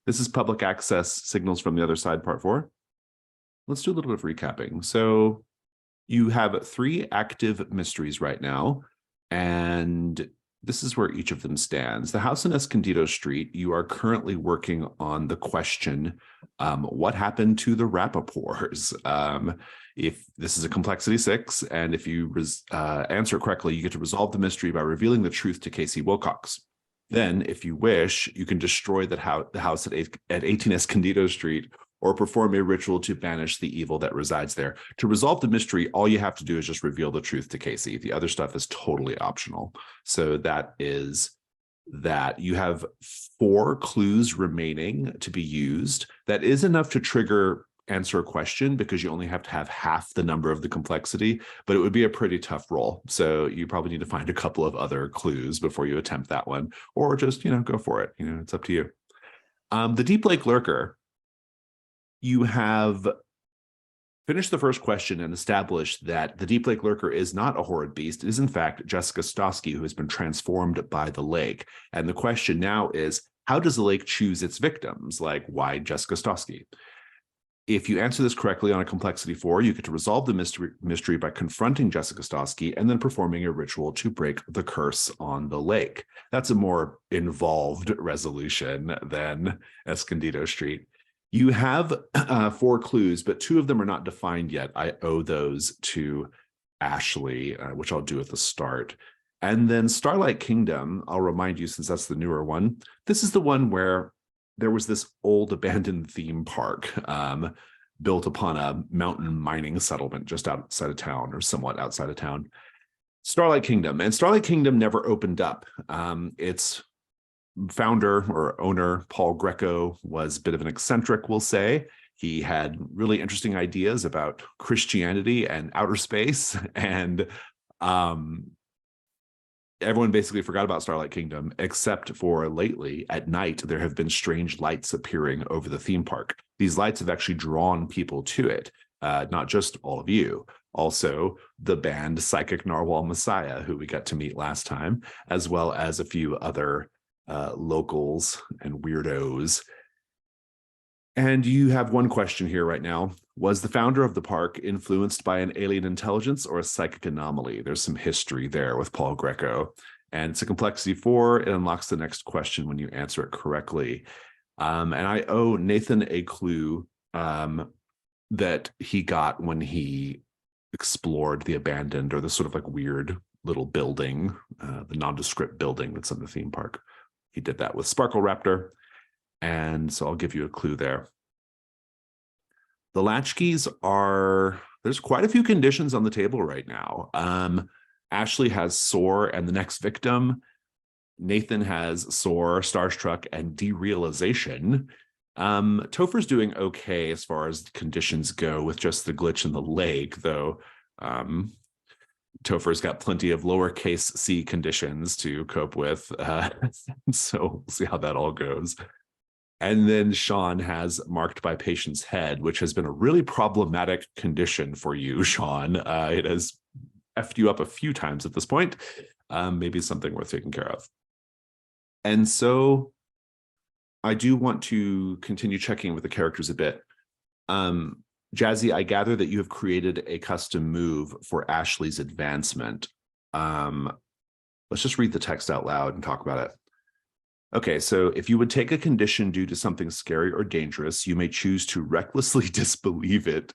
This is public access signals from the other side, part 4. Let's do a little bit of recapping. So you have 3 active mysteries right now, and this is where each of them stands. The house in Escondido Street, you are currently working on the question, what happened to the Rappaports? If this is a complexity 6, and if you answer it correctly, you get to resolve the mystery by revealing the truth to Casey Wilcox. Then, if you wish, you can destroy the house at 18 Escondido Street or perform a ritual to banish the evil that resides there. To resolve the mystery, all you have to do is just reveal the truth to Casey. The other stuff is totally optional. So that is that. You have 4 clues remaining to be used. That is enough to trigger answer a question because you only have to have half the number of the complexity, but it would be a pretty tough roll. So you probably need to find a couple of other clues before you attempt that one, or just, go for it. It's up to you. The Deep Lake Lurker, you have finished the first question and established that the Deep Lake Lurker is not a horrid beast. It is, in fact, Jessica Stosky, who has been transformed by the lake. And the question now is, how does the lake choose its victims? Like, why Jessica Stosky? If you answer this correctly on a complexity 4, you get to resolve the mystery by confronting Jessica Stosky and then performing a ritual to break the curse on the lake. That's a more involved resolution than Escondido Street. You have 4 clues, but 2 of them are not defined yet. I owe those to Ashley, which I'll do at the start. And then Starlight Kingdom, I'll remind you, since that's the newer one, this is the one where there was this old abandoned theme park built upon a mountain mining settlement just outside of town, or somewhat outside of town. Starlight Kingdom. And Starlight Kingdom never opened up. Its founder or owner, Paul Greco, was a bit of an eccentric, we'll say. He had really interesting ideas about Christianity and outer space, and everyone basically forgot about Starlight Kingdom, except for lately at night, there have been strange lights appearing over the theme park. These lights have actually drawn people to it, not just all of you, also the band Psychic Narwhal Messiah, who we got to meet last time, as well as a few other locals and weirdos. And you have one question here right now. Was the founder of the park influenced by an alien intelligence or a psychic anomaly? There's some history there with Paul Greco. And it's a complexity 4. It unlocks the next question when you answer it correctly. And I owe Nathan a clue that he got when he explored the abandoned, or the sort of like weird little building, the nondescript building that's in the theme park. He did that with Sparkle Raptor. And so I'll give you a clue there. The Latchkeys are, there's quite a few conditions on the table right now. Ashley has Sore and the Next Victim. Nathan has Sore, Starstruck, and Derealization. Topher's doing okay as far as conditions go with just the glitch in the lake, though. Topher's got plenty of lowercase c conditions to cope with. So we'll see how that all goes. And then Sean has Marked by Patient's Head, which has been a really problematic condition for you, Sean. It has effed you up a few times at this point. Maybe something worth taking care of. And so I do want to continue checking with the characters a bit. Jazzy, I gather that you have created a custom move for Ashley's advancement. Let's just read the text out loud and talk about it. Okay, so if you would take a condition due to something scary or dangerous, you may choose to recklessly disbelieve it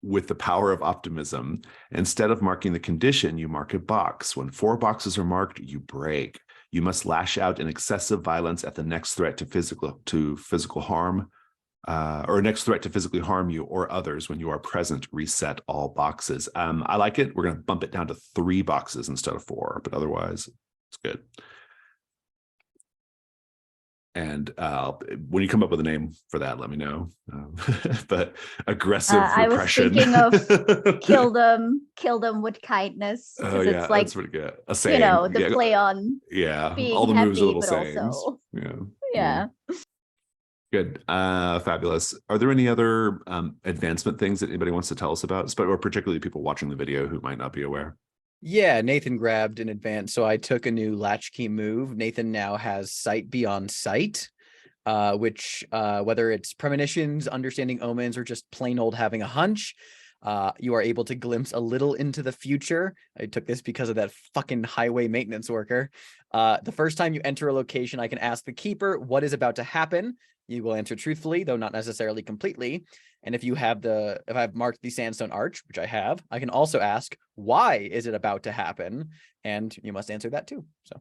with the power of optimism. Instead of marking the condition, you mark a box. When 4 boxes are marked, you break. You must lash out in excessive violence at the next threat to physical harm, or next threat to physically harm you or others. When you are present, reset all boxes. I like it. We're going to bump it down to 3 boxes instead of 4, but otherwise, it's good. And when you come up with a name for that, let me know. But aggressive repression. I was thinking of kill them with kindness. Oh yeah, it's like, that's pretty good. A saying, the play on. Yeah, all the happy, moves are little but sayings. Also, yeah. Good. Fabulous. Are there any other advancement things that anybody wants to tell us about, or particularly people watching the video who might not be aware? Yeah, Nathan grabbed in advance, so I took a new latchkey move. Nathan now has Sight Beyond Sight, which whether it's premonitions, understanding omens, or just plain old having a hunch, you are able to glimpse a little into the future. I took this because of that fucking highway maintenance worker. The first time you enter a location, I can ask the keeper what is about to happen. You will answer truthfully, though not necessarily completely. And if I've marked the sandstone arch, which I have, I can also ask, why is it about to happen? And you must answer that too. So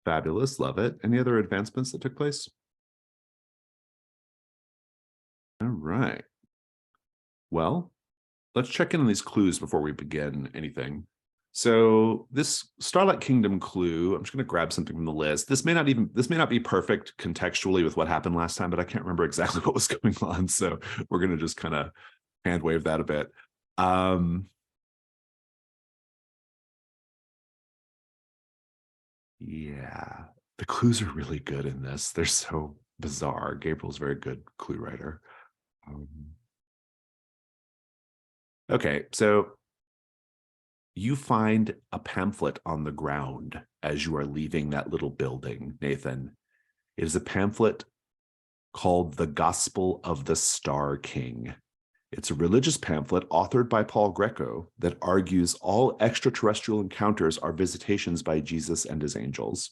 Fabulous. Love it. Any other advancements that took place? All right. Well, let's check in on these clues before we begin anything. So this Starlight Kingdom clue, I'm just going to grab something from the list. This may not be perfect contextually with what happened last time, but I can't remember exactly what was going on. So we're going to just kind of hand wave that a bit. Yeah, the clues are really good in this. They're so bizarre. Gabriel's a very good clue writer. Okay, so you find a pamphlet on the ground as you are leaving that little building, Nathan. It is a pamphlet called The Gospel of the Star King. It's a religious pamphlet authored by Paul Greco that argues all extraterrestrial encounters are visitations by Jesus and his angels.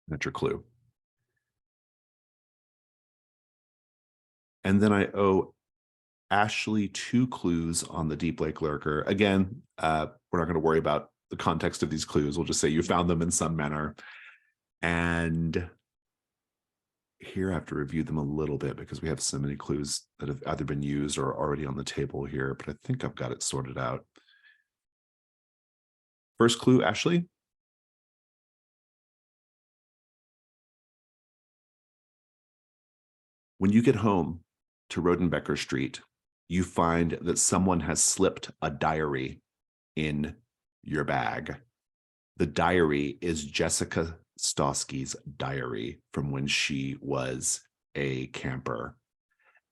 That's your clue. And then I owe Ashley 2 clues on the Deep Lake Lurker. Again, we're not going to worry about the context of these clues. We'll just say you found them in some manner. And here I have to review them a little bit because we have so many clues that have either been used or already on the table here, but I think I've got it sorted out. First clue, Ashley. When you get home to Rodenbecker Street, you find that someone has slipped a diary in your bag. The diary is Jessica Stosky's diary from when she was a camper.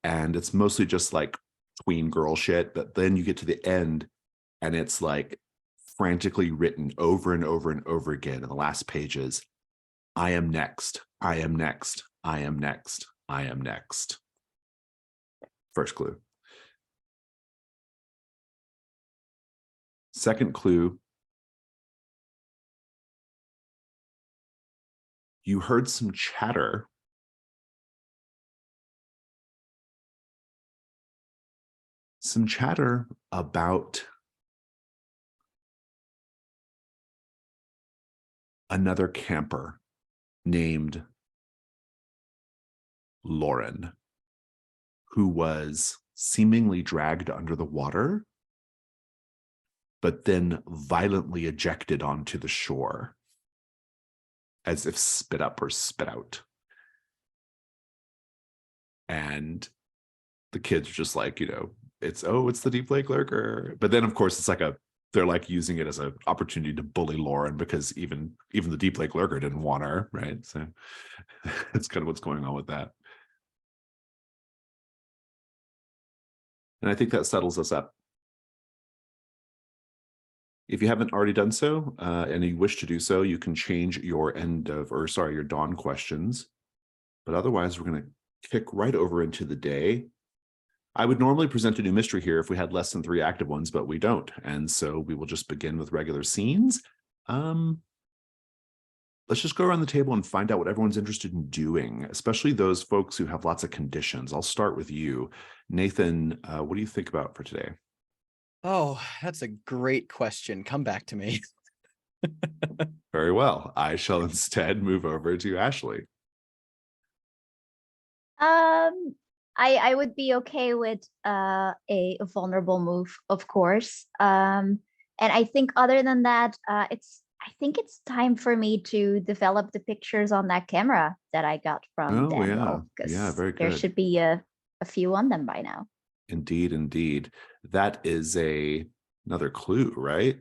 And it's mostly just like tween girl shit, but then you get to the end and it's like frantically written over and over and over again in the last pages. I am next. I am next. I am next. I am next. First clue. Second clue. You heard some chatter. Some chatter about another camper named Lauren, who was seemingly dragged under the water, but then violently ejected onto the shore, as if spit up or spit out. And the kids are just like, it's the Deep Lake Lurker. But then, of course, it's like they're like using it as an opportunity to bully Lauren because even the Deep Lake Lurker didn't want her, right? So that's kind of what's going on with that. And I think that settles us up. If you haven't already done so, and you wish to do so, you can change your your dawn questions. But otherwise, we're going to kick right over into the day. I would normally present a new mystery here if we had less than 3 active ones, but we don't. And so we will just begin with regular scenes. Let's just go around the table and find out what everyone's interested in doing, especially those folks who have lots of conditions. I'll start with you. Nathan, what do you think about for today? Oh, that's a great question. Come back to me. Very well. I shall instead move over to Ashley. I would be okay with a vulnerable move, of course. And I think other than that, I think it's time for me to develop the pictures on that camera that I got from Daniel. Yeah, very good. There should be a few on them by now. Indeed, indeed. That is another clue, right?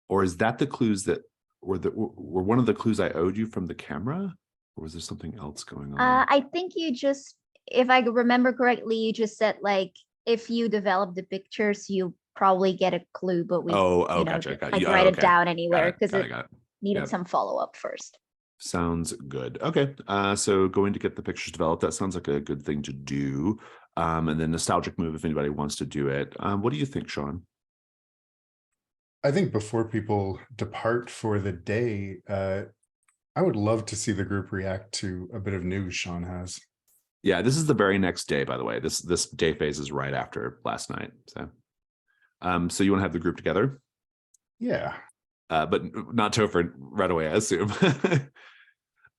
Or is that the clues that were one of the clues I owed you from the camera? Or was there something else going on? I think you just, if I remember correctly, you just said like, if you develop the pictures, you probably get a clue, but we Gotcha. just, Got like you. write it Okay. down Got anywhere it. because Got it it. Got it. needed Yep. some follow-up first. Sounds good. Okay. So going to get the pictures developed, that sounds like a good thing to do. And then nostalgic move if anybody wants to do it. What do you think, Sean? I think before people depart for the day, I would love to see the group react to a bit of news Sean has. Yeah, this is the very next day, by the way. This day phase is right after last night. So so you want to have the group together? Yeah. But not Topher right away, I assume.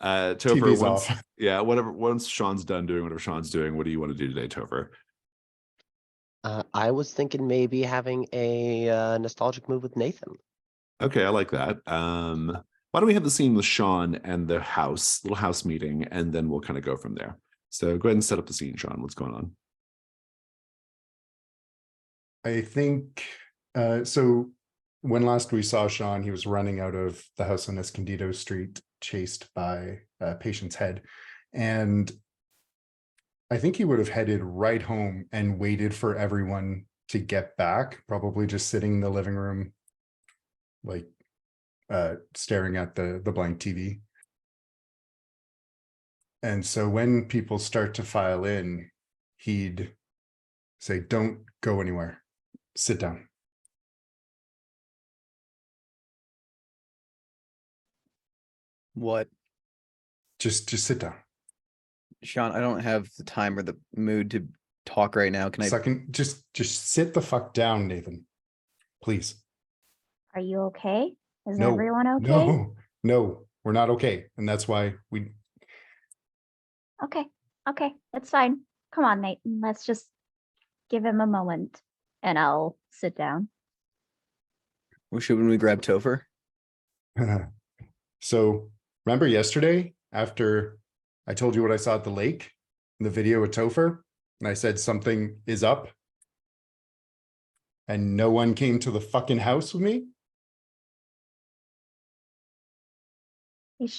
Topher, TV's off. Yeah, once Sean's done doing whatever Sean's doing, what do you want to do today, Topher? I was thinking maybe having a nostalgic move with Nathan. Okay, I like that. Why don't we have the scene with Sean and the little house meeting, and then we'll kind of go from there. So go ahead and set up the scene, Sean. What's going on? I think so when last we saw Sean, he was running out of the house on Escondido Street, chased by Patient's head. And I think he would have headed right home and waited for everyone to get back, probably just sitting in the living room, like staring at the blank TV. And so when people start to file in, he'd say, "Don't go anywhere. Sit down." What? Just sit down. Sean, I don't have the time or the mood to talk right now. Can I? Second, just sit the fuck down, Nathan. Please. Are you okay? Is No, everyone okay? No, we're not okay. And that's why we Okay, that's fine. Come on, Nathan. Let's just give him a moment and I'll sit down. Well, shouldn't we grab Topher? So remember yesterday after I told you what I saw at the lake in the video with Topher, and I said something is up and no one came to the fucking house with me?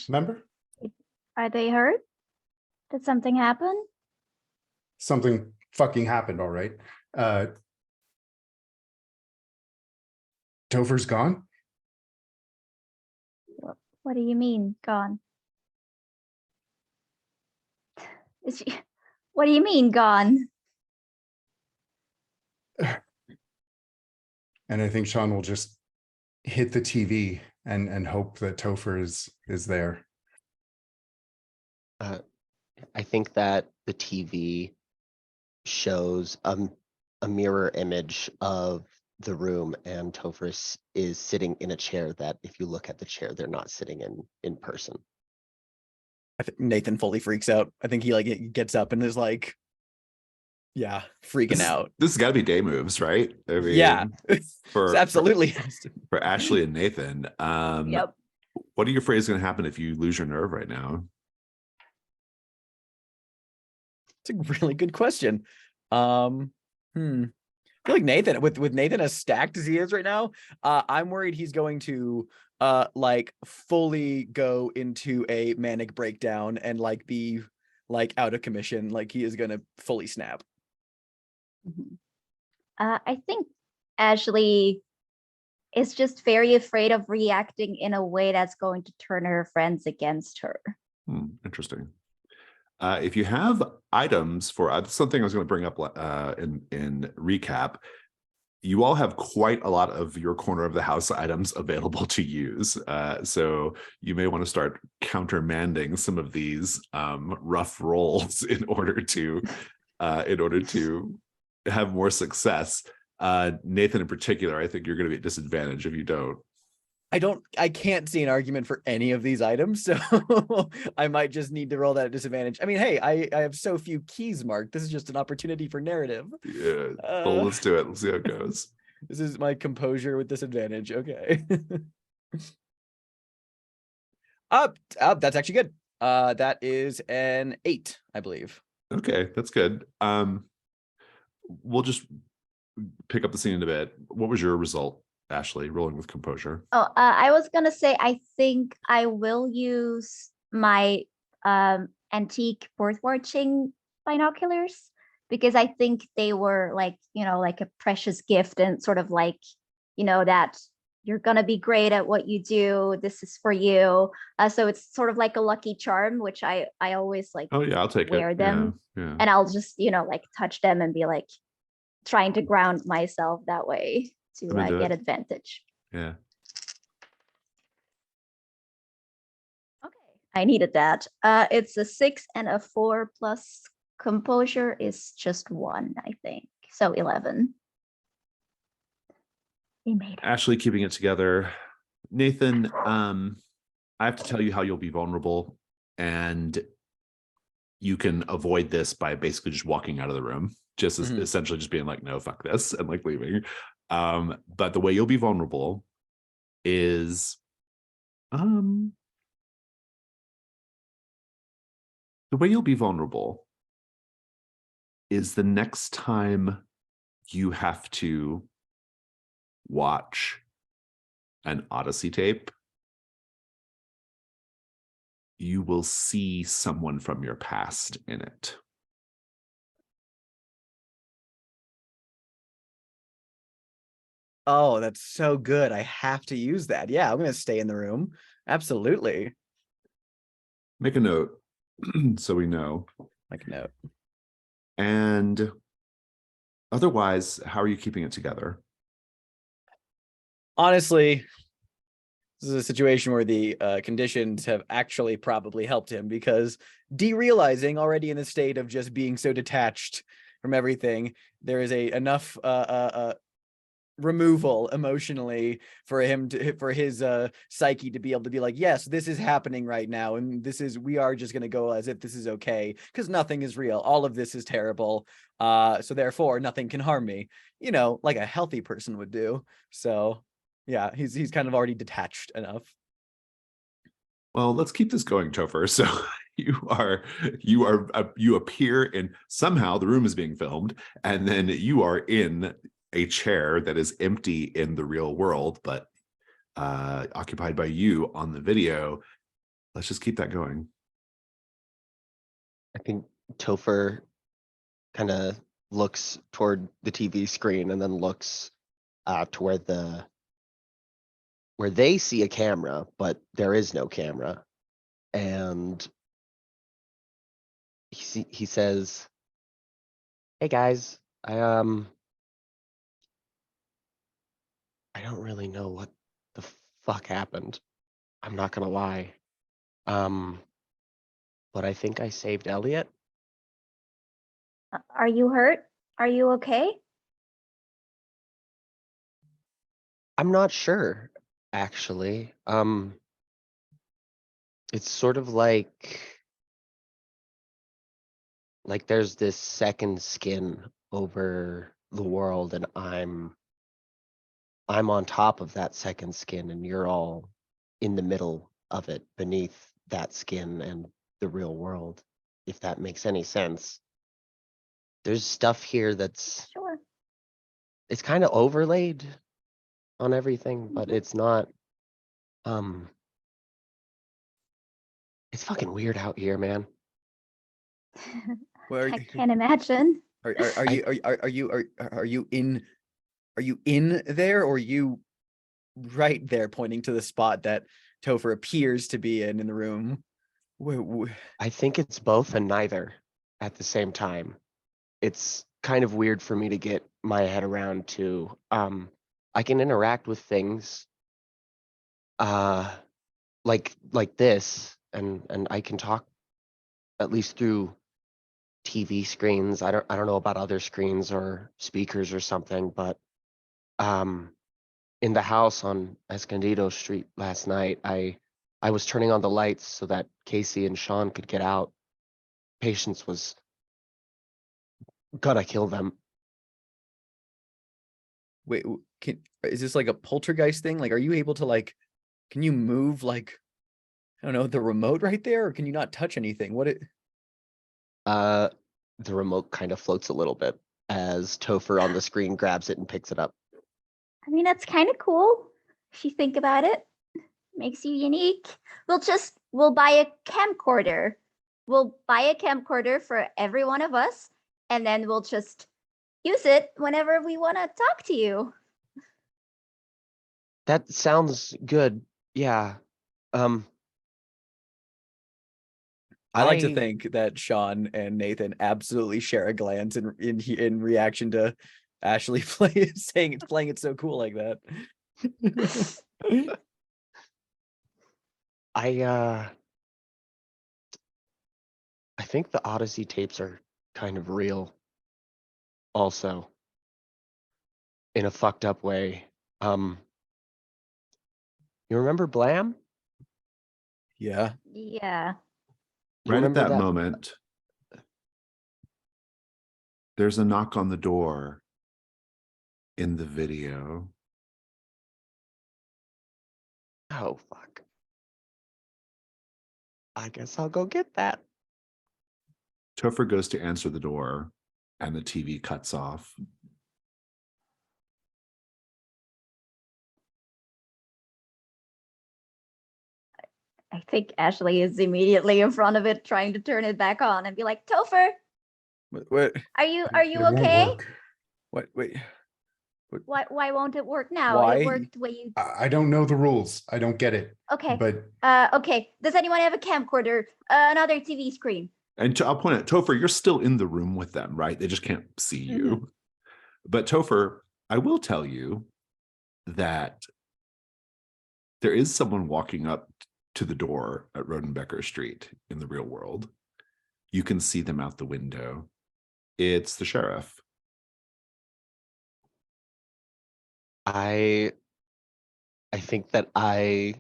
Remember? Are they hurt? Did something happen? Something fucking happened, all right. Topher's gone? What do you mean, gone? What do you mean, gone? And I think Sean will just hit the TV and hope that Topher is there. I think that the TV shows a mirror image of the room, and Topher is sitting in a chair that, if you look at the chair, they're not sitting in person. I think Nathan fully freaks out. I think he gets up and is like, yeah, freaking out. This has got to be day moves, right? I mean, Yeah, for absolutely. for Ashley and Nathan. Yep. What are you afraid is going to happen if you lose your nerve right now? It's a really good question. I feel like Nathan, with Nathan as stacked as he is right now, I'm worried he's going to like fully go into a manic breakdown and like be like out of commission. Like he is gonna fully snap. I think Ashley is just very afraid of reacting in a way that's going to turn her friends against her. Interesting. If you have items for something I was going to bring up in recap, you all have quite a lot of your corner of the house items available to use. So you may want to start countermanding some of these rough rolls in order to have more success. Nathan, in particular, I think you're going to be at disadvantage if you don't. I can't see an argument for any of these items, so I might just need to roll that at disadvantage. I mean, hey, I have so few keys marked. This is just an opportunity for narrative. Yeah, well, let's do it. Let's see how it goes. This is my composure with disadvantage. Okay. Up. That's actually good. That is an 8, I believe. Okay, that's good. We'll just pick up the scene in a bit. What was your result, Ashley, rolling with composure? Oh, I was gonna say, I think I will use my antique bird watching binoculars because I think they were like, like a precious gift and sort of like, that you're going to be great at what you do. This is for you. So it's sort of like a lucky charm, which I always like Oh yeah, I'll take wear it. them. Yeah. And I'll just, like touch them and be like trying to ground myself that way to I'm into get it. advantage. Yeah. Okay, I needed that. It's a 6 and a 4 plus composure is just 1, I think. So 11. We made it. Ashley keeping it together. Nathan, I have to tell you how you'll be vulnerable, and you can avoid this by basically just walking out of the room, just essentially just being like, no, fuck this, and like leaving. But the way you'll be vulnerable is the way you'll be vulnerable is the next time you have to watch an Odyssey tape, you will see someone from your past in it. Oh, that's so good. I have to use that. Yeah, I'm going to stay in the room. Absolutely. Make a note so we know. Make a note. And otherwise, how are you keeping it together? Honestly, this is a situation where the conditions have actually probably helped him, because derealizing already in the state of just being so detached from everything, there is enough removal emotionally for him for his psyche to be able to be like, yes, this is happening right now, and we are just going to go as if this is okay, because nothing is real. All of this is terrible. So therefore nothing can harm me, like a healthy person would do. So yeah, he's kind of already detached enough. Well, let's keep this going, Topher. So you appear in, somehow the room is being filmed, and then you are in a chair that is empty in the real world, but occupied by you on the video. Let's just keep that going. I think Topher kind of looks toward the TV screen and then looks to where they see a camera, but there is no camera. And he says, "Hey guys, I don't really know what the fuck happened. I'm not gonna lie. But I think I saved Elliot." Are you hurt? Are you okay? I'm not sure, actually. It's sort of like there's this second skin over the world, and I'm on top of that second skin, and you're all in the middle of it, beneath that skin and the real world, if that makes any sense. There's stuff here that's Sure. it's kind of overlaid on everything, but Mhm. it's not. It's fucking weird out here, man. Where I can't imagine. are you in there, or are you right there pointing to the spot that Topher appears to be in the room? I think it's both and neither at the same time. It's kind of weird for me to get my head around to. I can interact with things like this, and I can talk at least through TV screens. I don't know about other screens or speakers or something, but in the house on Escondido Street last night, I was turning on the lights so that Casey and Sean could get out. Patience was gonna kill them. Wait, is this like a poltergeist thing? Like, are you able to can you move I don't know, the remote right there, or can you not touch anything? The remote kind of floats a little bit as Topher on the screen grabs it and picks it up. I mean, that's kind of cool if you think about it. Makes you unique. We'll buy a camcorder. We'll buy a camcorder for every one of us, and then we'll just use it whenever we want to talk to you. That sounds good. Yeah. I like to I- think that Sean and Nathan absolutely share a glance in reaction to Ashley playing it so cool like that. I think the Odyssey tapes are kind of real also, in a fucked up way. You remember Blam? Yeah. Yeah. You Right at remember that moment, there's a knock on the door in the video. Oh, fuck. I guess I'll go get that. Topher goes to answer the door, and the TV cuts off. I think Ashley is immediately in front of it, trying to turn it back on and be like, Topher, What? are you It won't okay? work. What? Wait. Why won't it work now? Why? It worked when you I don't know the rules. I don't get it. okay. But Okay. Does anyone have a camcorder? Another TV screen? And I'll point out, Topher, you're still in the room with them, right? They just can't see you. But Topher, I will tell you that there is someone walking up to the door at Rodenbecker Street in the real world. You can see them out the window. It's the sheriff. I think that I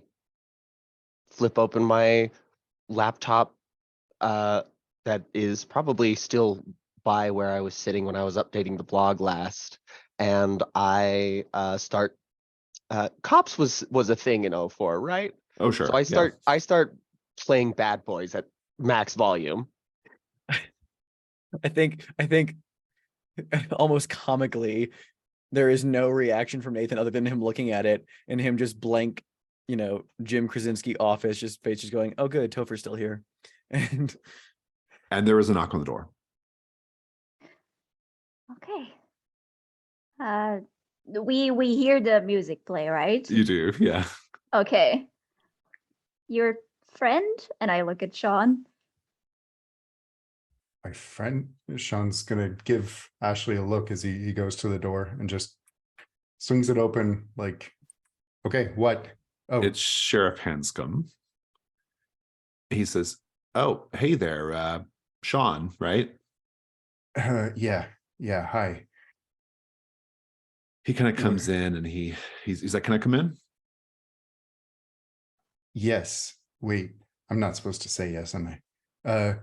flip open my laptop that is probably still by where I was sitting when I was updating the blog last, and I start Cops was a thing in 04, right? Oh, sure. So I start playing Bad Boys at max volume. I think almost comically, there is no reaction from Nathan other than him looking at it and him just blank, Jim Krasinski office, just face just going, oh good, Topher's still here. And there was a knock on the door. Okay. We hear the music play, right? You do, yeah. Okay. Your friend? And I look at Sean. my friend Sean's gonna give Ashley a look as he goes to the door and just swings it open like, okay, what? Oh, It's Sheriff Hanscom. He says, oh, hey there, Sean, right? yeah, hi. He kind of comes in and he's like, can I come in? Yes. Wait, I'm not supposed to say yes, am I?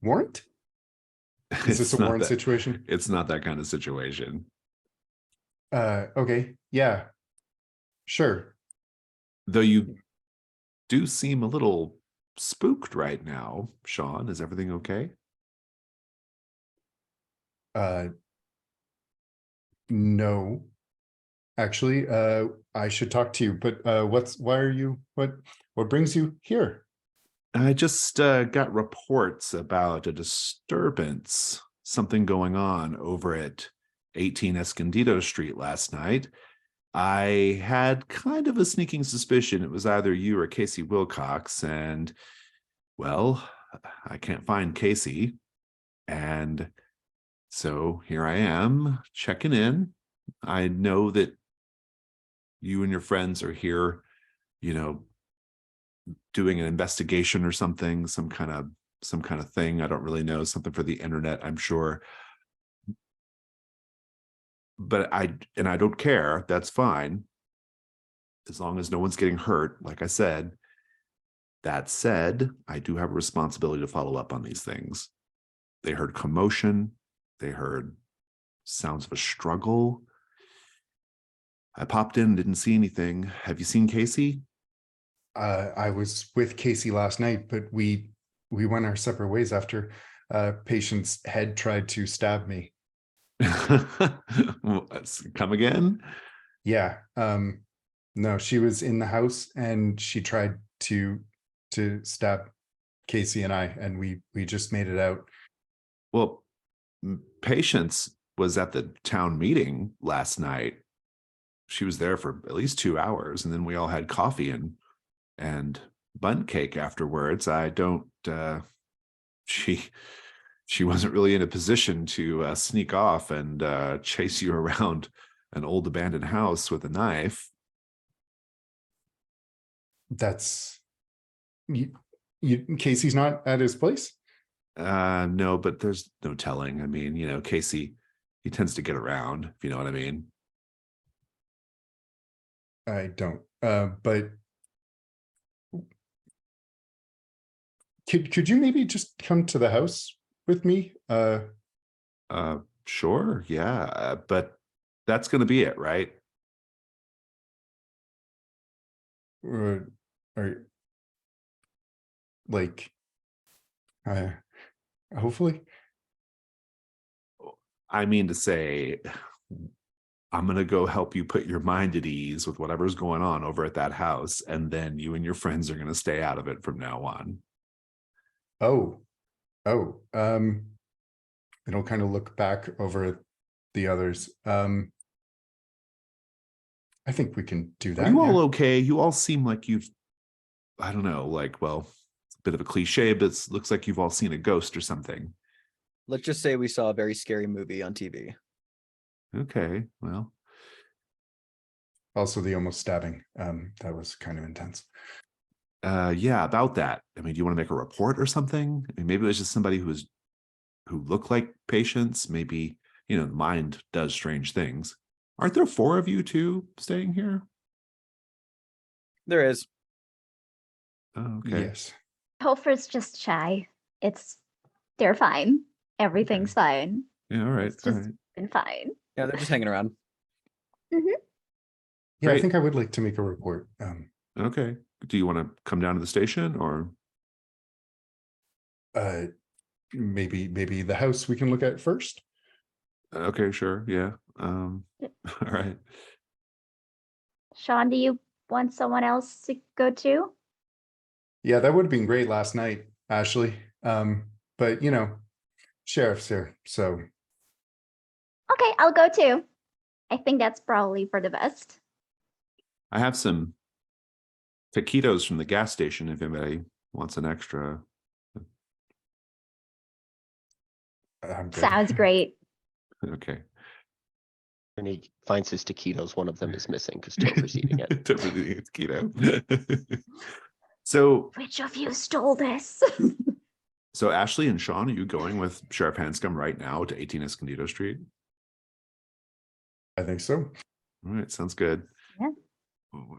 Warrant? Is this a not warrant that- situation? It's not that kind of situation. Okay, yeah. Sure. Though you do seem a little spooked right now, Sean. Is everything okay? No. Actually, I should talk to you, but what brings you here? I just got reports about a disturbance, something going on over at 18 Escondido Street last night. I had kind of a sneaking suspicion it was either you or Casey Wilcox, and well, I can't find Casey. And so here I am checking in. I know that you and your friends are here, doing an investigation or something, some kind of thing. I don't really know, something for the internet, I'm sure. But I don't care. That's fine. As long as no one's getting hurt, like I said. That said, I do have a responsibility to follow up on these things. They heard commotion. They heard sounds of a struggle. I popped in, didn't see anything. Have you seen Casey? I was with Casey last night, but we went our separate ways after patient's head tried to stab me. Come again? Yeah. No, she was in the house and she tried to stab Casey and I, and we just made it out. Well, Patience was at the town meeting last night. She was there for at least 2 hours, and then we all had coffee and bun cake afterwards. I don't she wasn't really in a position to sneak off and chase you around an old abandoned house with a knife. That's you, Casey's not at his place? No, but there's no telling. I mean, Casey, he tends to get around, if you know what I mean. I don't. But could you maybe just come to the house with me? Sure, yeah, but that's going to be it, right? Or like, hopefully. I mean to say, I'm going to go help you put your mind at ease with whatever's going on over at that house, and then you and your friends are going to stay out of it from now on. Oh, I don't kind of look back over at the others. I think we can do that. Are you all yeah. okay? You all seem like I don't know, well, it's a bit of a cliche, but it looks like you've all seen a ghost or something. Let's just say we saw a very scary movie on TV. Okay, well. Also the almost stabbing. That was kind of intense. Yeah, about that. I mean, do you want to make a report or something? I mean, maybe it was just somebody who looked like Patience. Maybe, the mind does strange things. Aren't there 4 of you too staying here? There is. Oh, okay. Yes. Topher's just shy. They're fine. Everything's fine. Yeah, all right. It's All just right. been fine. Yeah, they're just hanging around. Yeah, Great. I think I would like to make a report. Okay. Do you want to come down to the station or? Maybe the house we can look at first. Okay, sure. Yeah. All right. Sean, do you want someone else to go to? Yeah, that would have been great last night, Ashley. But sheriff's here, so Okay, I'll go too. I think that's probably for the best. I have some taquitos from the gas station if anybody wants an extra. I'm good. Sounds great. Okay. And he finds his taquitos, one of them is missing because Topher's eating it. Topher's eating its keto. So Which of you stole this? Ashley and Sean, are you going with Sheriff Hanscom right now to 18 Escondido Street? I think so. All right, sounds good. Yeah.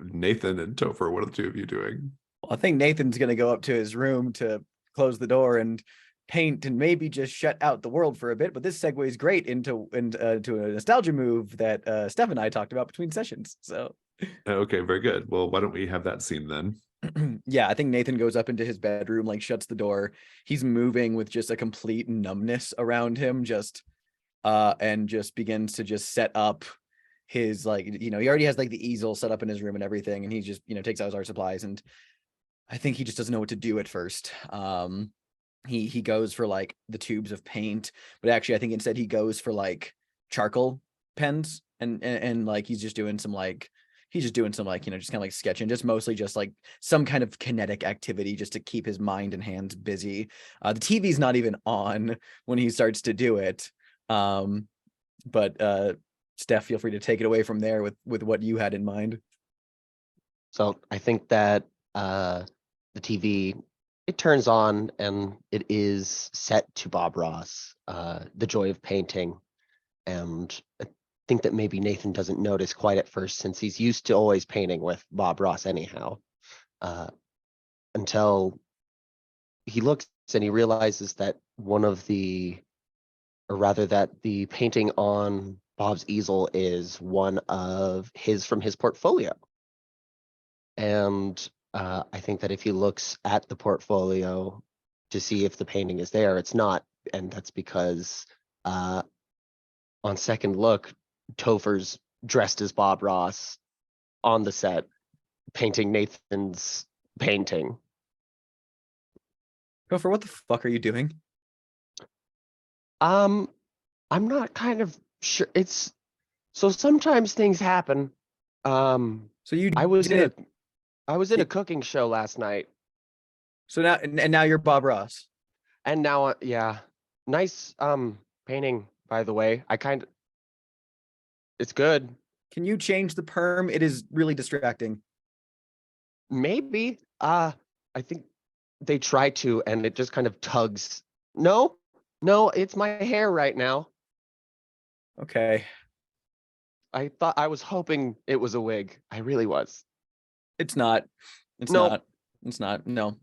Nathan and Topher, what are the 2 of you doing? Well, I think Nathan's going to go up to his room to close the door and paint and maybe just shut out the world for a bit. But this segues great into a nostalgia move that Steph and I talked about between sessions. So, Okay, very good. Well, why don't we have that scene then? yeah, I think Nathan goes up into his bedroom, like shuts the door. He's moving with just a complete numbness around him, and just begins to just set up his he already has like the easel set up in his room and everything, and he just takes out his art supplies, and I think he just doesn't know what to do at first. He goes for like the tubes of paint, but actually I think instead he goes for like charcoal pens and like he's just doing some just kind of like sketching, just mostly just like some kind of kinetic activity just to keep his mind and hands busy. The TV's not even on when he starts to do it. But Steph, feel free to take it away from there with what you had in mind. So I think that the TV, it turns on and it is set to Bob Ross, The Joy of Painting. And I think that maybe Nathan doesn't notice quite at first since he's used to always painting with Bob Ross anyhow, until he looks and he realizes that that the painting on Bob's easel is one of his from his portfolio. And I think that if he looks at the portfolio to see if the painting is there, it's not. And that's because on second look, Topher's dressed as Bob Ross on the set, painting Nathan's painting. Topher, what the fuck are you doing? I'm not kind of sure. So sometimes things happen. So you I was in didn't. a cooking show last night, So now and now you're Bob Ross. and now yeah, nice painting by the way. It's good. Can you change the perm? It is really distracting. Maybe. I think they try to, and it just kind of tugs. No, it's my hair right now. Okay. I was hoping it was a wig. I really was. It's not. It's Nope. not. It's not. No.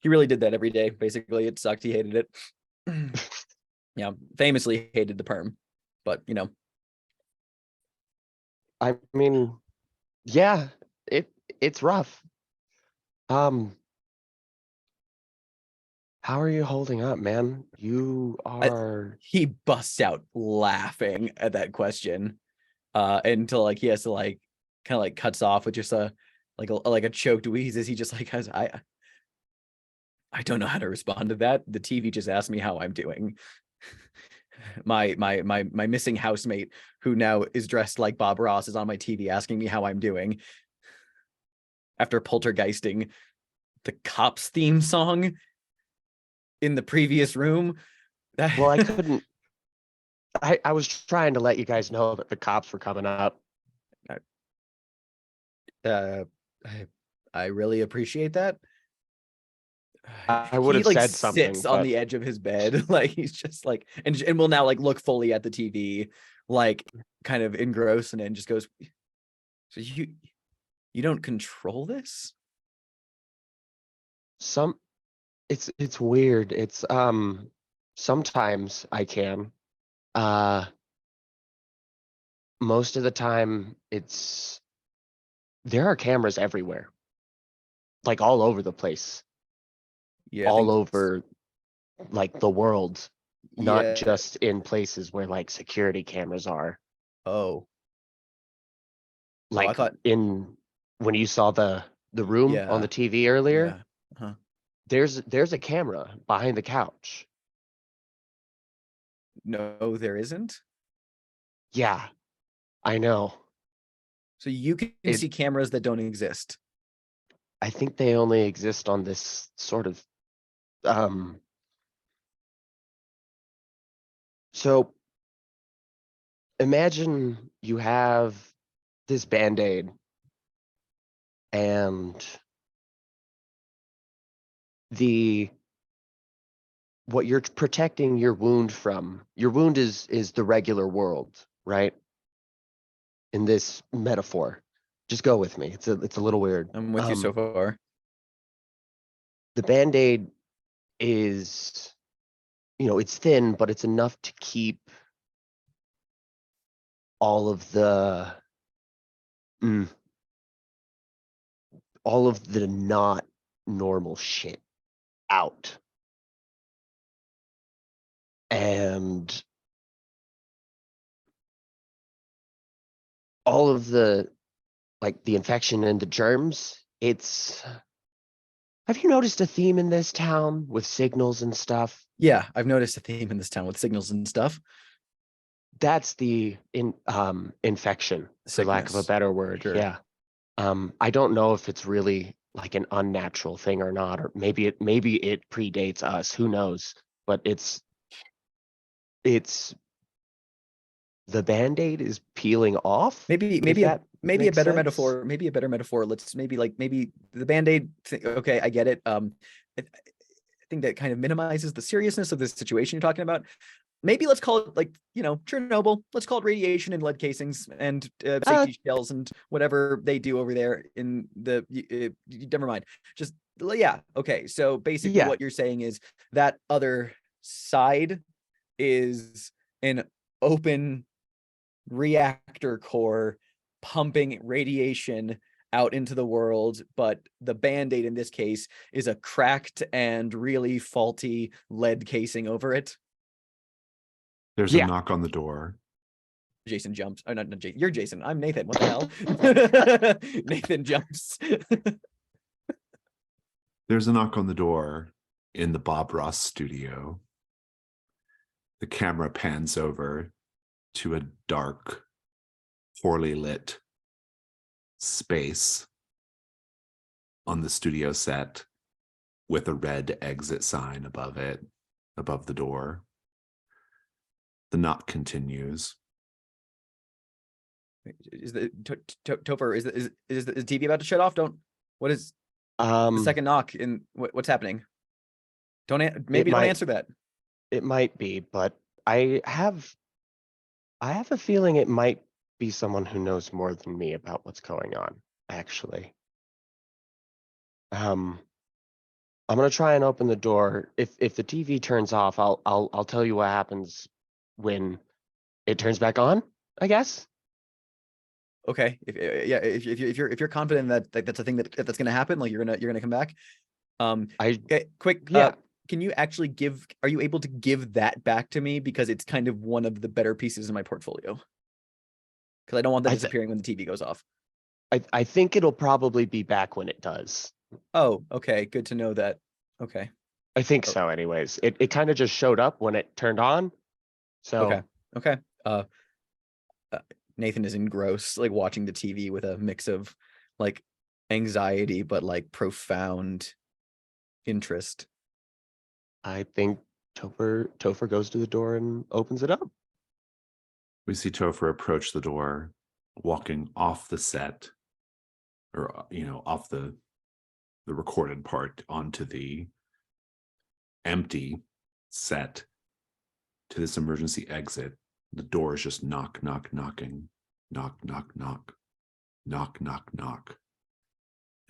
He really did that every day. Basically, it sucked. He hated it. Yeah, famously hated the perm. But you know, I mean, yeah, it's rough. How are you holding up, man? You are. he busts out laughing at that question. Until like he has to like kind of like cuts off with just a choked wheeze as he just like has I don't know how to respond to that. The TV just asked me how I'm doing. my missing housemate who now is dressed like Bob Ross is on my TV asking me how I'm doing after poltergeisting the Cops theme song in the previous room. Well, I couldn't. I was trying to let you guys know that the cops were coming up. I really appreciate that. I would have He, like, said something, sits on but the edge of his bed, like he's just like, and will now like look fully at the TV, like kind of engrossed, and then just goes, "So you don't control this?" it's weird. It's sometimes I can. Most of the time there are cameras everywhere. Like all over the place. Yeah, I All think over like the world. Not yeah. just in places where like security cameras are. Oh, I Like thought when you saw the room on yeah, the TV earlier, yeah. Uh-huh. there's a camera behind the couch. No, there isn't. Yeah, I know. So you can It see cameras that don't exist. I think they only exist on this sort of so imagine you have this Band-Aid and what you're protecting your wound from. Your wound is the regular world, right? In this metaphor. Just go with me. It's a little weird. I'm with you so far. The Band-Aid is, it's thin, but it's enough to keep all of the not normal shit out. And all of the infection and the germs, have you noticed a theme in this town with signals and stuff? Yeah, I've noticed a theme in this town with signals and stuff. That's the infection, for lack of a Sickness. better word. Sure. Yeah. I don't know if it's really like an unnatural thing or not, or maybe it predates us. Who knows? But it's the Band-Aid is peeling off. Maybe a better metaphor. Maybe a better metaphor. Let's maybe the Band-Aid thing. Okay, I get it. I think that kind of minimizes the seriousness of the situation you're talking about. Maybe let's call it like, Chernobyl. Let's call it radiation and lead casings and safety shells and whatever they do over there in the. Never mind. Just yeah. Okay. So basically, what you're saying is that other side is an open reactor core pumping radiation out into the world, but the Band-Aid in this case is a cracked and really faulty lead casing over it. There's a knock on the door. Jason jumps. Oh, not Jason. You're Jason. I'm Nathan. What the hell? Nathan jumps. There's a knock on the door in the Bob Ross studio. The camera pans over to a dark, poorly lit space on the studio set with a red exit sign above it, above the door. The knock continues. Is the Topher, is the TV about to shut off? What is the Um, second knock in what's happening? Maybe don't might- answer that. it might be, but I have a feeling it might be someone who knows more than me about what's going on, actually. I'm gonna try and open the door. If the TV turns off, I'll tell you what happens when it turns back on, I guess. Okay, if you're confident that that's a thing that's gonna happen, like you're gonna come back. Okay, quick. Yeah. Can you actually are you able to give that back to me, because it's kind of one of the better pieces in my portfolio? Because I don't want that disappearing when the TV goes off. I think it'll probably be back when it does. Oh, okay, good to know that. Okay. I think Oh. so anyways. It kind of just showed up when it turned on. So Okay. Nathan is engrossed, like watching the TV with a mix of like anxiety, but like profound interest. I think Topher goes to the door and opens it up. We see Topher approach the door, walking off the set, or off the recorded part onto the empty set to this emergency exit. The door is just knock, knock, knocking, knock, knock, knock, knock, knock, knock.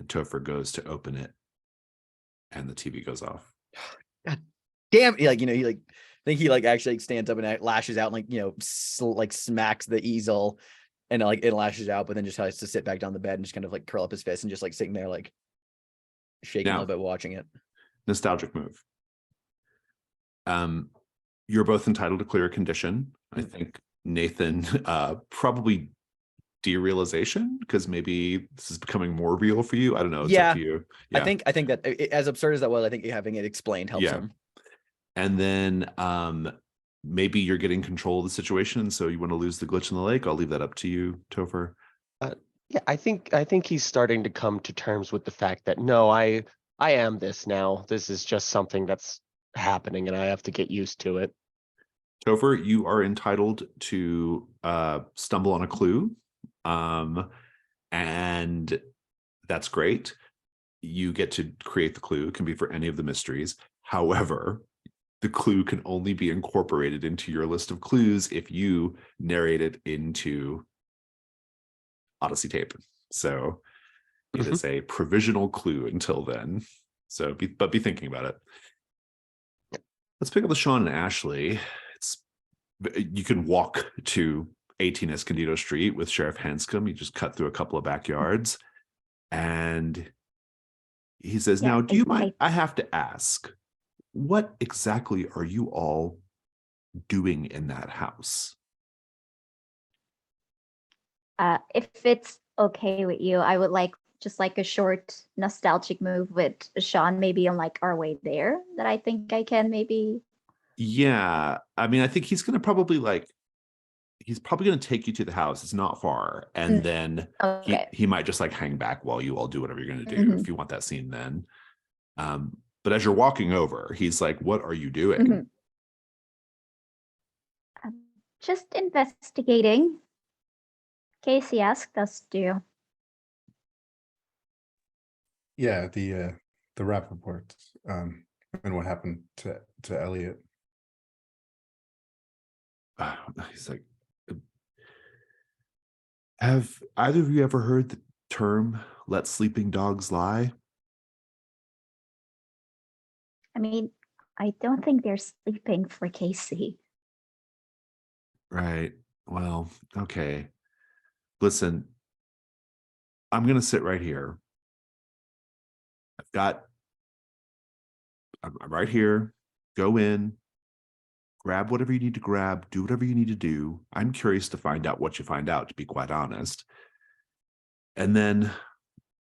And Topher goes to open it, and the TV goes off. God damn! He actually stands up and lashes out, and smacks the easel, and it lashes out, but then just has to sit back down the bed and just kind of like curl up his fist and just like sitting there like shaking a little bit watching it. Nostalgic move. You're both entitled to clear a condition. I think Nathan, probably derealization, because maybe this is becoming more real for you. I don't know. It's up to you. I think that as absurd as that was, I think having it explained helps him. And then maybe you're getting control of the situation, so you want to lose the glitch in the lake. I'll leave that up to you, Topher. Yeah, I think he's starting to come to terms with the fact that no, I am this now. This is just something that's happening and I have to get used to it. Topher, you are entitled to stumble on a clue. And that's great. You get to create the clue. It can be for any of the mysteries. However, the clue can only be incorporated into your list of clues if you narrate it into Odyssey tape. So it is a provisional clue until then. So be thinking about it. Let's pick up with Sean and Ashley. You can walk to 18 Escondido Street with Sheriff Hanscom. You just cut through a couple of backyards, and he says, "Now, do you mind? I have to ask, what exactly are you all doing in that house?" If it's okay with you, I would like just like a short nostalgic move with Sean, maybe on like our way there, that I think I can maybe. Yeah, I mean, I think he's going to probably he's probably going to take you to the house. It's not far. And then he might just like hang back while you all do whatever you're going to do, if you want that scene then. But as you're walking over, he's like, "What are you doing?" Just investigating. Casey asked us to. Yeah, the rap report, and what happened to Elliot. He's like, "Have either of you ever heard the term 'let sleeping dogs lie'?" I mean, I don't think they're sleeping for Casey. Right. Well, okay. Listen, I'm going to sit right here. I'm right here. Go in, grab whatever you need to grab, do whatever you need to do. I'm curious to find out what you find out, to be quite honest. And then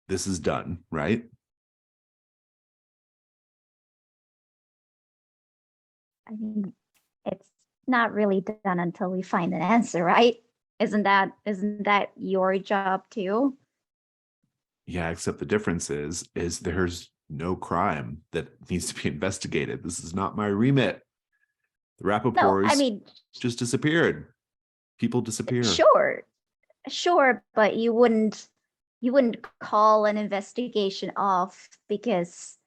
this is done, right? I mean, it's not really done until we find an answer, right? Isn't that your job too? Yeah, except the difference is there's no crime that needs to be investigated. This is not my remit. The No, I Rappaports mean, just disappeared. People disappear. sure, but you wouldn't call an investigation off because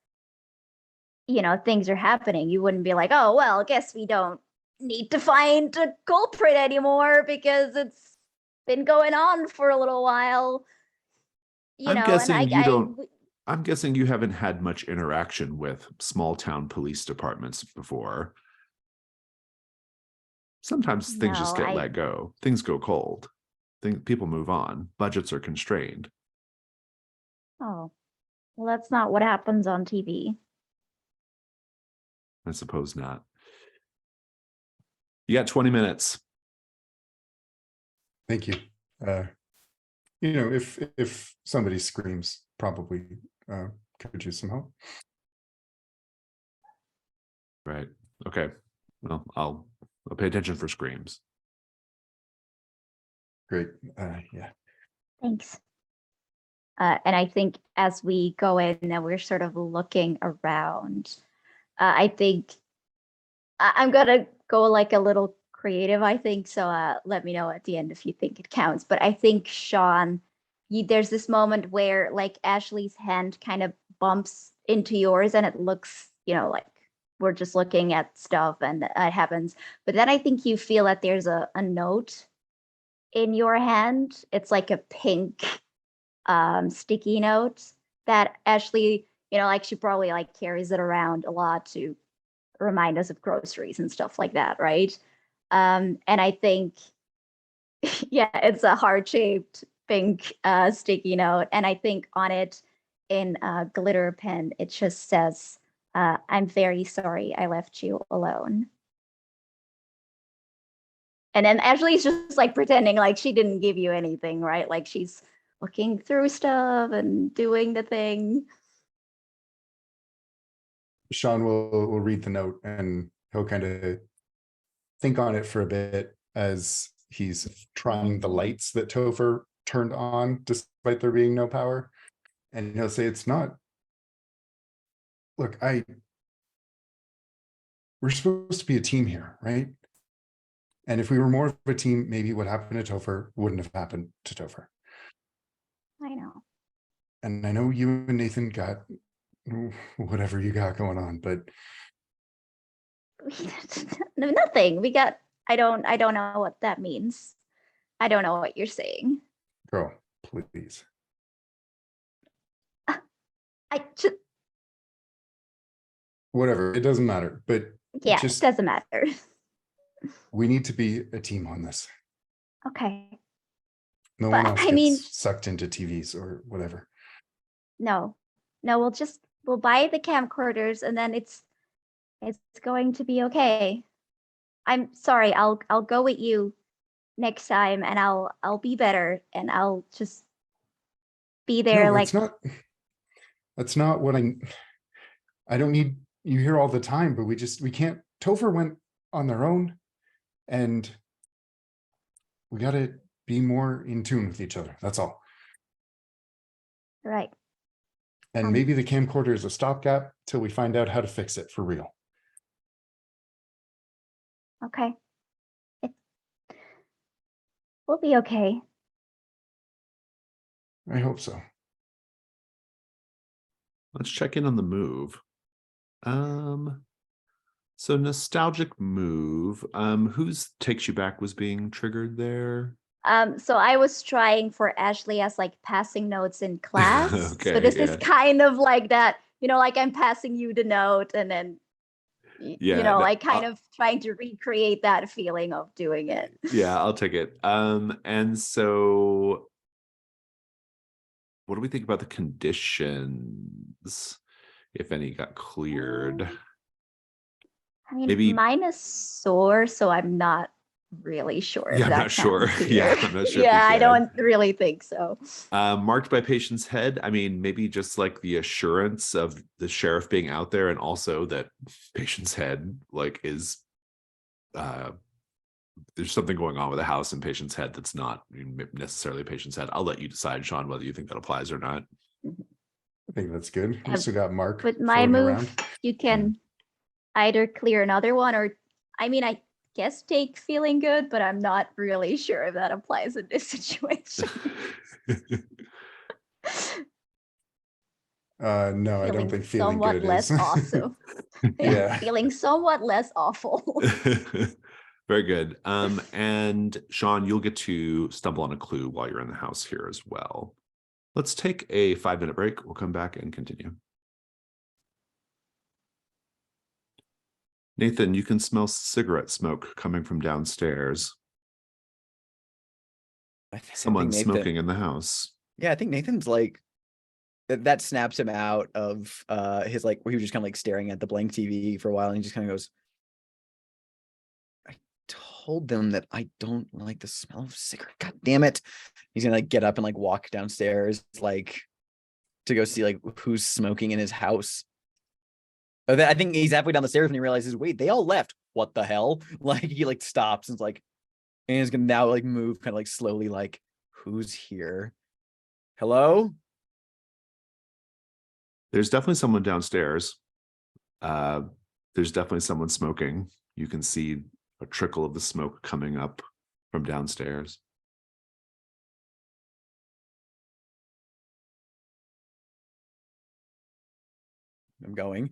things are happening. You wouldn't be like, oh well, guess we don't need to find a culprit anymore because it's been going on for a little while. I'm And guessing you don't. I'm guessing you haven't had much interaction with small town police departments before. Sometimes things just No, get let go. Things go cold. People move on. Budgets are constrained. Oh, well, that's not what happens on TV. I suppose not. You got 20 minutes. Thank you. If somebody screams, probably could use some help. Right. Okay. Well, I'll pay attention for screams. Great. Yeah. Thanks. And I think as we go in and we're sort of looking around, I think I'm gonna go like a little creative, I think. So let me know at the end if you think it counts. But I think Sean, there's this moment where like Ashley's hand kind of bumps into yours and it looks, like we're just looking at stuff and it happens. But then I think you feel that there's a note in your hand. It's like a pink sticky note that Ashley, like she probably like carries it around a lot to remind us of groceries and stuff like that, right? And I think, yeah, it's a heart-shaped pink sticky note, and I think on it in glitter pen, it just says, "I'm very sorry I left you alone." And then Ashley's just like pretending like she didn't give you anything, right? Like she's looking through stuff and doing the thing. Sean will read the note and he'll kind of think on it for a bit as he's trying the lights that Topher turned on despite there being no power. And he'll say, it's not. Look, we're supposed to be a team here, right? And if we were more of a team, maybe what happened to Topher wouldn't have happened to Topher. I know. And I know you and Nathan got whatever you got going on, but Nothing. I don't know what that means. I don't know what you're saying. girl, please. I just, Whatever, it doesn't matter. But yeah, just, it doesn't matter. we need to be a team on this. Okay. No But, one else I gets mean- sucked into TVs or whatever. No, we'll buy the camcorders and then it's going to be okay. I'm sorry. I'll go with you next time and I'll be better and I'll just be there. No, like, that's not what I don't need you here all the time, but we can't. Topher went on their own and we got to be more in tune with each other. That's all. right. And maybe the camcorder is a stopgap till we find out how to fix it for real. Okay. We'll be okay. I hope so. Let's check in on the move. So nostalgic move. Whose takes you back was being triggered there? So I was trying for Ashley as like passing notes in class. Okay, so this yeah. is kind of like that, like I'm passing you the note and then like kind of trying to recreate that feeling of doing it. Yeah, I'll take it. And so what do we think about the conditions, if any got cleared? I mean, Maybe- mine is sore, so I'm not really sure. Yeah, if I'm that not sure. counts Yeah, here. I'm not sure if Yeah, you I can. don't really think so. Marked by patient's head. I mean, maybe just like the assurance of the sheriff being out there, and also that patient's head like is there's something going on with the house in Patient's head that's not necessarily Patient's head. I'll let you decide, Sean, whether you think that applies or not. I think that's good. We Have- also got Mark With my floating move, around. you can either clear another one or, I mean, I guess take feeling good, but I'm not really sure if that applies in this situation. No, I don't Feeling think feeling somewhat good less is. awesome. Yeah. Feeling somewhat less awful. Very good. And Sean, you'll get to stumble on a clue while you're in the house here as well. Let's take a 5-minute break. We'll come back and continue. Nathan, you can smell cigarette smoke coming from downstairs. I think Someone Nathan- smoking in the house. Yeah, I think Nathan's like that snaps him out of his like where he was just kind of like staring at the blank TV for a while, and he just kind of goes, I told them that I don't like the smell of cigarette. God damn it. He's gonna like get up and like walk downstairs like to go see like who's smoking in his house. But then I think he's halfway down the stairs and he realizes, wait, they all left. What the hell? Like he like stops and's like, and he's gonna now like move kind of like slowly, like, who's here? Hello? There's definitely someone downstairs. There's definitely someone smoking. You can see a trickle of the smoke coming up from downstairs. I'm going.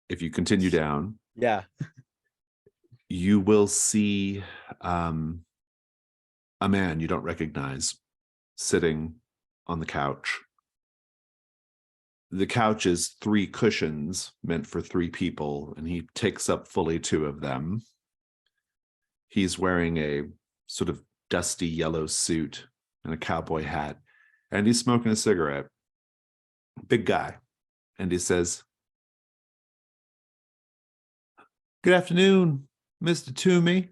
If you continue down, Yeah. you will see a man you don't recognize sitting on the couch. The couch is 3 cushions meant for 3 people, and he takes up fully 2 of them. He's wearing a sort of dusty yellow suit and a cowboy hat, and he's smoking a cigarette. Big guy. And he says, "Good afternoon, Mr. Toomey.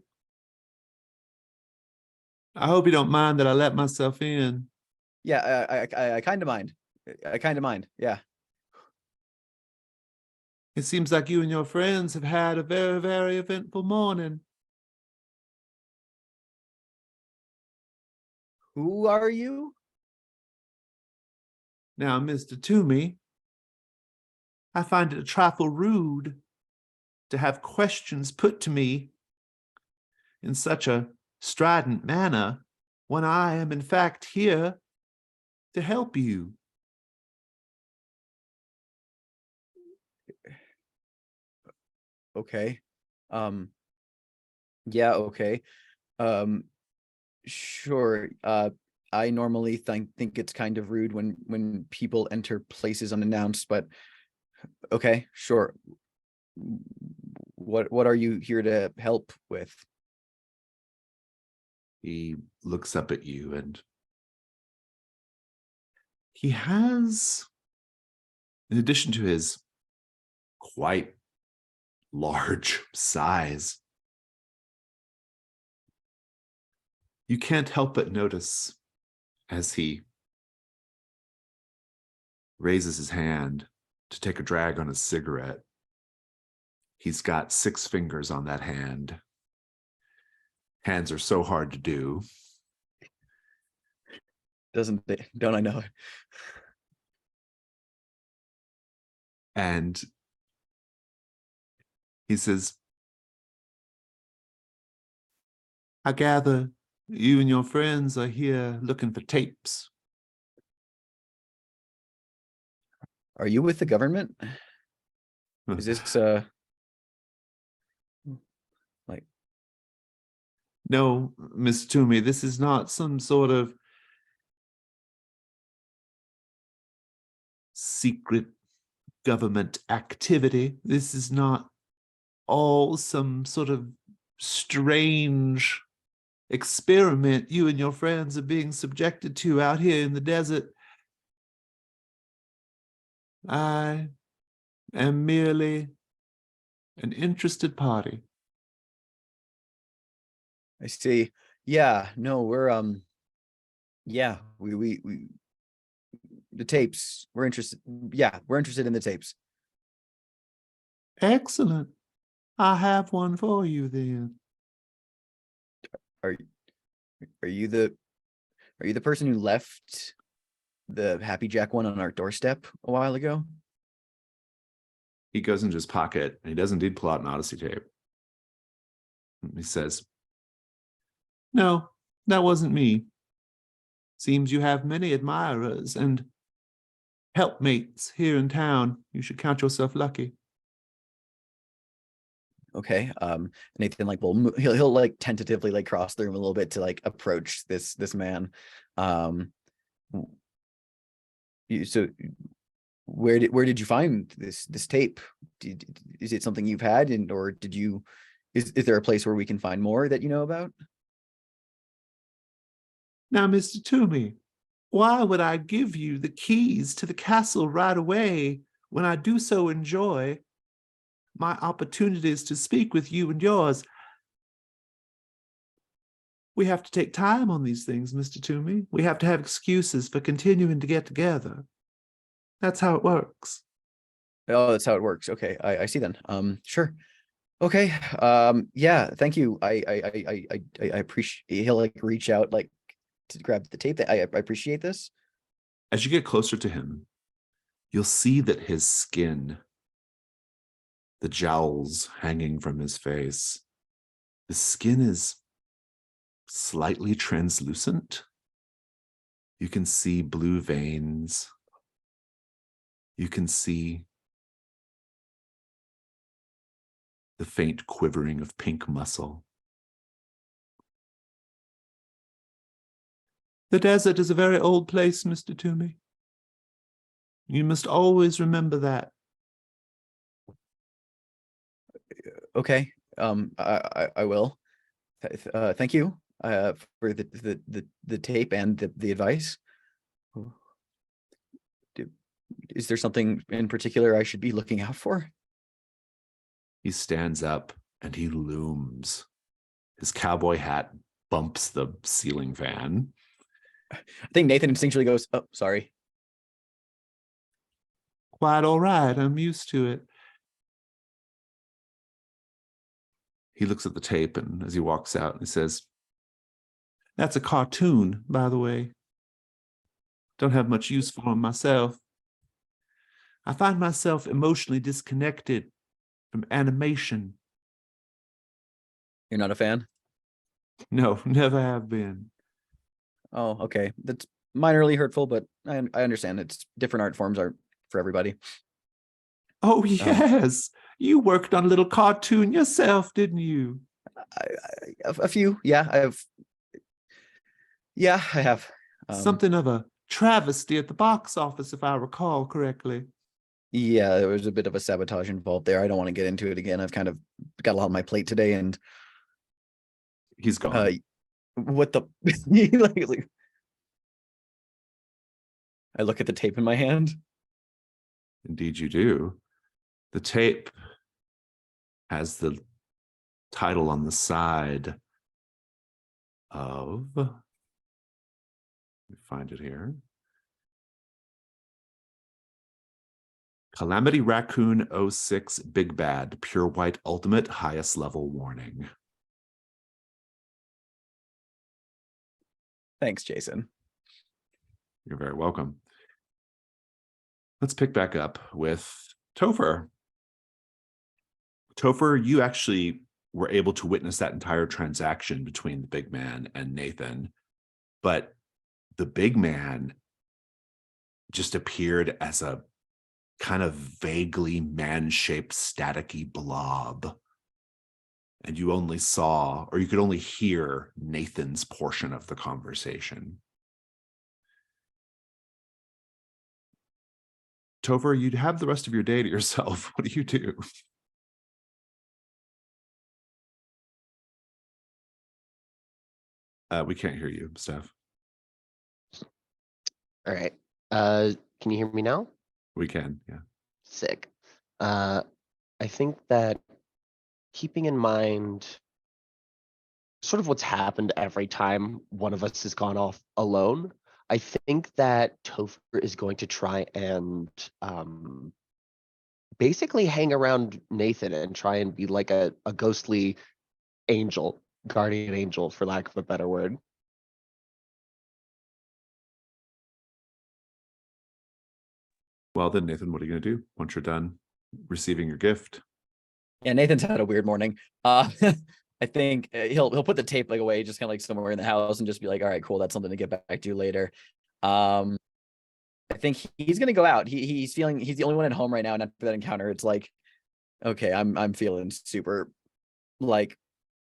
I hope you don't mind that I let myself in." Yeah, I kind of mind. I kind of mind. Yeah. "It seems like you and your friends have had a very, very eventful morning." Who are you? "Now, Mr. Toomey, I find it a trifle rude to have questions put to me in such a strident manner when I am in fact here to help you." Okay. Yeah, okay. Sure. I normally think it's kind of rude when people enter places unannounced, but okay, sure. What are you here to help with? He looks up at you and he has, in addition to his quite large size, you can't help but notice as he raises his hand to take a drag on his cigarette, he's got 6 fingers on that hand. Hands are so hard to do. Don't I know it? And he says, "I gather you and your friends are here looking for tapes." Are you with the government? Is this like "No, Miss Toomey, this is not some sort of secret government activity. This is not all some sort of strange experiment you and your friends are being subjected to out here in the desert. I am merely an interested party." I see. Yeah, no, we're yeah, we the tapes. We're interested. Yeah, we're interested in the tapes. "Excellent. I have one for you then. Are you the person who left the Happy Jack one on our doorstep a while ago? He goes into his pocket and he does indeed pull out an Odyssey tape. He says, "No, that wasn't me. Seems you have many admirers and helpmates here in town. You should count yourself lucky." Okay. Nathan like he'll like tentatively like cross the room a little bit to like approach this man. So where did you find this tape? Is it something you've had, or did you? Is there a place where we can find more that you know about? Now, Mr. Toomey, why would I give you the keys to the castle right away when I do so enjoy my opportunities to speak with you and yours? We have to take time on these things, Mr. Toomey. We have to have excuses for continuing to get together. That's how it works. Oh, that's how it works. Okay, I see then. Sure. Okay. Yeah. Thank you. I appreciate. He'll like reach out like to grab the tape. I appreciate this. As you get closer to him, you'll see that his skin, the jowls hanging from his face, the skin is slightly translucent. You can see blue veins. You can see the faint quivering of pink muscle. The desert is a very old place, Mr. Toomey. You must always remember that. Okay. I will. Thank you for the tape and the advice. Is there something in particular I should be looking out for? He stands up and he looms. His cowboy hat bumps the ceiling fan. I think Nathan instinctually goes, "Oh, sorry." Quite all right. I'm used to it. He looks at the tape, and as he walks out, he says, "That's a cartoon, by the way. Don't have much use for him myself. I find myself emotionally disconnected from animation. You're not a fan? No, never have been." Oh, okay. That's minorly hurtful, but I understand. It's different art forms are for everybody. Oh, yes. You worked on a little cartoon yourself, didn't you? A few, yeah. I have. Something of a travesty at the box office, if I recall correctly. Yeah, there was a bit of a sabotage involved there. I don't want to get into it again. I've kind of got a lot on my plate today, and He's gone. what the like, I look at the tape in my hand. Indeed, you do. The tape has the title on the side of, let me find it here. Calamity Raccoon 06 Big Bad, Pure White Ultimate, Highest Level Warning. Thanks, Jason. You're very welcome. Let's pick back up with Topher. Topher, you actually were able to witness that entire transaction between the big man and Nathan, but the big man just appeared as a kind of vaguely man-shaped staticky blob. And you only saw, or you could only hear Nathan's portion of the conversation. Topher, you'd have the rest of your day to yourself. What do you do? We can't hear you, Steph. All right. Can you hear me now? We can, yeah. Sick. I think that keeping in mind sort of what's happened every time one of us has gone off alone, I think that Topher is going to try and basically hang around Nathan and try and be like a ghostly angel, guardian angel, for lack of a better word. Well, then, Nathan, what are you going to do once you're done receiving your gift? Yeah, Nathan's had a weird morning. I think he'll put the tape like away, just kind of like somewhere in the house, and just be like, all right, cool, that's something to get back to later. I think he's gonna go out. He's feeling he's the only one at home right now, and after that encounter, it's like, okay, I'm feeling super like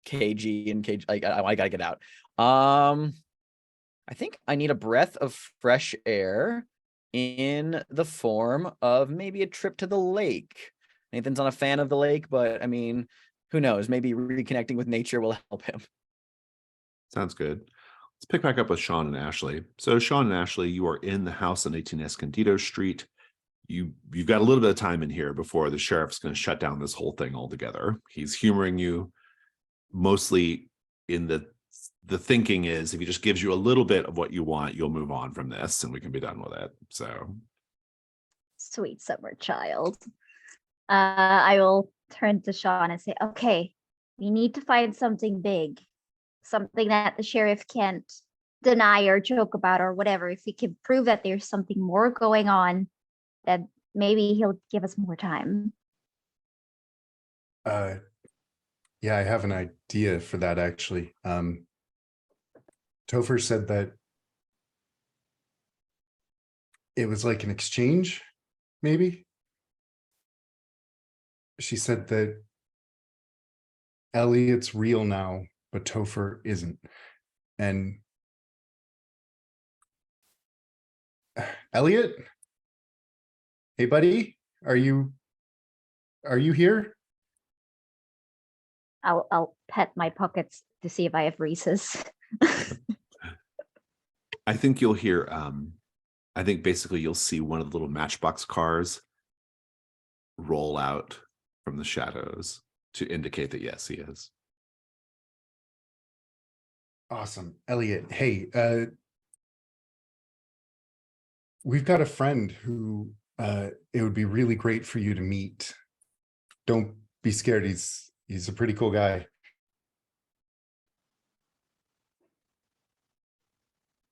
cagey and cage. Like I gotta get out. I think I need a breath of fresh air in the form of maybe a trip to the lake. Nathan's not a fan of the lake, but I mean, who knows? Maybe reconnecting with nature will help him. Sounds good. Let's pick back up with Sean and Ashley. So, Sean and Ashley, you are in the house on 18 Escondido Street. You've got a little bit of time in here before the sheriff's going to shut down this whole thing altogether. He's humoring you, mostly in the thinking is if he just gives you a little bit of what you want, you'll move on from this and we can be done with it. So, Sweet summer child. I will turn to Sean and say, okay, we need to find something big, something that the sheriff can't deny or joke about or whatever. If we can prove that there's something more going on, that maybe he'll give us more time. Yeah, I have an idea for that actually. Topher said that it was like an exchange, maybe. She said that Elliot's real now, but Topher isn't. And Elliot? Hey buddy, are you here? I'll pet my pockets to see if I have Reese's. I think you'll hear, I think basically you'll see one of the little Matchbox cars roll out from the shadows to indicate that, yes, he is. Awesome. Elliot, hey, we've got a friend who it would be really great for you to meet. Don't be scared. He's a pretty cool guy.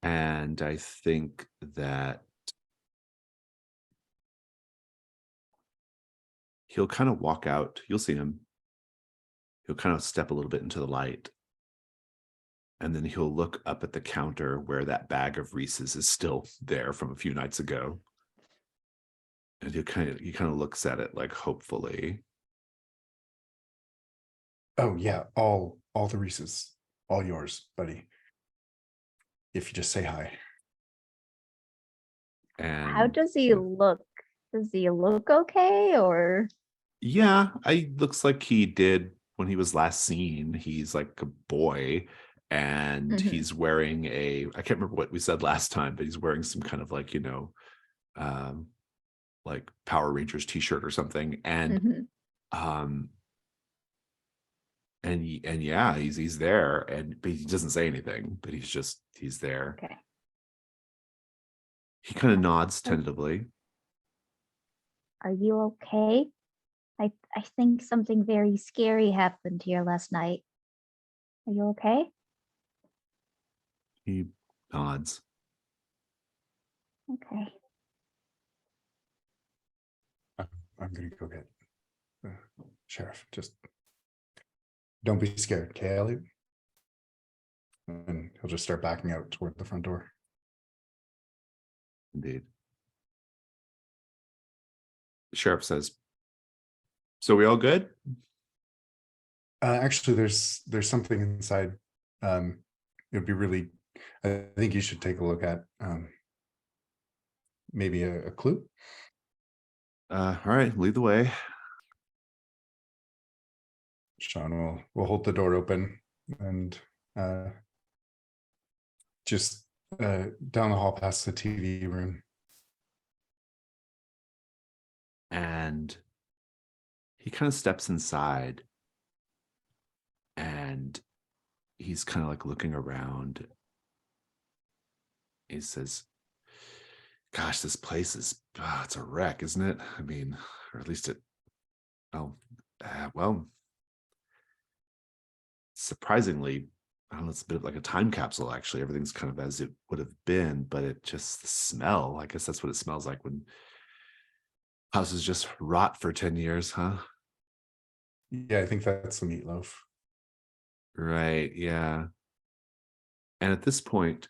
And I think that he'll kind of walk out. You'll see him. He'll kind of step a little bit into the light. And then he'll look up at the counter where that bag of Reese's is still there from a few nights ago. And he kind of looks at it like hopefully. Oh yeah, all the Reese's, all yours, buddy. If you just say hi. And How does he look? Does he look okay or? yeah, looks like he did when he was last seen. He's like a boy and he's wearing I can't remember what we said last time, but he's wearing some kind of like, like Power Rangers t-shirt or something. And and yeah, he's there, but he doesn't say anything, but he's there. Okay. He kind of nods tentatively. Are you okay? I think something very scary happened here last night. Are you okay? He nods. Okay. I'm gonna go get the sheriff. Just don't be scared, okay, Elliot? And he'll just start backing out toward the front door. Indeed. The sheriff says, so we all good? Actually, there's something inside. It would be really, I think you should take a look at maybe a clue. All right, lead the way. Sean will hold the door open and just down the hall past the TV room. And he kind of steps inside and he's kind of like looking around. He says, gosh, gosh, this place is, it's a wreck, isn't it? I mean, or at least well, surprisingly, I don't know, it's a bit of like a time capsule, actually. Everything's kind of as it would have been, but it just, the smell, I guess that's what it smells like when houses just rot for 10 years, huh? Yeah, I think that's the meatloaf. Right, yeah. And at this point,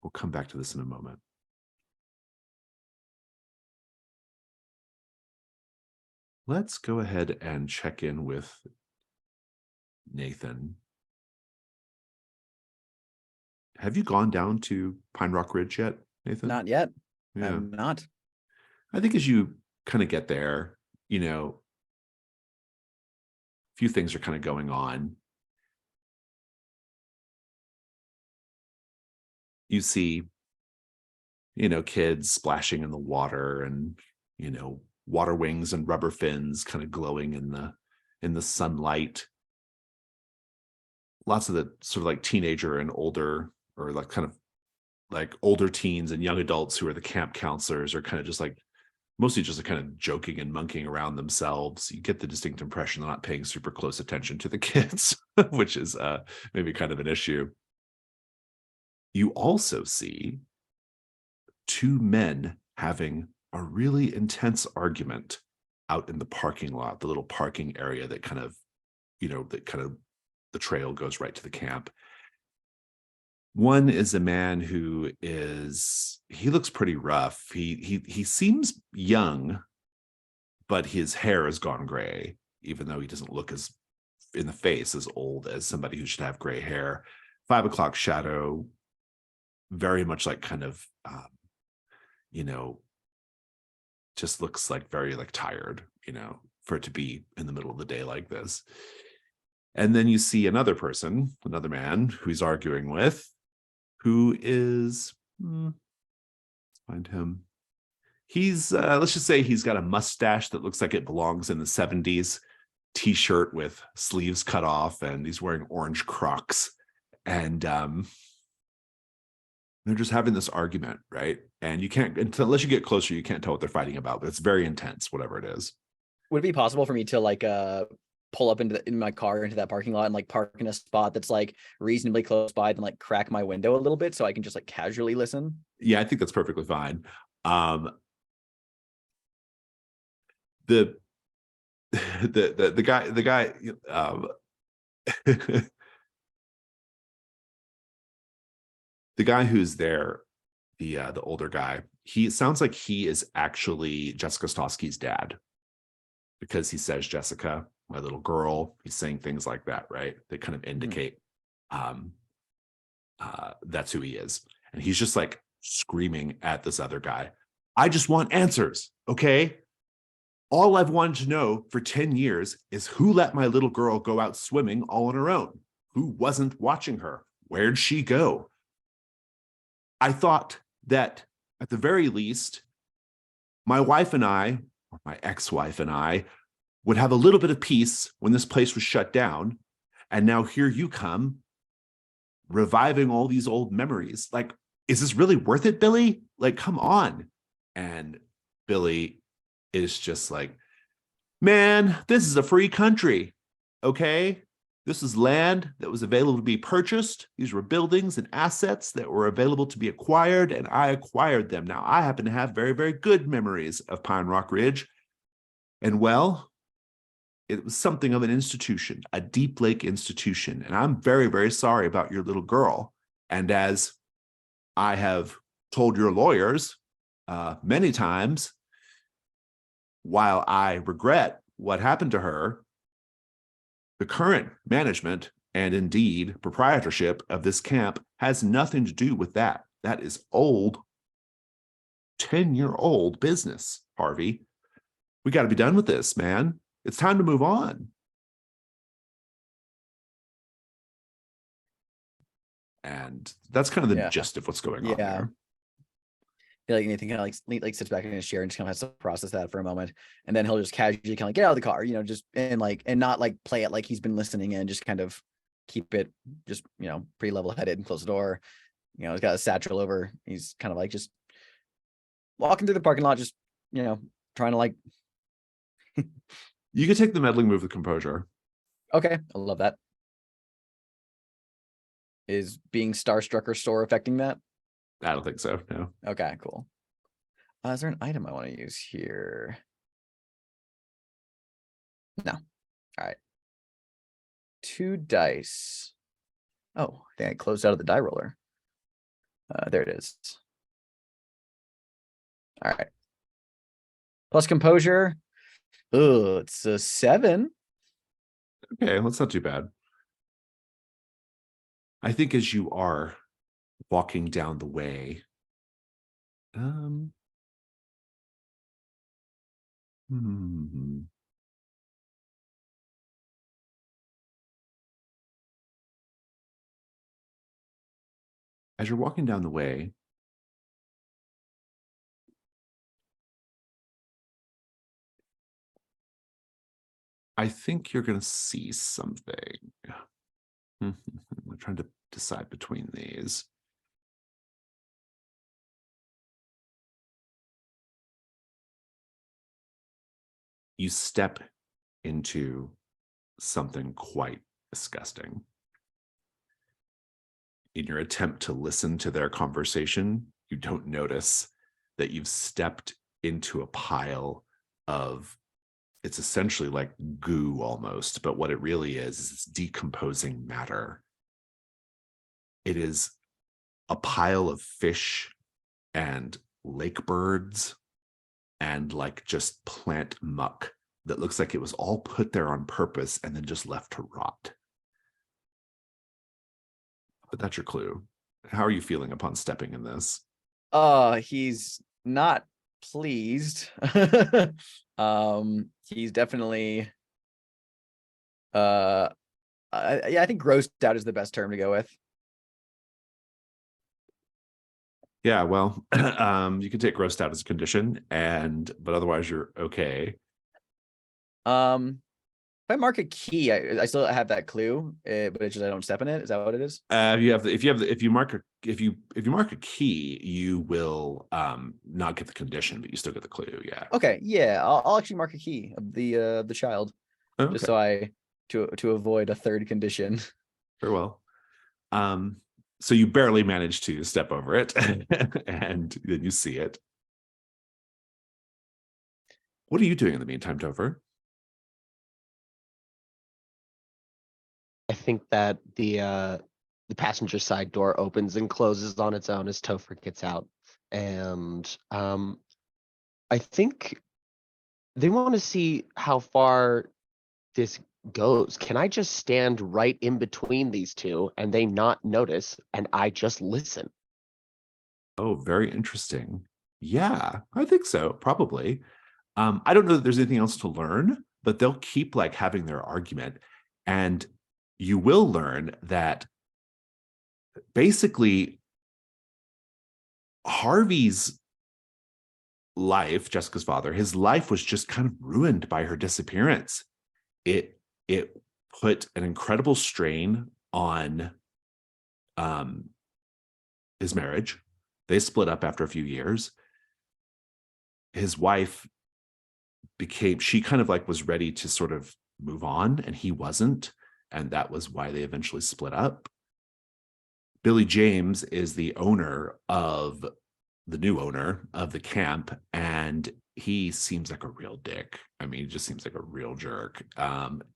we'll come back to this in a moment. Let's go ahead and check in with Nathan. Have you gone down to Pine Rock Ridge yet, Nathan? Not yet. Yeah. I'm not. I think as you kind of get there, you know, a few things are kind of going on. You see, you know, kids splashing in the water, and, you know, water wings and rubber fins kind of glowing in the sunlight. Lots of the sort of like teenager and older, or like kind of like older teens and young adults who are the camp counselors are kind of just like mostly just kind of joking and monkeying around themselves. You get the distinct impression they're not paying super close attention to the kids, which is maybe kind of an issue. You also see two men having a really intense argument out in the parking lot, the little parking area that kind of, you know, that kind of the trail goes right to the camp. One is a man who he looks pretty rough. He seems young, but his hair has gone gray, even though he doesn't look as in the face as old as somebody who should have gray hair. 5 o'clock shadow, very much like kind of you know, just looks like very like tired, you know, for it to be in the middle of the day like this. And then you see another person, another man who he's arguing with, who is, let's find him. He's, let's just say he's got a mustache that looks like it belongs in the 70s, t-shirt with sleeves cut off, and he's wearing orange Crocs. And they're just having this argument, right? And you can't, unless you get closer, you can't tell what they're fighting about, but it's very intense, whatever it is. Would it be possible for me to like pull up in my car into that parking lot and like park in a spot that's like reasonably close by, and like crack my window a little bit so I can just like casually listen? Yeah, I think that's perfectly fine. The guy the guy who's there, the older guy, he sounds like he is actually Jessica Stosky's dad, because he says, Jessica, my little girl. He's saying things like that, right? They kind of indicate that's who he is. And he's just like screaming at this other guy. I just want answers, okay? All I've wanted to know for 10 years is who let my little girl go out swimming all on her own? Who wasn't watching her? Where'd she go? I thought that at the very least, my wife and I, or my ex-wife and I, would have a little bit of peace when this place was shut down. And now here you come, reviving all these old memories. Like, is this really worth it, Billy? Like, come on. And Billy is just like, man, this is a free country, okay? This is land that was available to be purchased. These were buildings and assets that were available to be acquired, and I acquired them. Now, I happen to have very, very good memories of Pine Rock Ridge. And well, it was something of an institution, a Deep Lake institution. And I'm very, very sorry about your little girl. And as I have told your lawyers many times, while I regret what happened to her, the current management and indeed proprietorship of this camp has nothing to do with that. That is old, 10-year-old business, Harvey. We got to be done with this, man. It's time to move on. And that's kind of the gist of what's going on there. I feel like Nathan kind of like sits back in his chair and just kind of has to process that for a moment, and then he'll just casually kind of get out of the car, you know, just and not like play it like he's been listening, and just kind of keep it just, you know, pretty level headed and close the door. You know, he's got a satchel over. He's kind of like just walking through the parking lot, just, you know, trying to like, You could take the meddling move with composure. okay, I love that. Is being starstruck or store affecting that? I don't think so. No. Okay, cool. Is there an item I want to use here? No. All right. 2 dice. Oh, I think I closed out of the die roller. There it is. All right. Plus composure. Oh, it's a 7. Okay, that's not too bad. I think as you are walking down the way, as you're walking down the way, I think you're going to see something. I'm trying to decide between these. You step into something quite disgusting. In your attempt to listen to their conversation, you don't notice that you've stepped into a pile of, it's essentially like goo almost, but what it really is it's decomposing matter. It is a pile of fish and lake birds and like just plant muck that looks like it was all put there on purpose and then just left to rot. But that's your clue. How are you feeling upon stepping in this? He's not pleased. He's definitely yeah, I think grossed out is the best term to go with. Yeah, well, you can take grossed out as a condition, but otherwise you're okay. If I mark a key, I still have that clue, but it's just I don't step in it. Is that what it is? If you mark a key, you will not get the condition, but you still get the clue. Yeah. Okay, yeah, I'll actually mark a key of the child, Okay. just so to avoid a third condition. Very well. So you barely manage to step over it, and then you see it. What are you doing in the meantime, Topher? I think that the passenger side door opens and closes on its own as Topher gets out. And I think they want to see how far this goes. Can I just stand right in between these two and they not notice and I just listen? Oh, very interesting. Yeah, I think so, probably. I don't know that there's anything else to learn, but they'll keep like having their argument. And you will learn that basically Harvey's life, Jessica's father, his life was just kind of ruined by her disappearance. It put an incredible strain on his marriage. They split up after a few years. His wife she kind of like was ready to sort of move on, and he wasn't. And that was why they eventually split up. Billy James is the new owner of the camp, and he seems like a real dick. I mean, he just seems like a real jerk.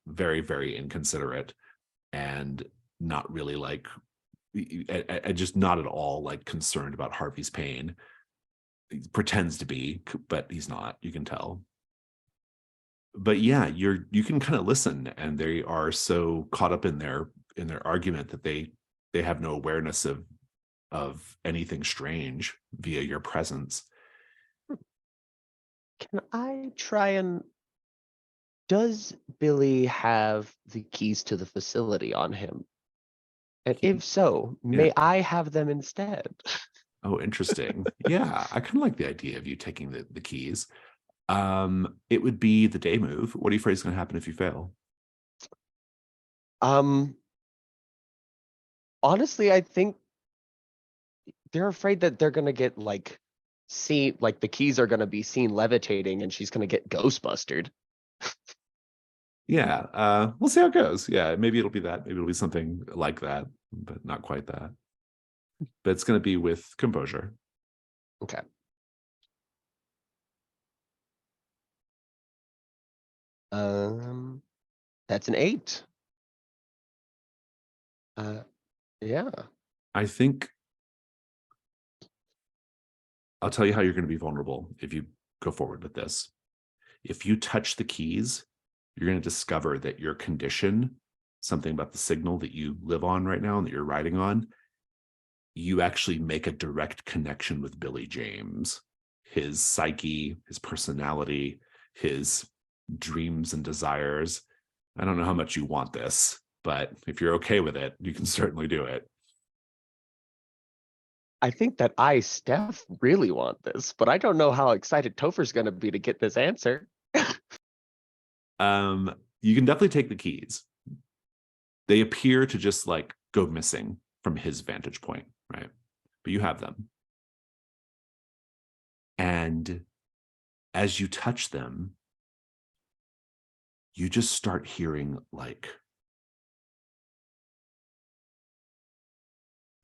Very, very inconsiderate, and not really like, just not at all like concerned about Harvey's pain. He pretends to be, but he's not. You can tell. But yeah, you can kind of listen, and they are so caught up in their argument that they have no awareness of anything strange via your presence. Can I try and... Does Billy have the keys to the facility on him? And if so, may I have them instead? Oh, interesting. Yeah, I kind of like the idea of you taking the keys. It would be the day move. What are you afraid is going to happen if you fail? Honestly, I think they're afraid that they're gonna get like the keys are gonna be seen levitating and she's gonna get ghostbustered. Yeah, we'll see how it goes. Yeah, maybe it'll be that. Maybe it'll be something like that, but not quite that. But it's going to be with composure. Okay. That's an 8. Yeah. I think I'll tell you how you're going to be vulnerable if you go forward with this. If you touch the keys, you're going to discover that your condition, something about the signal that you live on right now and that you're riding on, you actually make a direct connection with Billy James, his psyche, his personality, his dreams and desires. I don't know how much you want this, but if you're okay with it, you can certainly do it. I think that Steph really want this, but I don't know how excited Topher's gonna be to get this answer. You can definitely take the keys. They appear to just like go missing from his vantage point, right? But you have them. And as you touch them, you just start hearing like,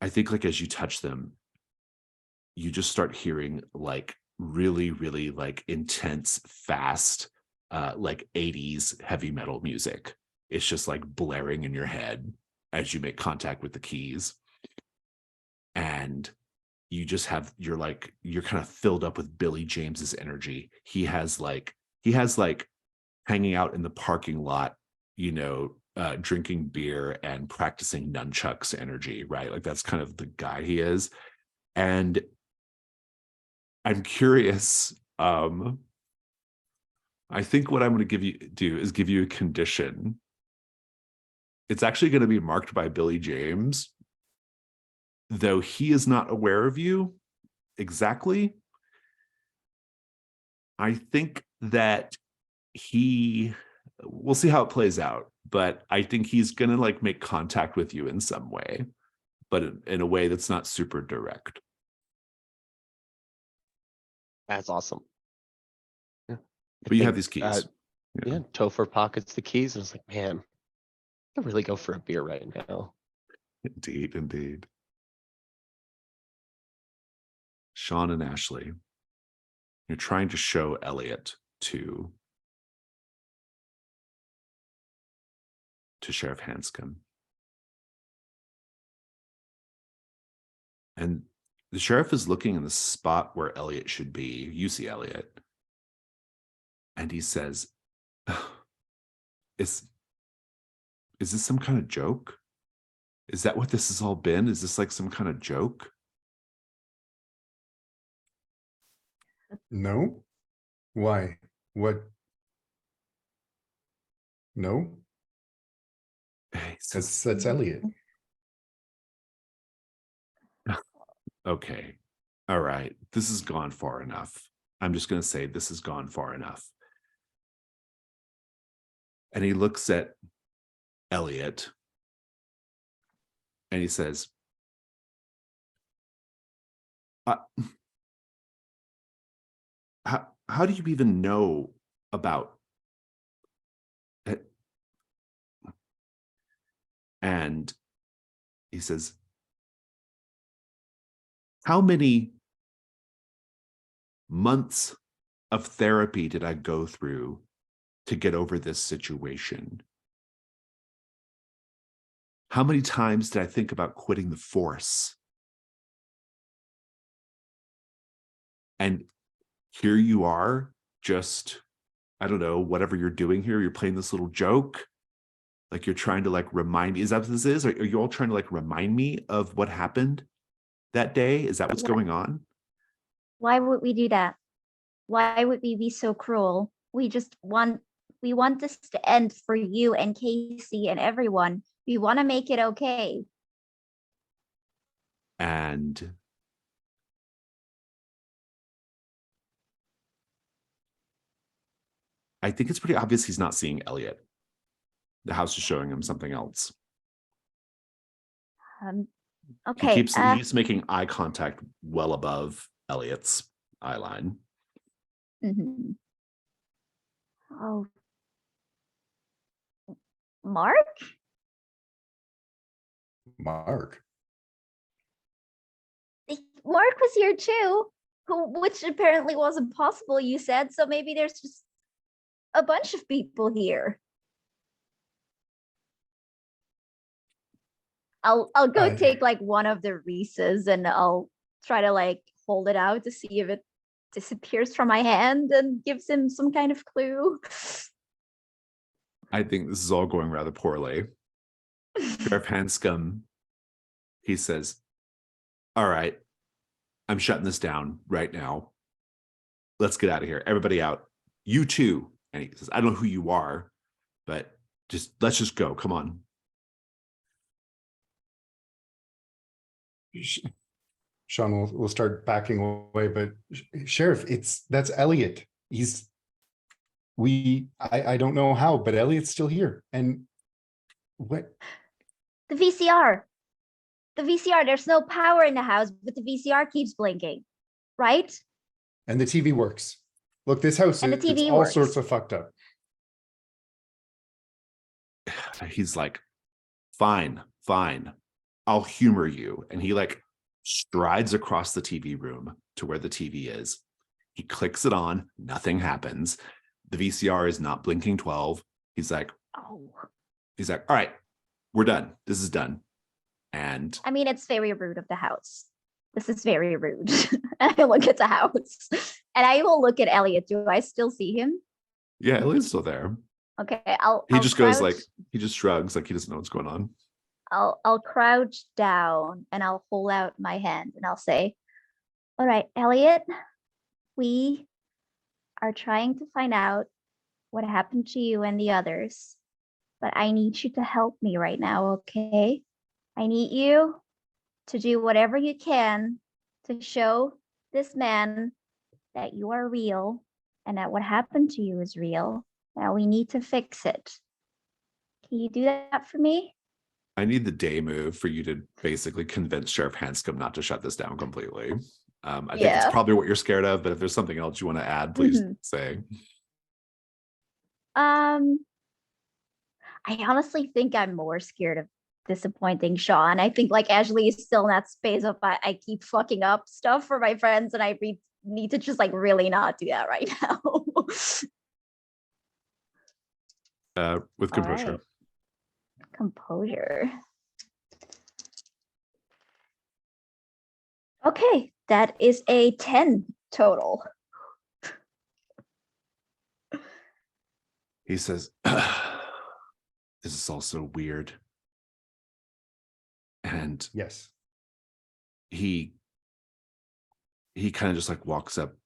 I think like as you touch them, you just start hearing like really, really like intense, fast, like 80s heavy metal music. It's just like blaring in your head as you make contact with the keys. And you just have, you're kind of filled up with Billy James's energy. He has like hanging out in the parking lot, drinking beer and practicing nunchucks energy, right? Like that's kind of the guy he is. And I'm curious, I think what I'm going to give you a condition. It's actually going to be marked by Billy James, though he is not aware of you exactly. I think that we'll see how it plays out, but I think he's going to like make contact with you in some way, but in a way that's not super direct. That's awesome. Yeah. But you have these keys. Yeah, Topher pockets the keys and it's like, man, I could really go for a beer right now. Indeed. Sean and Ashley, you're trying to show Elliot to Sheriff Hanscom. And the sheriff is looking in the spot where Elliot should be. You see Elliot. And he says, is this some kind of joke? Is that what this has all been? Is this like some kind of joke? No? Why? What? No? That's Elliot. Okay. All right. This has gone far enough. I'm just going to say this has gone far enough. And he looks at Elliot and he says, how do you even know about it? And he says, how many months of therapy did I go through to get over this situation? How many times did I think about quitting the force? And here you are, just, I don't know, whatever you're doing here, you're playing this little joke. Like you're trying to like remind me. Is that what this is? Are you all trying to like remind me of what happened that day? Is that what's going on? Why would we do that? Why would we be so cruel? We want this to end for you and Casey and everyone. We want to make it okay. And I think it's pretty obvious he's not seeing Elliot. The house is showing him something else. Okay. He keeps making eye contact well above Elliot's eye line. Mhm. Oh, Mark? Mark. Mark was here too, which apparently wasn't possible, you said. So maybe there's just a bunch of people here. I'll go take like one of the Reese's and I'll try to like hold it out to see if it disappears from my hand and gives him some kind of clue. I think this is all going rather poorly. Sheriff Hanscom, he says, all right, I'm shutting this down right now. Let's get out of here. Everybody out. You too. And he says, I don't know who you are, but let's just go. Come on. Sean will start backing away, but Sheriff, that's Elliot. I don't know how, but Elliot's still here. And what? The VCR. The VCR. There's no power in the house, but the VCR keeps blinking, right? And the TV works. Look, this house And the is TV all works. sorts of fucked up. He's like, fine. I'll humor you. And he like strides across the TV room to where the TV is. He clicks it on. Nothing happens. The VCR is not blinking 12. He's like, Oh. He's like, all right, we're done. This is done. And I mean, it's very rude of the house. This is very rude. And I look at the house and I will look at Elliot. Do I still see him? yeah, Elliot's still there. Okay, He I'll just goes like, crouch- he just shrugs like he doesn't know what's going on. I'll crouch down and I'll hold out my hand and I'll say, all right, Elliot, we are trying to find out what happened to you and the others, but I need you to help me right now, okay? I need you to do whatever you can to show this man that you are real and that what happened to you is real. Now we need to fix it. Can you do that for me? I need the day move for you to basically convince Sheriff Hanscom not to shut this down completely. I think it's Yeah. probably what you're scared of, but if there's something else you want to add, please Mhm. say. I honestly think I'm more scared of disappointing Sean. I think like Ashley is still in that space of I keep fucking up stuff for my friends and I need to just like really not do that right now. With All composure. right. Composure. Okay, that is a 10 total. He says, this is all so weird. And Yes. he kind of just like walks up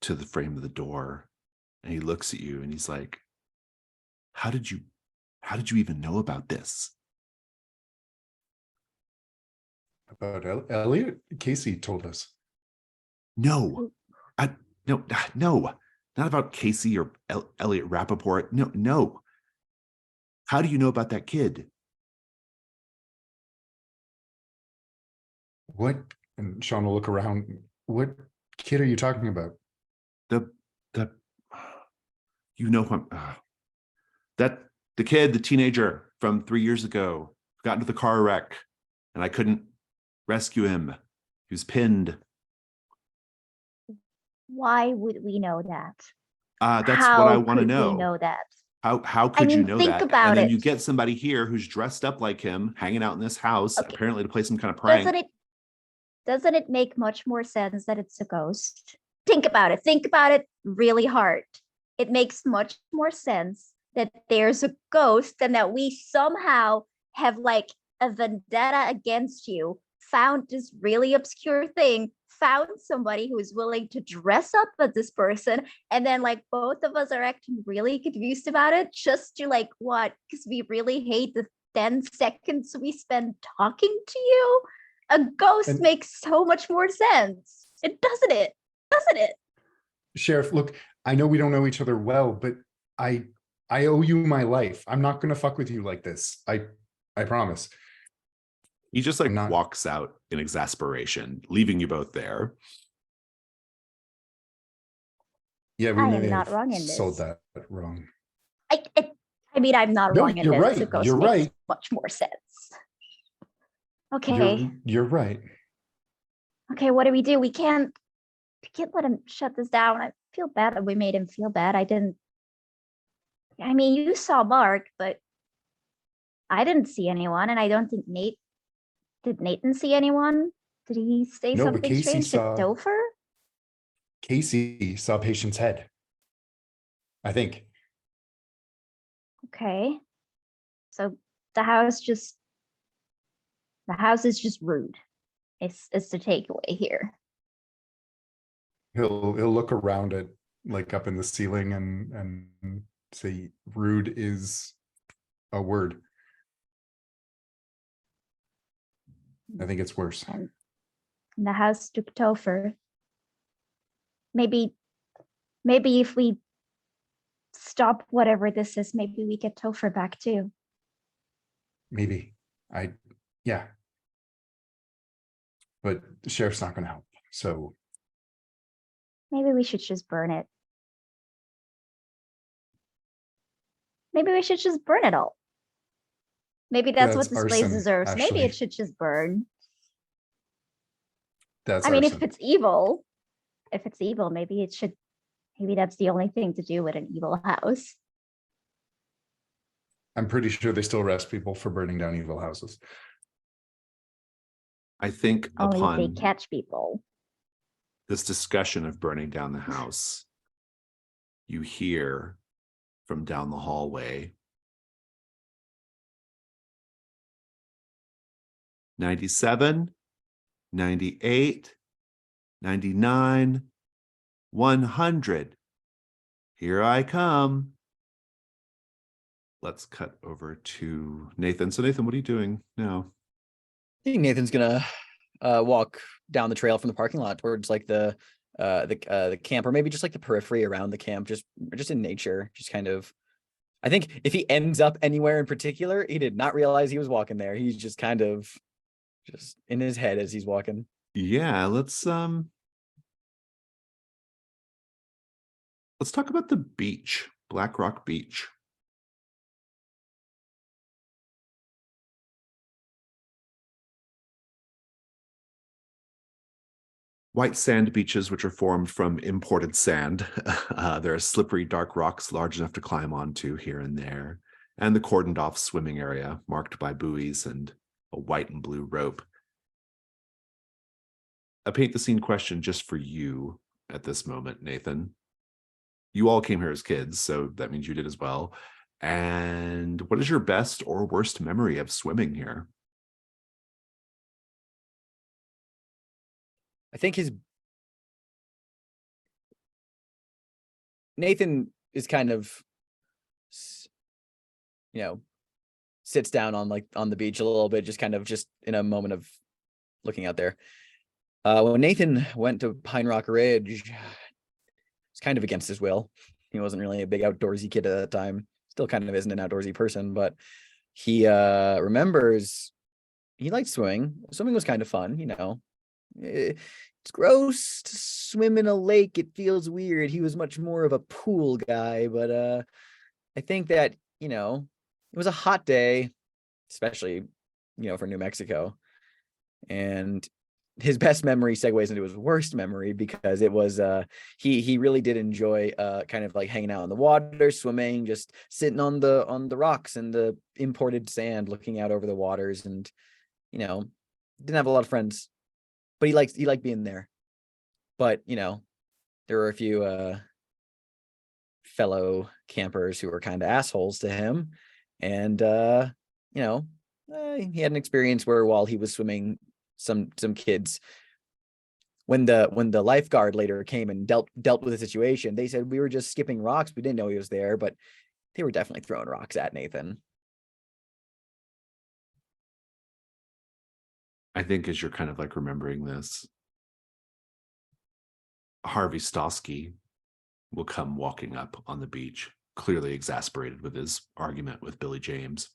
to the frame of the door and he looks at you and he's like, how did you even know about this? About Elliot? Casey told us. No, no, not about Casey or Elliot Rappaport. No. How do you know about that kid? What? And Sean will look around. What kid are you talking about? The you know him. The kid, the teenager from 3 years ago, got into the car wreck, and I couldn't rescue him. He was pinned. Why would we know that? That's How what I want to could know. we know that? How could you mean, know think that? about And then it. you get somebody here who's dressed up like him, hanging out in this house, Okay. apparently to play some kind of prank. Doesn't it make much more sense that it's a ghost? Think about it really hard. It makes much more sense that there's a ghost and that we somehow have like a vendetta against you, found this really obscure thing, found somebody who is willing to dress up as this person, and then like both of us are acting really confused about it just to like what? Because we really hate the 10 seconds we spend talking to you. A ghost And- makes so much more sense. Doesn't it? Sheriff, look, I know we don't know each other well, but I owe you my life. I'm not gonna fuck with you like this. I promise. He just like I'm not- walks out in exasperation, leaving you both there. Yeah, we I may am not have wrong in sold this. that wrong. I mean, I'm not No, wrong in you're this. right, The ghost you're makes right. much more sense. Okay. You're right. Okay, what do? We can't let him shut this down. I feel bad that we made him feel bad. I mean, you saw Mark, but I didn't see anyone, and I don't think did Nathan see anyone? Did he say No, but something Casey strange saw- to Topher? Casey saw patient's head. I think. Okay. So the house is just rude. It's the takeaway here. He'll look around at like up in the ceiling and say rude is a word. I think it's worse. And the house took Topher. Maybe if we stop whatever this is, maybe we get Topher back too. Maybe. Yeah. But the sheriff's not gonna help. So Maybe we should just burn it. Maybe we should just burn it all. Maybe that's what That's this place arson, deserves. Maybe actually. it should just burn. that's I mean, arson. if it's evil, maybe that's the only thing to do with an evil house. I'm pretty sure they still arrest people for burning down evil houses. I think Only if upon they catch people. this discussion of burning down the house, you hear from down the hallway 97, 98, 99, 100. Here I come. Let's cut over to Nathan. So Nathan, what are you doing now? I think Nathan's gonna walk down the trail from the parking lot towards like the camp, or maybe just like the periphery around the camp, just in nature, just kind of. I think if he ends up anywhere in particular, he did not realize he was walking there. He's just kind of just in his head as he's walking. Yeah, let's talk about the beach, Black Rock Beach. White sand beaches, which are formed from imported sand. There are slippery, dark rocks large enough to climb onto here and there, and the cordoned off swimming area marked by buoys and a white and blue rope. A paint the scene question just for you at this moment, Nathan. You all came here as kids, so that means you did as well. And what is your best or worst memory of swimming here? I think Nathan is kind of, sits down on the beach a little bit, just in a moment of looking out there. When Nathan went to Pine Rock Ridge, it's kind of against his will. He wasn't really a big outdoorsy kid at that time. Still kind of isn't an outdoorsy person, but he remembers he liked swimming. Swimming was kind of fun, It's gross to swim in a lake. It feels weird. He was much more of a pool guy, but I think that, it was a hot day, especially, for New Mexico. And his best memory segues into his worst memory, because it was he really did enjoy kind of like hanging out in the water, swimming, just sitting on the rocks and the imported sand, looking out over the waters, and didn't have a lot of friends, but he liked being there. But there were a few fellow campers who were kind of assholes to him, and he had an experience where while he was swimming, some kids, when the lifeguard later came and dealt with the situation, they said we were just skipping rocks, we didn't know he was there, but they were definitely throwing rocks at Nathan. I think as you're kind of like remembering this, Harvey Stosky will come walking up on the beach, clearly exasperated with his argument with Billy James.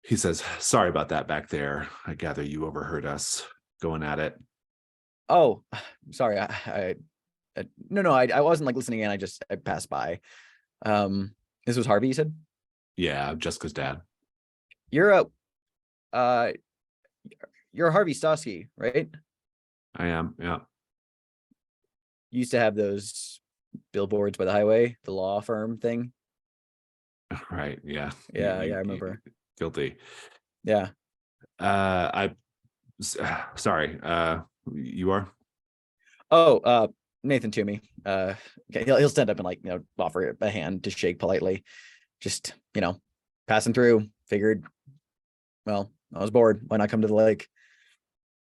He says, sorry about that back there. I gather you overheard us going at it. Oh, sorry. No, I wasn't like listening in. I passed by. This was Harvey, you said? Yeah, Jessica's dad. You're Harvey Stosky, right? I am, yeah. You used to have those billboards by the highway, the law firm thing. Right, yeah. Yeah, I remember. Guilty. Yeah. Sorry, you are? Oh, Nathan Toomey. Okay, he'll stand up and like, offer a hand to shake politely. Just, passing through. Figured, well, I was bored. Why not come to the lake?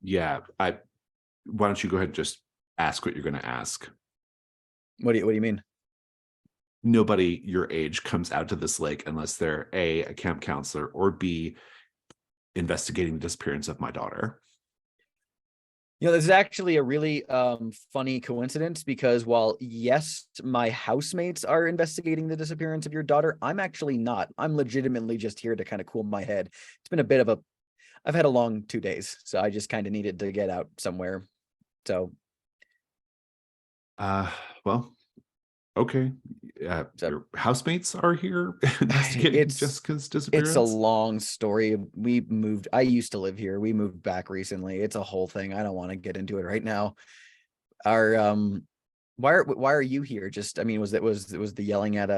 Yeah, why don't you go ahead and just ask what you're going to ask? What do you mean? Nobody your age comes out to this lake unless they're a camp counselor, or B, investigating the disappearance of my daughter. This is actually a really funny coincidence, because while yes, my housemates are investigating the disappearance of your daughter, I'm actually not. I'm legitimately just here to kind of cool my head. It's been I've had a long 2 days, so I just kind of needed to get out somewhere. So well, okay. Your housemates are here investigating Jessica's disappearance. It's a long story. I used to live here. We moved back recently. It's a whole thing. I don't want to get into it right now. Why are you here? Just, was the yelling at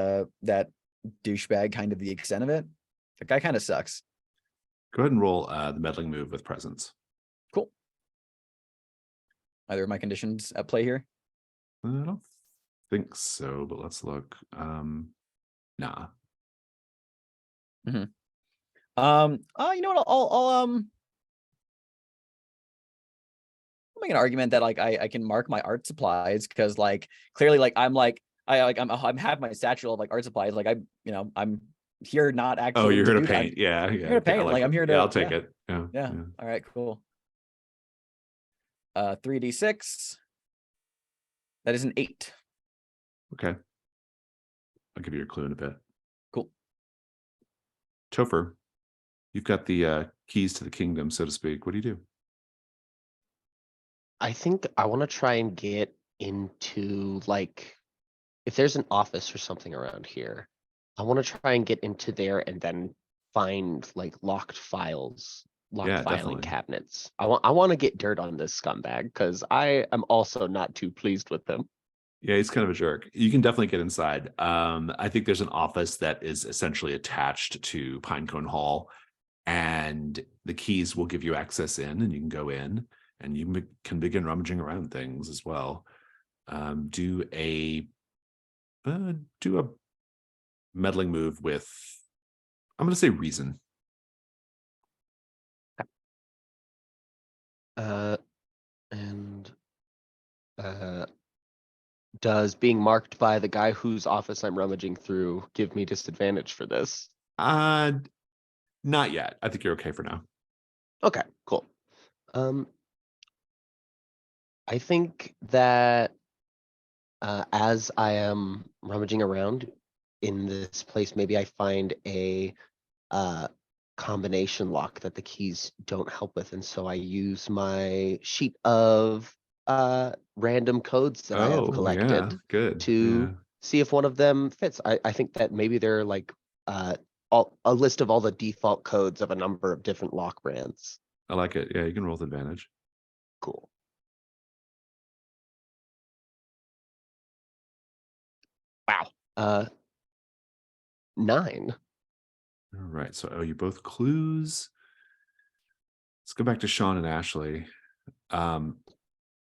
that douchebag kind of the extent of it? The guy kind of sucks. Go ahead and roll the meddling move with presence. Cool. Either of my conditions at play here? I don't think so, but let's look. Nah. You know what? I'll make an argument that like I can mark my art supplies, because like clearly like I'm have my satchel of like art supplies. Like I'm here not actually. Oh, you're here to do that. paint. Yeah, I'm here to paint. I'm here to. Yeah, I'll take it. Yeah. All right, cool. 3d6. That is an 8. Okay. I'll give you a clue in a bit. Cool. Topher, you've got the keys to the kingdom, so to speak. What do you do? I think I want to try and get into, like, if there's an office or something around here, I want to try and get into there and then find like locked filing definitely. cabinets. I want to get dirt on this scumbag, because I am also not too pleased with him. Yeah, he's kind of a jerk. You can definitely get inside. I think there's an office that is essentially attached to Pinecone Hall, and the keys will give you access in, and you can go in, and you can begin rummaging around things as well. Do a meddling move with, I'm going to say reason. Does being marked by the guy whose office I'm rummaging through give me disadvantage for this? Not yet. I think you're okay for now. Okay, cool. I think that as I am rummaging around in this place, maybe I find a combination lock that the keys don't help with, and so I use my sheet of random codes that I have collected good. to see if one of them fits. I think that maybe they're like a list of all the default codes of a number of different lock brands. I like it. Yeah, you can roll with advantage. Cool. Wow. 9. All right. So you both clues. Let's go back to Sean and Ashley.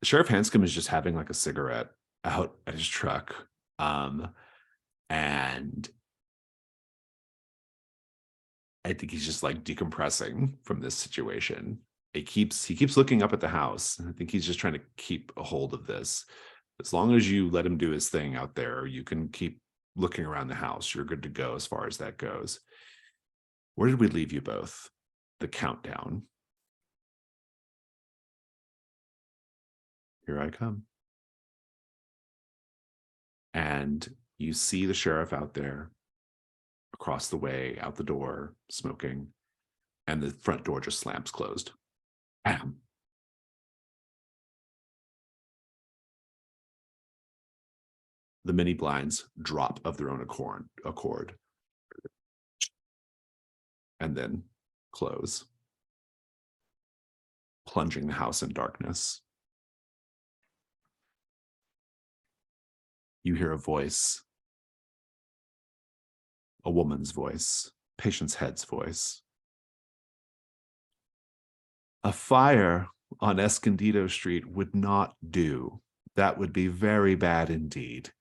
Sheriff Hanscom is just having like a cigarette out at his truck. And I think he's just like decompressing from this situation. He keeps looking up at the house. I think he's just trying to keep a hold of this. As long as you let him do his thing out there, you can keep looking around the house. You're good to go as far as that goes. Where did we leave you both? The countdown. Here I come. And you see the sheriff out there across the way, out the door, smoking. And the front door just slams closed. Bam. The mini blinds drop of their own accord, and then close, plunging the house in darkness. You hear a voice, a woman's voice, Patience Head's voice. A fire on Escondido Street would not do. That would be very bad indeed.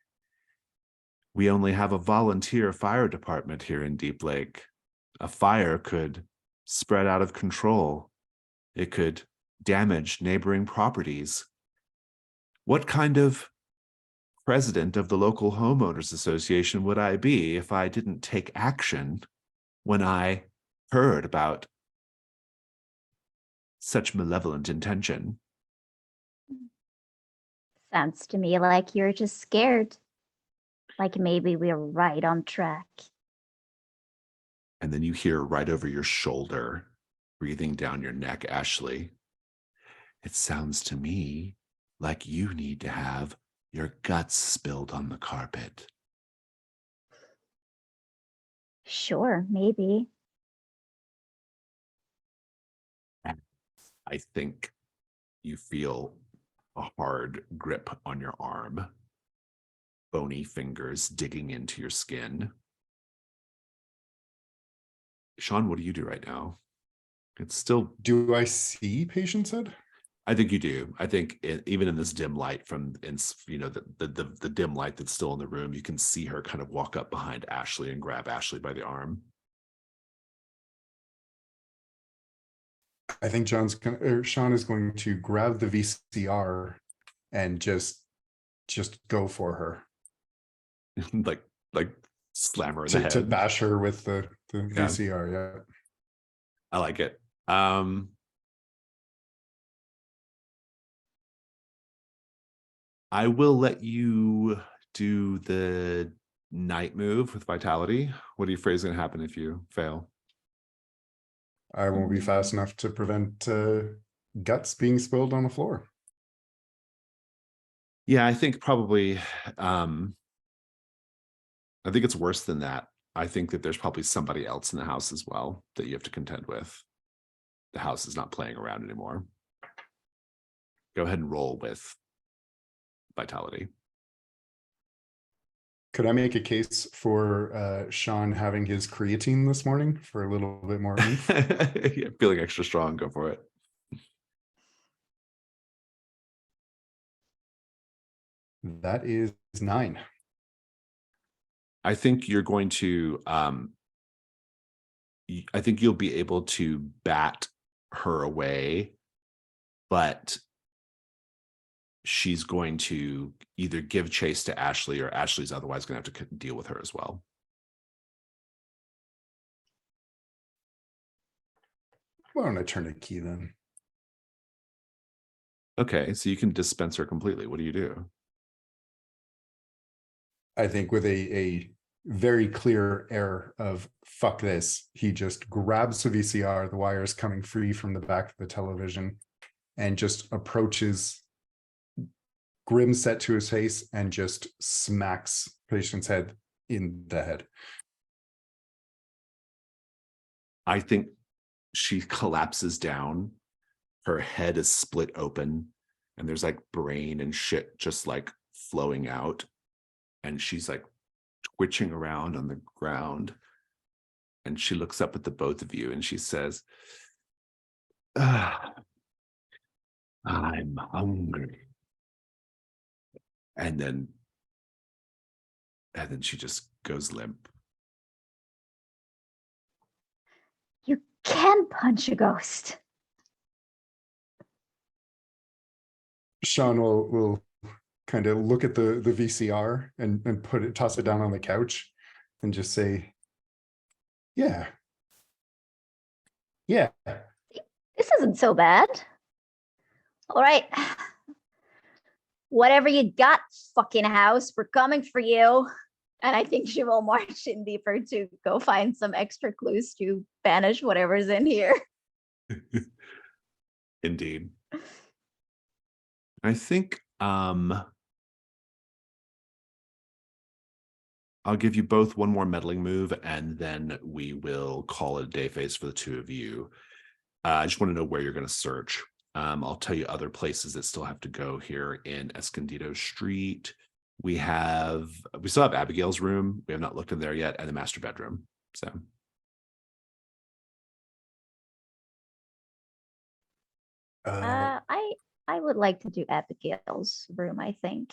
We only have a volunteer fire department here in Deep Lake. A fire could spread out of control. It could damage neighboring properties. What kind of president of the local homeowners association would I be if I didn't take action when I heard about such malevolent intention? Sounds to me like you're just scared. Like maybe we're right on track. And then you hear right over your shoulder, breathing down your neck, Ashley. It sounds to me like you need to have your guts spilled on the carpet. Sure, maybe. I think you feel a hard grip on your arm, bony fingers digging into your skin. Sean, what do you do right now? It's still. Do I see Patience Head? I think you do. I think even in this dim light from, the dim light that's still in the room, you can see her kind of walk up behind Ashley and grab Ashley by the arm. I think Sean is going to grab the VCR and just go for her. like slam her in the to head. bash her with the Yeah. VCR. Yeah. I like it. I will let you do the night move with vitality. What are you afraid is going to happen if you fail? I won't be fast enough to prevent guts being spilled on the floor. Yeah, I think probably. I think it's worse than that. I think that there's probably somebody else in the house as well that you have to contend with. The house is not playing around anymore. Go ahead and roll with vitality. Could I make a case for Sean having his creatine this morning for a little bit more oomph? Yeah, feeling extra strong, go for it. That is 9. I think you're going to I think you'll be able to bat her away, but she's going to either give chase to Ashley or Ashley's otherwise going to have to deal with her as well. Why don't I turn a key then? Okay, so you can dispense her completely. What do you do? I think with a very clear air of fuck this, he just grabs the VCR, the wires coming free from the back of the television, and just approaches, grim set to his face, and just smacks Patience Head in the head. I think she collapses down. Her head is split open, and there's like brain and shit just like flowing out. And she's like twitching around on the ground. And she looks up at the both of you and she says, I'm hungry. And then she just goes limp. You can punch a ghost. Sean will kind of look at the VCR and toss it down on the couch and just say, yeah. This isn't so bad. All right. Whatever you got, fucking house, we're coming for you. And I think she will march in deeper to go find some extra clues to banish whatever's in here. Indeed. I think I'll give you both one more meddling move, and then we will call it a day phase for the two of you. I just want to know where you're going to search. I'll tell you other places that still have to go here in Escondido Street. We still have Abigail's room. We have not looked in there yet, and the master bedroom. So I would like to do Abigail's room, I think.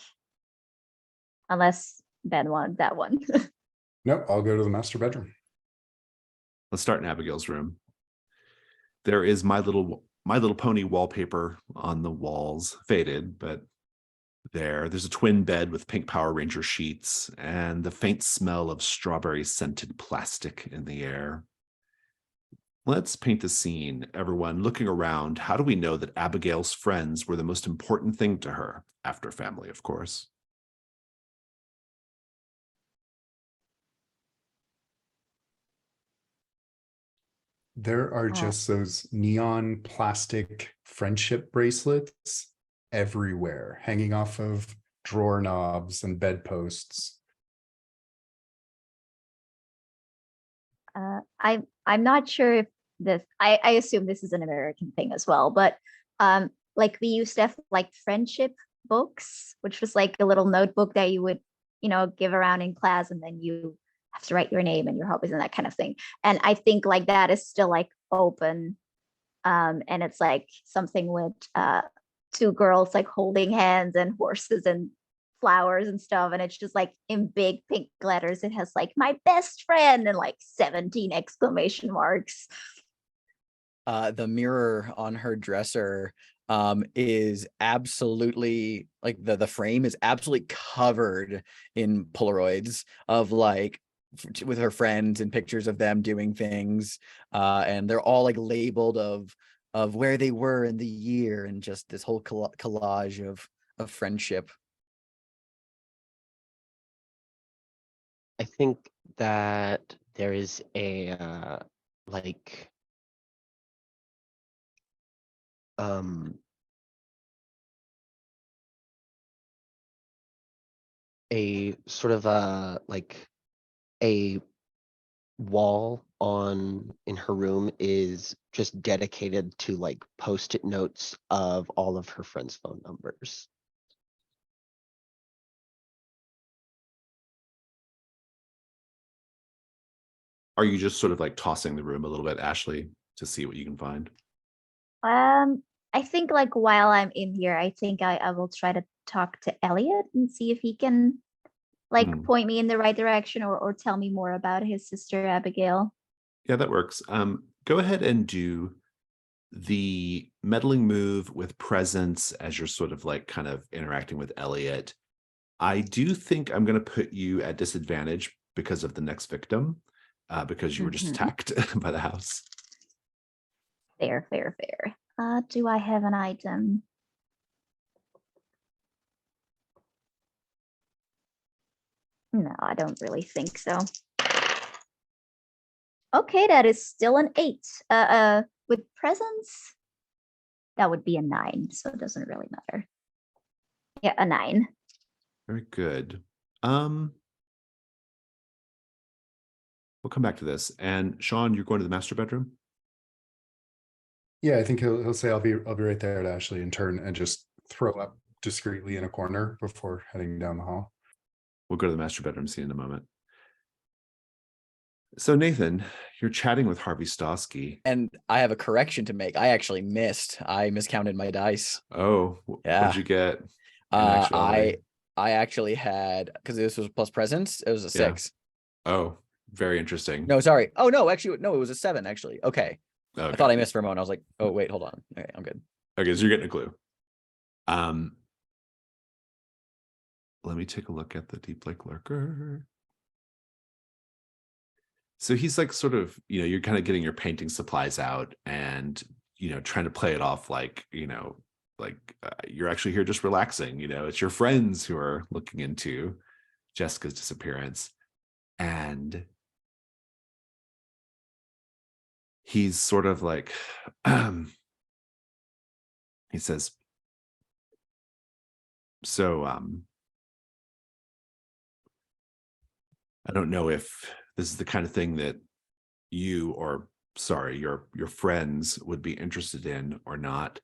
Unless Ben wanted that one. Nope, I'll go to the master bedroom. let's start in Abigail's room. There is My Little Pony wallpaper on the walls, faded, but there's a twin bed with pink Power Ranger sheets and the faint smell of strawberry scented plastic in the air. Let's paint the scene, everyone. Looking around, how do we know that Abigail's friends were the most important thing to her, after family, of course? There are just those neon plastic friendship bracelets everywhere, hanging off of drawer knobs and bedposts. I'm not sure if I assume this is an American thing as well, but like we used to have like friendship books, which was like a little notebook that you would, give around in class, and then you have to write your name and your hobbies and that kind of thing. And I think like that is still like open. And it's like something with two girls like holding hands and horses and flowers and stuff, and it's just like in big pink letters it has like my best friend and like 17 exclamation marks. The mirror on her dresser is absolutely like the frame is absolutely covered in Polaroids of like with her friends and pictures of them doing things, and they're all like labeled of where they were in the year, and just this whole collage of friendship. I think that there is a like a sort of a wall in her room is just dedicated to like post-it notes of all of her friends' phone numbers. Are you just sort of like tossing the room a little bit, Ashley, to see what you can find? I think like while I'm in here, I think I will try to talk to Elliot and see if he can like point me in the right direction or tell me more about his sister Abigail. Yeah, that works. Go ahead and do the meddling move with presence as you're sort of like kind of interacting with Elliot. I do think I'm going to put you at disadvantage because of the next victim, because you were just attacked by the house. Fair. Do I have an item? No, I don't really think so. Okay, that is still an 8. With presence, that would be a 9, so it doesn't really matter. Yeah, a 9. Very good. We'll come back to this. And Sean, you're going to the master bedroom? Yeah, I think he'll say I'll be right there at Ashley and turn and just throw up discreetly in a corner before heading down the hall. We'll go to the master bedroom scene in a moment. So Nathan, you're chatting with Harvey Stosky. And I have a correction to make. I actually missed. I miscounted my dice. Oh, yeah. What'd you get? I actually had, because this was plus presence, it was a 6. Oh, very interesting. No, sorry. Oh no, actually, no, it was a 7 actually. Okay. I thought I missed for a moment. I was like, oh wait, hold on. Okay, I'm good. Okay, so you're getting a clue. Let me take a look at the Deep Lake Lurker. So he's like sort of, you're kind of getting your painting supplies out and, trying to play it off like, you're actually here just relaxing. It's your friends who are looking into Jessica's disappearance. And he's sort of like, he says, so I don't know if this is the kind of thing that you, or sorry, your friends would be interested in or not.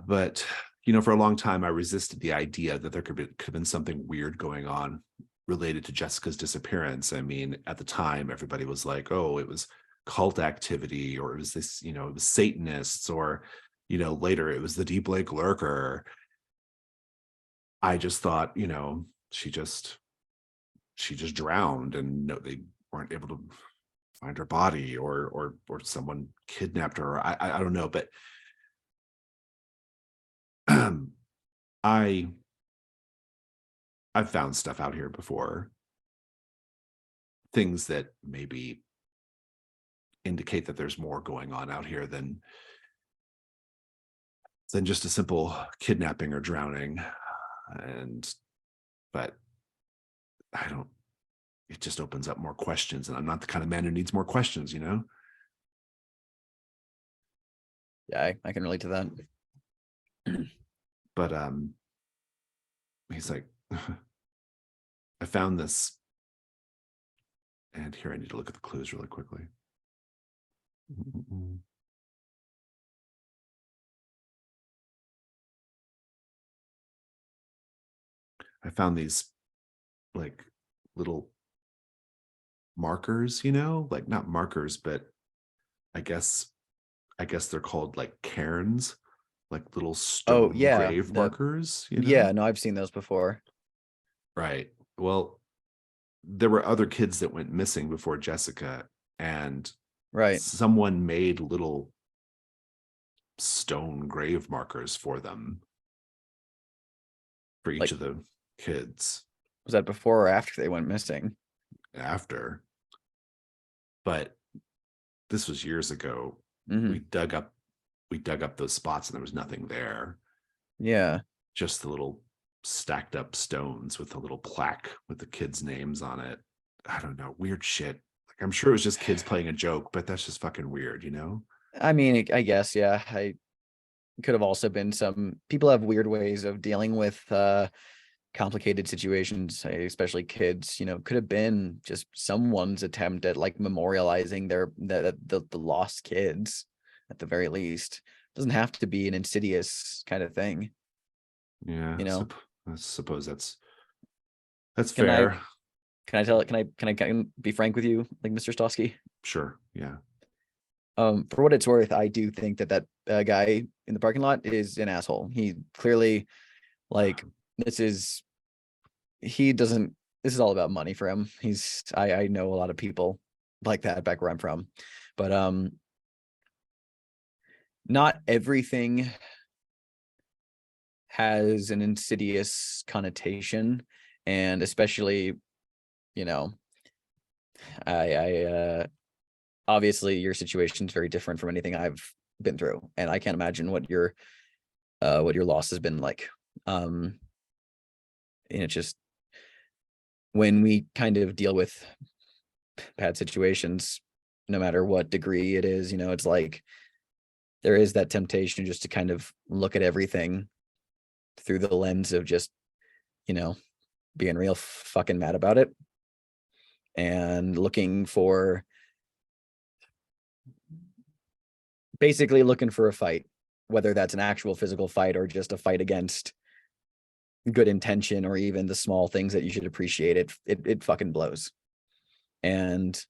But, for a long time, I resisted the idea that there could have been something weird going on related to Jessica's disappearance. I mean, at the time, everybody was like, oh, it was cult activity, or it was this, it was Satanists, or, later it was the Deep Lake Lurker. I just thought, she just drowned, and no, they weren't able to find her body, or someone kidnapped her. I don't know, but I've found stuff out here before, things that maybe indicate that there's more going on out here than just a simple kidnapping or drowning. But it just opens up more questions, and I'm not the kind of man who needs more questions, Yeah, I can relate to that. But he's like, I found this, and here I need to look at the clues really quickly. I found these like little markers, like not markers, but I guess they're called like cairns, like little stone grave markers, Yeah, no, I've seen those before. Right. Well, there were other kids that went missing before Jessica, and right, someone made little stone grave markers for them, for each of the kids. Was that before or after they went missing? After. But this was years ago. Mm-hmm. We dug up those spots, and there was nothing there. Yeah. Just the little stacked up stones with a little plaque with the kids' names on it. I don't know, weird shit. Like, I'm sure it was just kids playing a joke, but that's just fucking weird, I mean, I guess, yeah. I could have also been some people have weird ways of dealing with complicated situations, especially kids. Could have been just someone's attempt at like memorializing the lost kids at the very least. Doesn't have to be an insidious kind of thing. Yeah, I suppose that's Can fair. Can I be frank with you, like Mr. Stosky? Sure. Yeah. For what it's worth, I do think that guy in the parking lot is an asshole. He clearly, like, this is all about money for him. I know a lot of people like that back where I'm from, but not everything has an insidious connotation, and especially, I obviously your situation is very different from anything I've been through, and I can't imagine what your loss has been like. And it's just, when we kind of deal with bad situations, no matter what degree it is, it's like there is that temptation just to kind of look at everything through the lens of just, being real fucking mad about it and basically looking for a fight, whether that's an actual physical fight or just a fight against good intention, or even the small things that you should appreciate. It fucking blows. And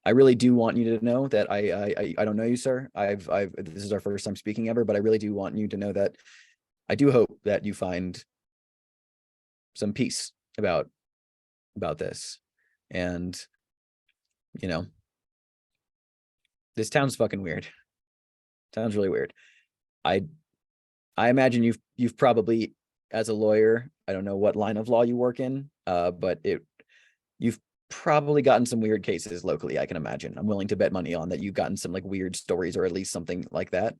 I really do want you to know that I don't know you, sir. This is our first time speaking ever, but I really do want you to know that I do hope that you find some peace about this. And this town's fucking weird. Sounds really weird. I imagine you've probably, as a lawyer, I don't know what line of law you work in, but you've probably gotten some weird cases locally, I can imagine. I'm willing to bet money on that you've gotten some like weird stories, or at least something like that.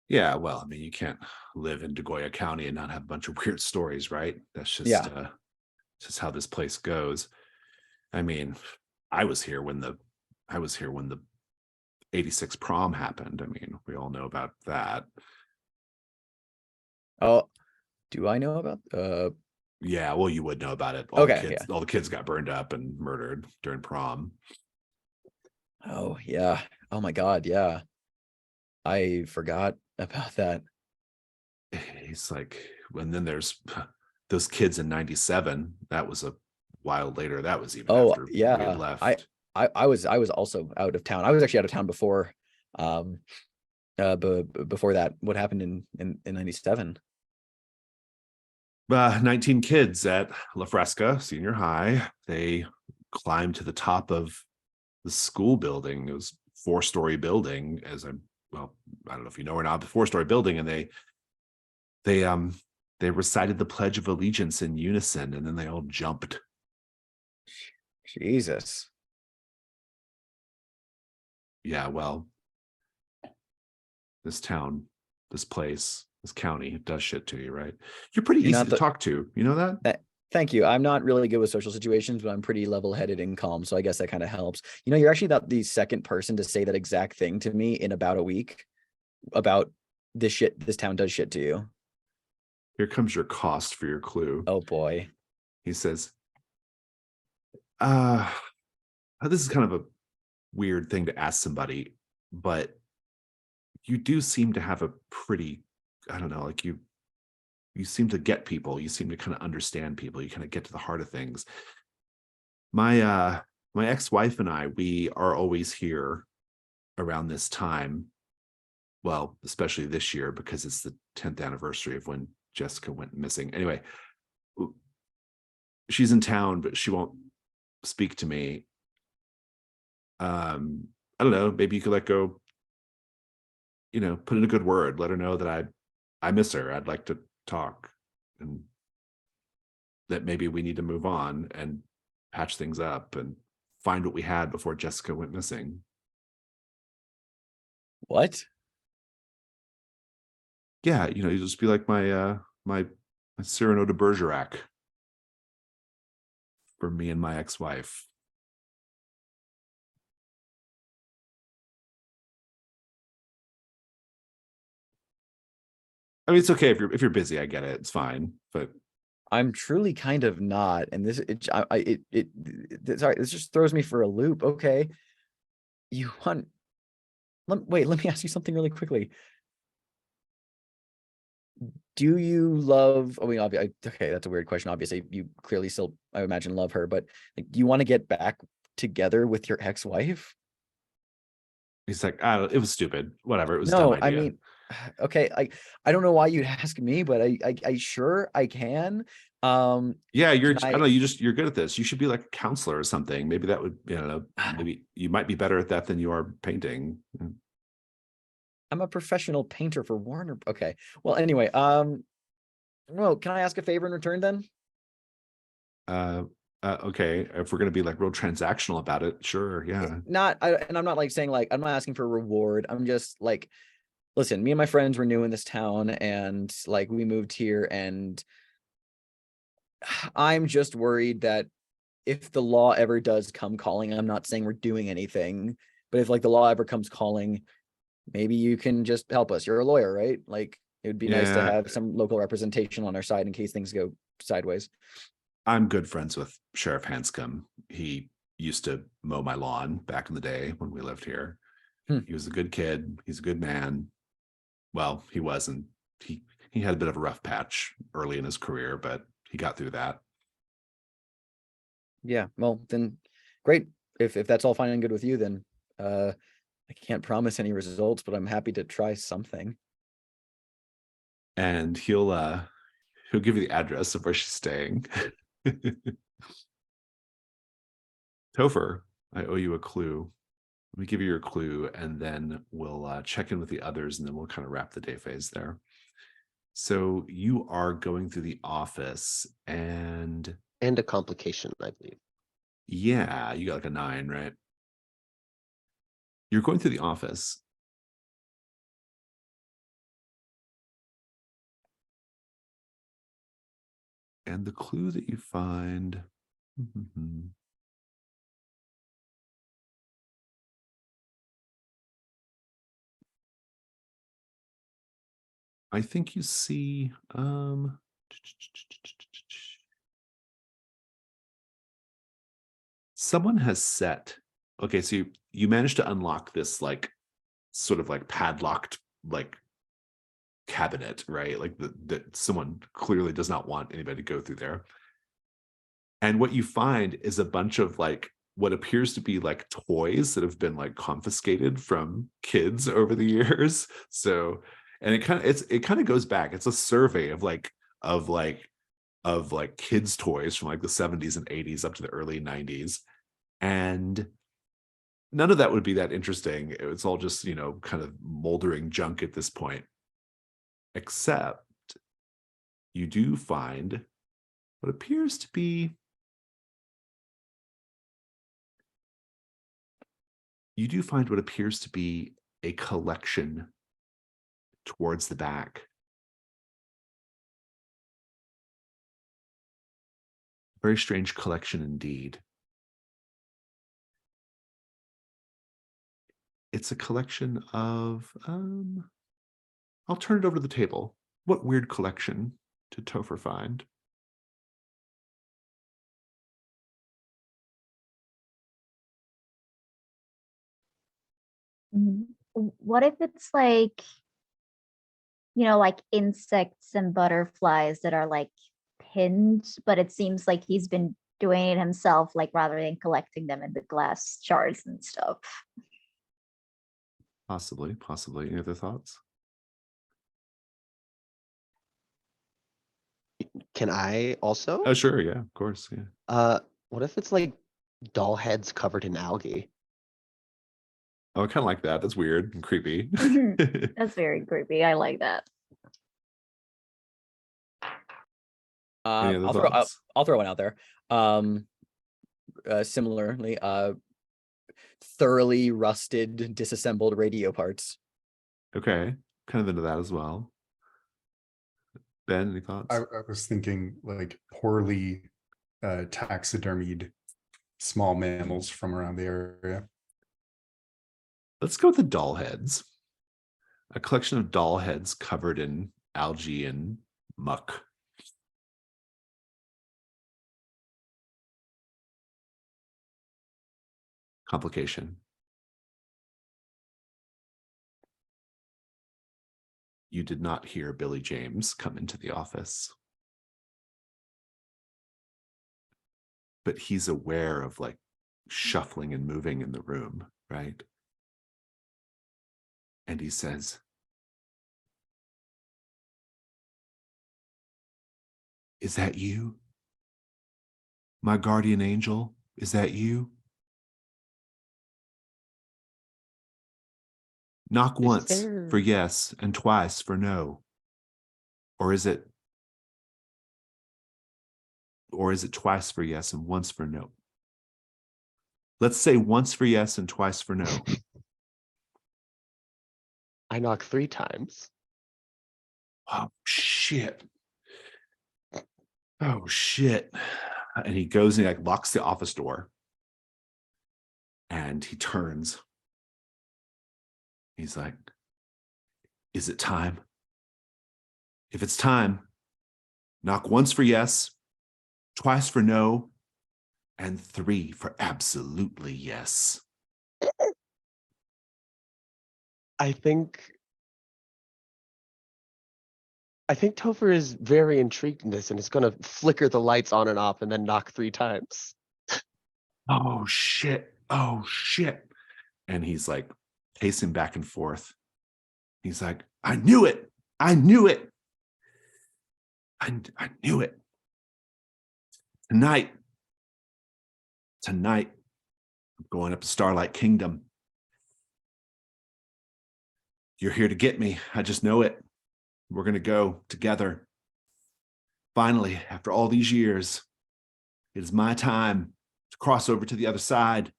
Yeah, well, I mean, you can't live in Degoya County and not have a bunch of weird stories, right? That's just how this place goes. I mean, I was here when the I was here when the 86 prom happened. I mean, we all know about that. Oh, do I know about? Yeah, well, you would know about it. Okay, yeah. All the kids got burned up and murdered during prom. Oh yeah. Oh my God, yeah. I forgot about that. He's like, and then there's those kids in 97. That was a while later. That was even Oh after we yeah. had left. I was also out of town. I was actually out of town before before that. What happened in 97? 19 kids at La Fresca Senior High. They climbed to the top of the school building. It was 4-story building, I don't know if you know or not, the 4-story building, and they recited the Pledge of Allegiance in unison, and then they all jumped. Jesus. Yeah, well, this town, this place, this county, it does shit to you, right? You're pretty You're easy not to the- talk to. You know that? Thank you. I'm not really good with social situations, but I'm pretty level-headed and calm. So I guess that kind of helps. You know, you're actually not the second person to say that exact thing to me in about a week about this town does shit to you. Here comes your cost for your clue. Oh boy. He says, this is kind of a weird thing to ask somebody, but you do seem to have a pretty, I don't know, like you seem to get people, you seem to kind of understand people, you kind of get to the heart of things. My ex-wife and I, we are always here around this time. Well, especially this year because it's the 10th anniversary of when Jessica went missing. Anyway, she's in town, but she won't speak to me. I don't know, maybe you could go, put in a good word, let her know that I miss her. I'd like to talk, and that maybe we need to move on and patch things up and find what we had before Jessica went missing. What? Yeah, you just be like my Cyrano de Bergerac for me and my ex-wife. I mean, it's okay if you're busy. I get it. It's fine. But I'm truly kind of not, and this sorry, this just throws me for a loop. Okay, you want? Wait, let me ask you something really quickly. Do you love? I mean, okay, that's a weird question. Obviously, you clearly still, I imagine, love her, but do you want to get back together with your ex-wife? he's like, it was stupid. Whatever. It was a dumb No, idea. I mean, okay, I don't know why you'd ask me, but I sure I can. Yeah, I can don't know, you're good at this. You should be like a counselor or something. Maybe that would, maybe you might be better at that than you are painting. I'm a professional painter for Warner. Okay. Well, anyway, well, can I ask a favor in return then? Okay, if we're gonna be real transactional about it, sure, yeah. And I'm not saying I'm not asking for a reward. I'm just listen, me and my friends were new in this town, and we moved here, and I'm just worried that if the law ever does come calling, I'm not saying we're doing anything, but if the law ever comes calling, maybe you can just help us. You're a lawyer, right? It would be nice to Yeah. have some local representation on our side in case things go sideways. I'm good friends with Sheriff Hanscom. He used to mow my lawn back in the day when we lived here. He was a good kid. He's a good man. Well, he wasn't. He had a bit of a rough patch early in his career, but he got through that. Yeah, well then great. If that's all fine and good with you, then I can't promise any results, but I'm happy to try something. And he'll give you the address of where she's staying. Topher, I owe you a clue. Let me give you your clue, and then we'll check in with the others, and then we'll kind of wrap the day phase there. So you are going through the office, and a complication, I believe. yeah, you got a 9, right? You're going through the office, And the clue that you find. I think you see someone has set. Okay, so you managed to unlock this like sort of like padlocked like cabinet, right? Like that someone clearly does not want anybody to go through there. And what you find is a bunch of like what appears to be like toys that have been like confiscated from kids over the years. So, and it kind of goes back. It's a survey of kids' toys from like the 70s and 80s up to the early 90s. And none of that would be that interesting. It's all just, kind of moldering junk at this point. Except you do find what appears to be a collection towards the back. Very strange collection indeed. It's a collection of, I'll turn it over to the table. What weird collection did Topher find? What if it's like, like insects and butterflies that are like pinned, but it seems like he's been doing it himself, like rather than collecting them in the glass shards and stuff. Possibly. Any other thoughts? Can I also? Oh, sure. Yeah, of course. Yeah. What if it's like doll heads covered in algae? Oh, I kind of like that. That's weird and creepy. That's very creepy. I like that. Any other I'll thoughts? throw one out there. Similarly, thoroughly rusted, disassembled radio parts. Okay, kind of into that as well. Ben, any thoughts? I was thinking like poorly taxidermied small mammals from around the area. Let's go with the doll heads. A collection of doll heads covered in algae and muck. Complication. You did not hear Billy James come into the office. But he's aware of like shuffling and moving in the room, right? And he says, "Is that you? My guardian angel, is that you? Knock once for yes and twice for no. Or is it twice for yes and once for no? Let's say once for yes and twice for no." I knock 3 times. Oh, shit. Oh, shit. And he goes and he like locks the office door. And he turns. He's like, "Is it time? If it's time, knock once for yes, twice for no, and 3 for absolutely yes." I think Topher is very intrigued in this and is going to flicker the lights on and off and then knock 3 times. Oh, shit. Oh, shit. And he's like pacing back and forth. He's like, I knew it. I knew it. I knew it. Tonight, I'm going up to Starlight Kingdom. You're here to get me. I just know it. We're going to go together. Finally, after all these years, it is my time to cross over to the other side.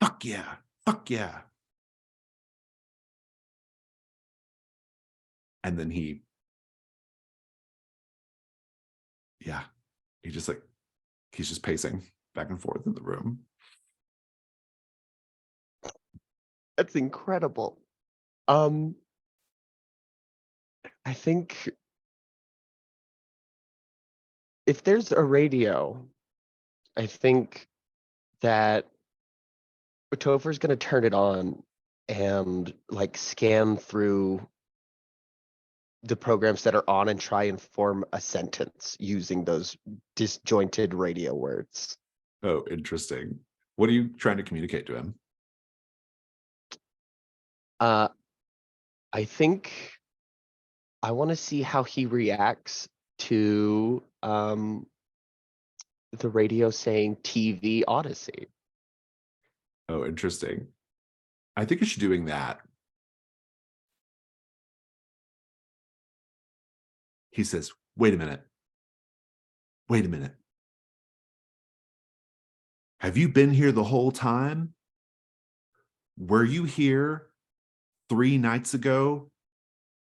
Fuck yeah. Fuck yeah. And then he Yeah. He's just pacing back and forth in the room. That's incredible. I think if there's a radio, I think that Topher's gonna turn it on and like scan through the programs that are on and try and form a sentence using those disjointed radio words. Oh, interesting. What are you trying to communicate to him? I think I want to see how he reacts to the radio saying TV Odyssey. Oh, interesting. I think as you're doing that, he says, wait a minute. Wait a minute. Have you been here the whole time? Were you here 3 nights ago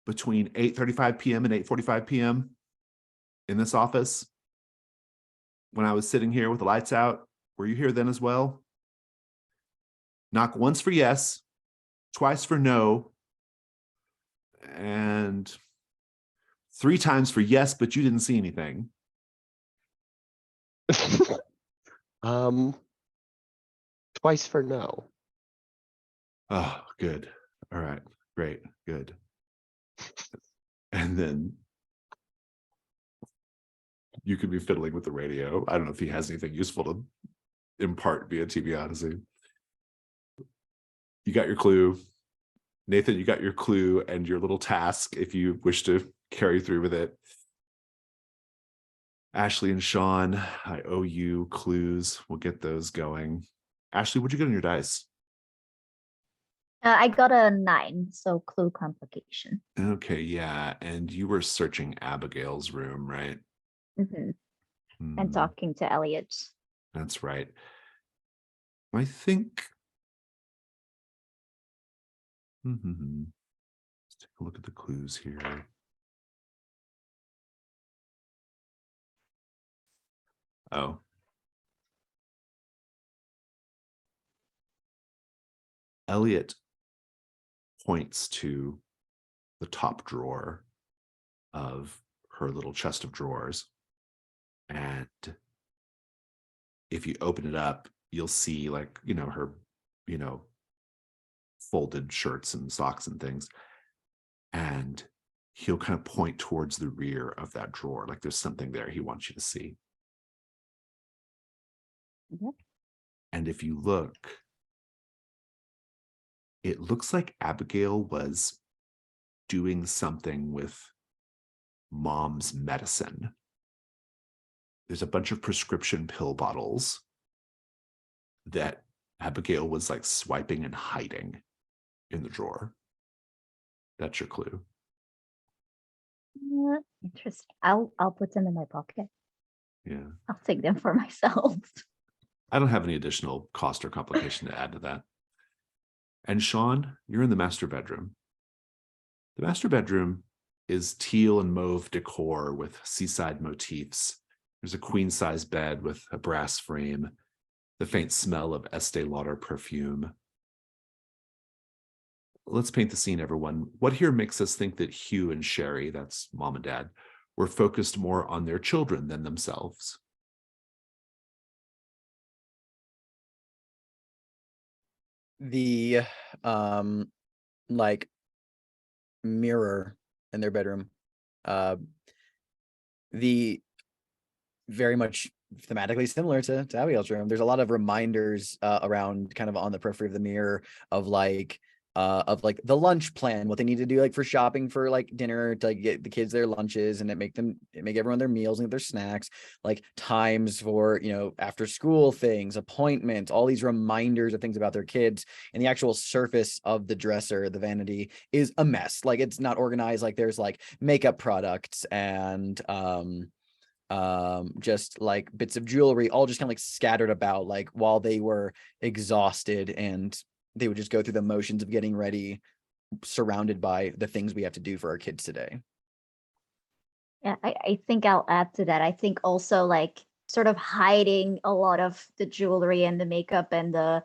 between 8:35 p.m. and 8:45 p.m. in this office? When I was sitting here with the lights out, were you here then as well? Knock once for yes, twice for no, and 3 times for yes, but you didn't see anything. Twice for no. Oh, good. All right, great, good. And then you could be fiddling with the radio. I don't know if he has anything useful to impart via TV Odyssey. You got your clue. Nathan, you got your clue and your little task if you wish to carry through with it. Ashley and Sean, I owe you clues. We'll get those going. Ashley, what'd you get on your dice? I got a 9, so clue complication. Okay, yeah. And you were searching Abigail's room, right? And Hmm, talking to Elliot. that's right. I think. Let's take a look at the clues here. Oh. Elliot points to the top drawer of her little chest of drawers. And if you open it up, you'll see like, her, folded shirts and socks and things. And he'll kind of point towards the rear of that drawer. Like there's something there he wants you to see. Yep. And if you look, it looks like Abigail was doing something with Mom's medicine. There's a bunch of prescription pill bottles that Abigail was like swiping and hiding in the drawer. That's your clue. Interesting. I'll put them in my pocket. Yeah. I'll take them for myself. I don't have any additional cost or complication to add to that. And Sean, you're in the master bedroom. The master bedroom is teal and mauve decor with seaside motifs. There's a queen-size bed with a brass frame, the faint smell of Estee Lauder perfume. Let's paint the scene, everyone. What here makes us think that Hugh and Sherry, that's mom and dad, were focused more on their children than themselves? The like mirror in their bedroom, the very much thematically similar to Abigail's room. There's a lot of reminders around kind of on the periphery of the mirror of like the lunch plan, what they need to do like for shopping for like dinner to like, get the kids their lunches and make everyone their meals and their snacks, like times for after school things, appointments, all these reminders of things about their kids. And the actual surface of the dresser, the vanity, is a mess. Like it's not organized. Like there's like makeup products and just like bits of jewelry all just kind of like scattered about, like while they were exhausted and they would just go through the motions of getting ready, surrounded by the things we have to do for our kids today. Yeah, I think I'll add to that. I think also like sort of hiding a lot of the jewelry and the makeup and the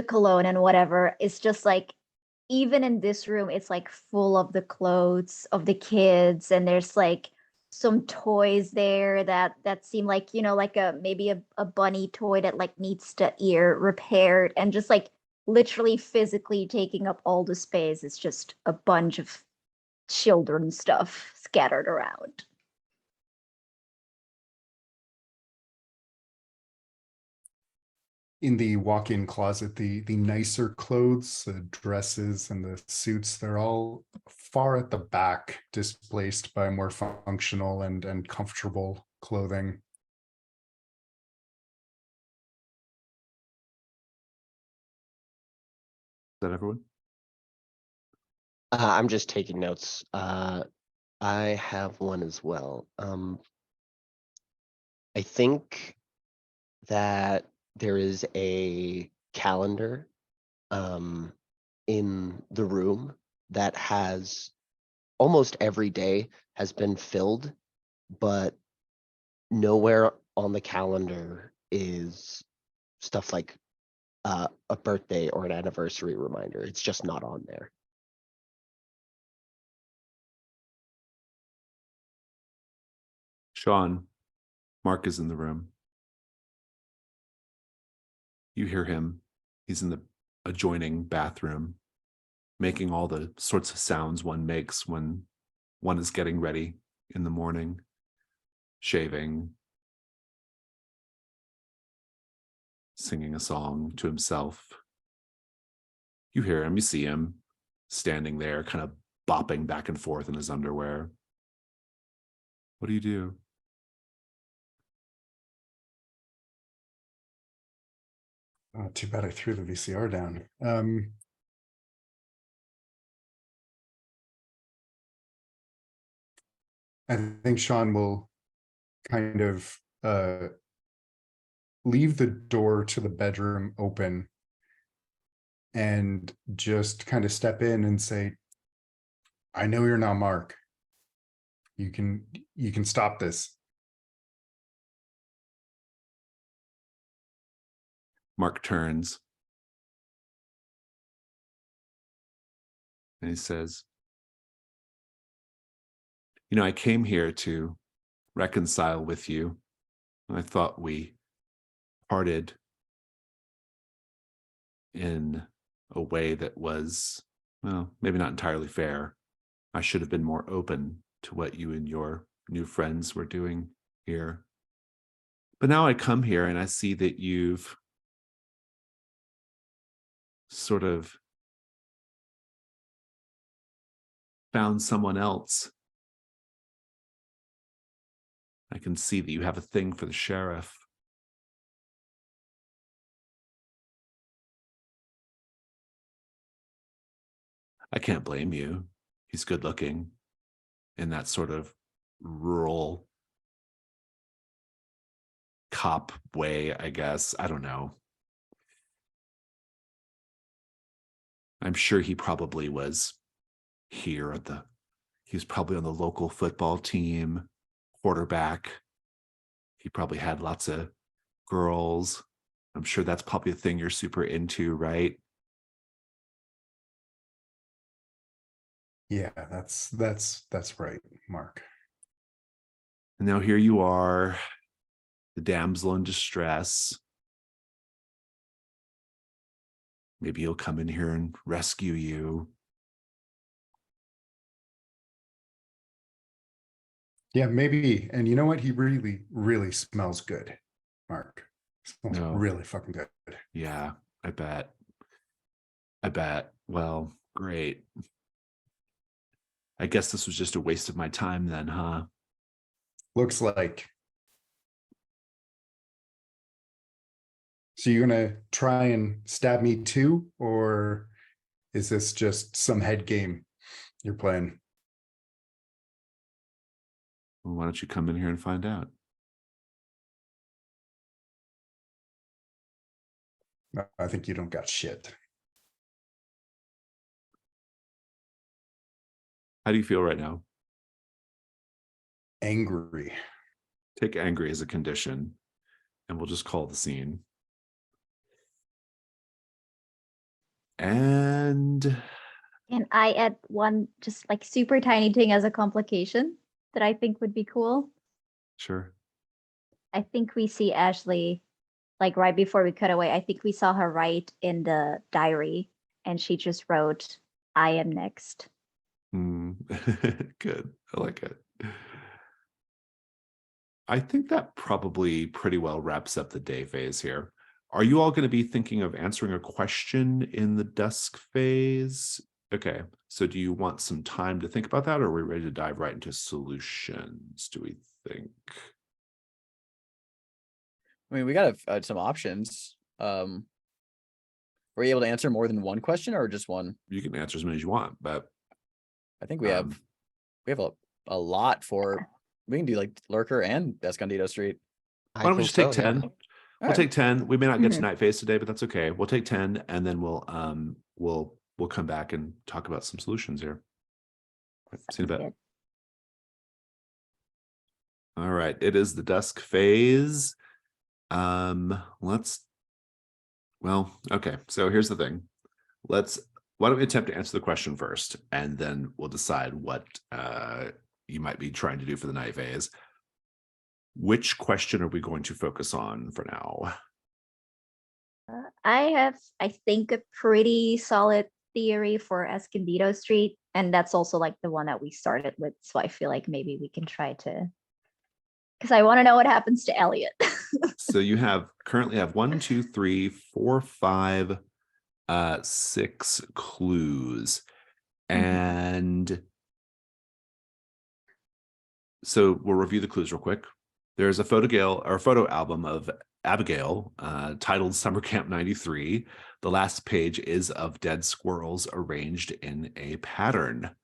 cologne and whatever. It's just like even in this room, it's like full of the clothes of the kids, and there's like some toys there that seem like, like a maybe a bunny toy that like needs the ear repaired, and just like literally physically taking up all the space. It's just a bunch of children stuff scattered around. In the walk-in closet, the nicer clothes, the dresses and the suits, they're all far at the back, displaced by more functional and comfortable clothing. Is that everyone? I'm just taking notes. I have one as well. I think that there is a calendar in the room that has almost every day has been filled, but nowhere on the calendar is stuff like a birthday or an anniversary reminder. It's just not on there. Sean, Mark is in the room. You hear him. He's in the adjoining bathroom, making all the sorts of sounds one makes when one is getting ready in the morning, shaving, singing a song to himself. You hear him, you see him standing there, kind of bopping back and forth in his underwear. What do you do? Oh, too bad I threw the VCR down. I think Sean will kind of leave the door to the bedroom open and just kind of step in and say, I know you're not Mark. You can stop this. Mark turns and he says, I came here to reconcile with you. I thought we parted in a way that was, well, maybe not entirely fair. I should have been more open to what you and your new friends were doing here. But now I come here and I see that you've sort of found someone else. I can see that you have a thing for the sheriff. I can't blame you. He's good looking in that sort of rural cop way, I guess. I don't know. I'm sure he probably was here he was probably on the local football team, quarterback. He probably had lots of girls. I'm sure that's probably the thing you're super into, right? Yeah, that's right, Mark. And now here you are, the damsel in distress. Maybe he'll come in here and rescue you. Yeah, maybe. And you know what? He really, really smells good, Mark. Smells No. really fucking good. Yeah, I bet. Well, great. I guess this was just a waste of my time then, huh? Looks like. So you're gonna try and stab me too, or is this just some head game you're playing? Well, why don't you come in here and find out? I think you don't got shit. How do you feel right now? angry. Take angry as a condition, and we'll just call the scene. And Can I add one just like super tiny thing as a complication that I think would be cool? sure. I think we see Ashley, like right before we cut away, I think we saw her write in the diary and she just wrote, I am next. Good. I like it. I think that probably pretty well wraps up the day phase here. Are you all going to be thinking of answering a question in the dusk phase? Okay, so do you want some time to think about that, or are we ready to dive right into solutions, do we think? I mean, we got some options. Were you able to answer more than one question or just one? You can answer as many as you want, but I think we have a lot for. We can do like Lurker and Escondido Street. why don't we just take 10? All We'll right. take 10. We may not get to Mhm. night phase today, but that's okay. We'll take 10 and then we'll come back and talk about some solutions here. See you in a Sounds bit. good. All right, it is the dusk phase. Okay, so here's the thing. Why don't we attempt to answer the question first, and then we'll decide what you might be trying to do for the night phase. Which question are we going to focus on for now? I have, I think, a pretty solid theory for Escondido Street, and that's also like the one that we started with. So I feel like maybe we can try to, because I want to know what happens to Elliot. So you currently have 1, 2, 3, 4, 5, 6 clues. And so we'll review the clues real quick. There's a photo album of Abigail titled Summer Camp 93. The last page is of dead squirrels arranged in a pattern.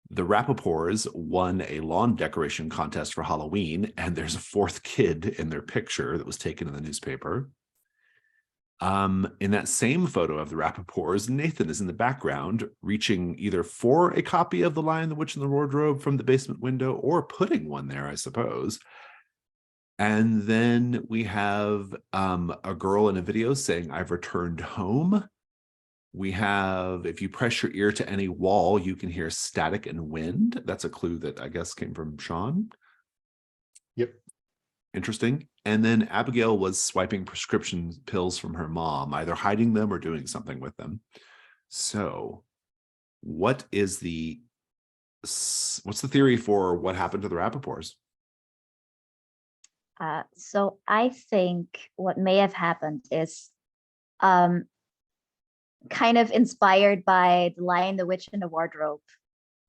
The Rappaports won a lawn decoration contest for Halloween, and there's a 4th kid in their picture that was taken in the newspaper. In that same photo of the Rappaports, Nathan is in the background, reaching either for a copy of The Lion, the Witch, and the Wardrobe from the basement window, or putting one there, I suppose. And then we have a girl in a video saying, I've returned home. We have, if you press your ear to any wall, you can hear static and wind. That's a clue that I guess came from Sean. Yep. Interesting. And then Abigail was swiping prescription pills from her mom, either hiding them or doing something with them. So what's the theory for what happened to the Rappaports? So I think what may have happened is kind of inspired by The Lion, the Witch, and the Wardrobe,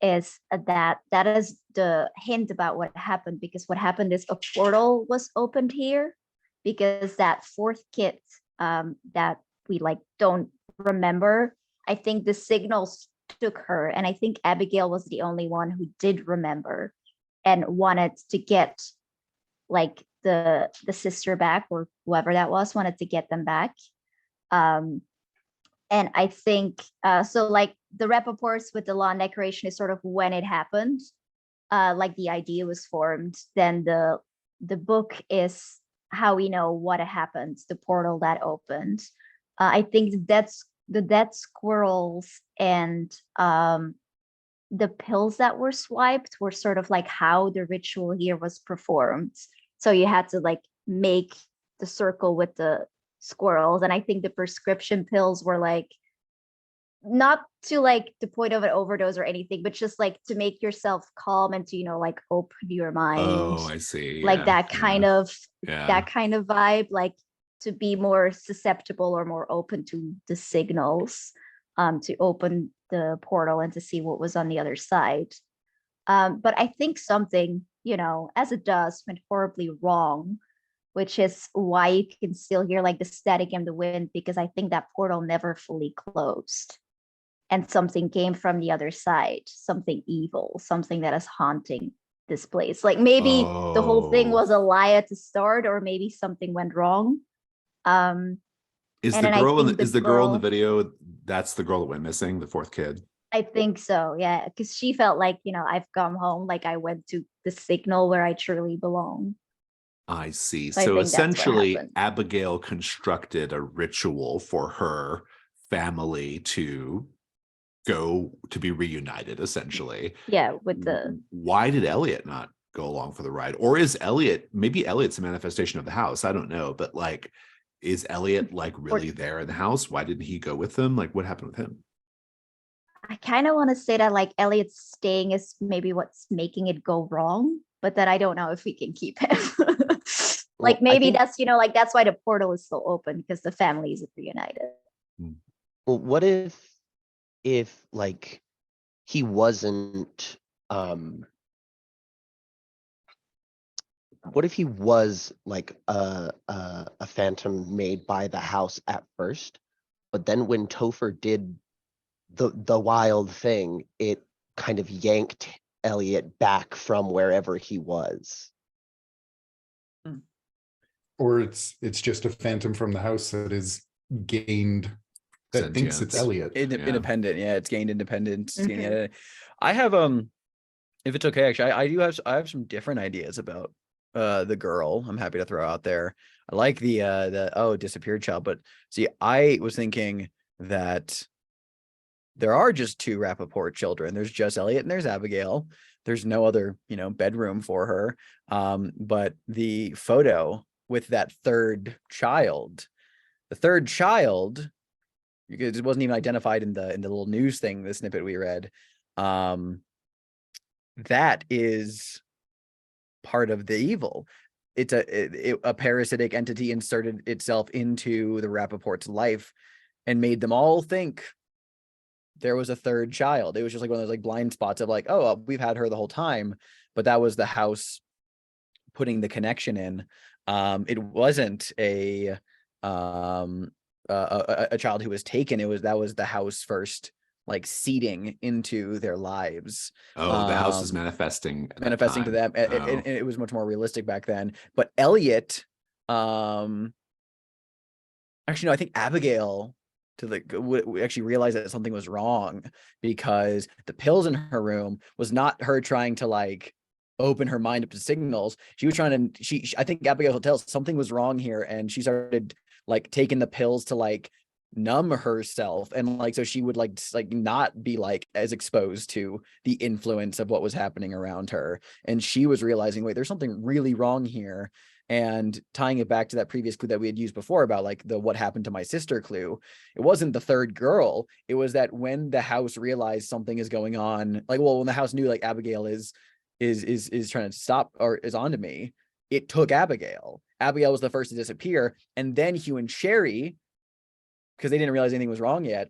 is that is the hint about what happened, because what happened is a portal was opened here because that 4th kid that we like don't remember, I think the signals took her, and I think Abigail was the only one who did remember and wanted to get like the sister back, or whoever that was wanted to get them back. And I think so like the Rappaports with the lawn decoration is sort of when it happened, like the idea was formed. Then the book is how we know what happened, the portal that opened. I think that's the dead squirrels and the pills that were swiped were sort of like how the ritual here was performed. So you had to like make the circle with the squirrels, and I think the prescription pills were like not to like the point of an overdose or anything, but just like to make yourself calm and to like open your mind. Oh, I see. Like that kind of vibe, like to be more susceptible or more open to the signals, to open the portal and to see what was on the other side. But I think something, as it does, went horribly wrong, which is why you can still hear like the static and the wind, because I think that portal never fully closed. And something came from the other side, something evil, something that is haunting this place. Like maybe the whole thing was a lie at the start, or maybe something went wrong. Is the girl in the video, that's the girl that went missing, the 4th kid? I think so, yeah, because she felt like, I've come home, like I went to the signal where I truly belong. I see. So I So think that's what essentially, happened. Abigail constructed a ritual for her family to go to be reunited, essentially. Yeah, with the Why did Elliot not go along for the ride? Or is Elliot, maybe Elliot's a manifestation of the house? I don't know. But like, is Elliot like really there in the house? Why didn't he go with them? Like, what happened with him? I kind of want to say that like Elliot's staying is maybe what's making it go wrong, but that I don't know if we can keep him. Well, Like I maybe think- that's like that's why the portal is still open because the family is reunited. Well, what if like he wasn't, what if he was like a phantom made by the house at first, but then when Topher did the wild thing, it kind of yanked Elliot back from wherever he was. Or it's just a phantom from the house that is gained, that thinks it's Sentience. Elliot. Independent. Yeah, it's gained independence. It's gained Mhm. identity. I have if it's okay, actually, I have some different ideas about the girl. I'm happy to throw out there. I like the disappeared child, but see, I was thinking that there are just two Rappaport children. There's just Elliot and there's Abigail. There's no other, bedroom for her. But the photo with that third child, because it wasn't even identified in the little news thing, the snippet we read. That is part of the evil. It's a parasitic entity inserted itself into the Rappaport's life and made them all think there was a third child. It was just like one of those like blind spots of like, oh, we've had her the whole time, but that was the house putting the connection in. It wasn't a child who was taken. That was the house first like seeding into their lives. Oh, the house is manifesting. At Manifesting to them. that time. And it was much more realistic back then. But Elliot, actually, no, I think Abigail would actually realize that something was wrong because the pills in her room was not her trying to like open her mind up to signals. She was trying to, I think Abigail will tell something was wrong here. And she started like taking the pills to like numb herself. And like, so she would like not be like as exposed to the influence of what was happening around her. And she was realizing, wait, there's something really wrong here. And tying it back to that previous clue that we had used before about like the what happened to my sister clue, it wasn't the third girl. It was that when the house realized something is going on, like, well, when the house knew like Abigail is trying to stop or is onto me, it took Abigail. Abigail was the first to disappear, and then Hugh and Sherry, because they didn't realize anything was wrong yet,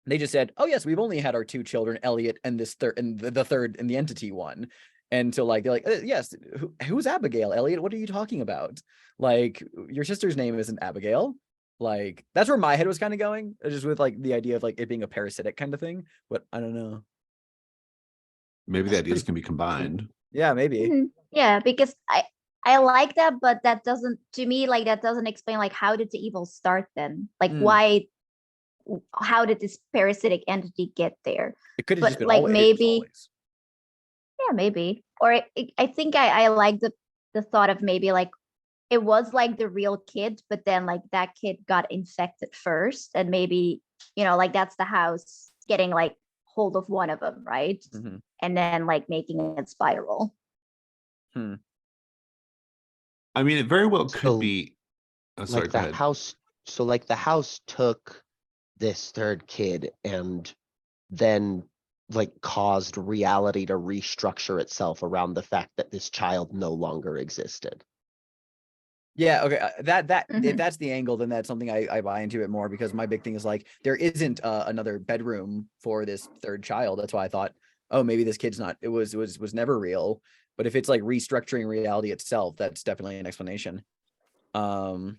they just said, oh yes, we've only had our two children, Elliot and this third, and the third and the entity one. And so like, they're like, yes, who's Abigail? Elliot, what are you talking about? Like, your sister's name isn't Abigail. Like, that's where my head was kind of going, just with like the idea of like it being a parasitic kind of thing, but I don't know. Maybe the ideas can be combined. Yeah, maybe. Mhm. Yeah, because I like that, but that doesn't, to me, like that doesn't explain like how did the evil start then? Like how did this parasitic entity get there? It could have But, just been like, it was maybe- always. Yeah, maybe. Or I think I like the thought of maybe like it was like the real kid, but then like that kid got infected first, and maybe like that's the house getting like hold of one of them, right? Mhm. And then like making it spiral. I mean, it very well could So, be. Oh, sorry, like go the ahead. house, so like the house took this third kid and then like caused reality to restructure itself around the fact that this child no longer existed. Yeah, okay. If Mhm. that's the angle, then that's something I buy into it more, because my big thing is like there isn't another bedroom for this third child. That's why I thought, oh, maybe this kid's not. It was never real. But if it's like restructuring reality itself, that's definitely an explanation. Well,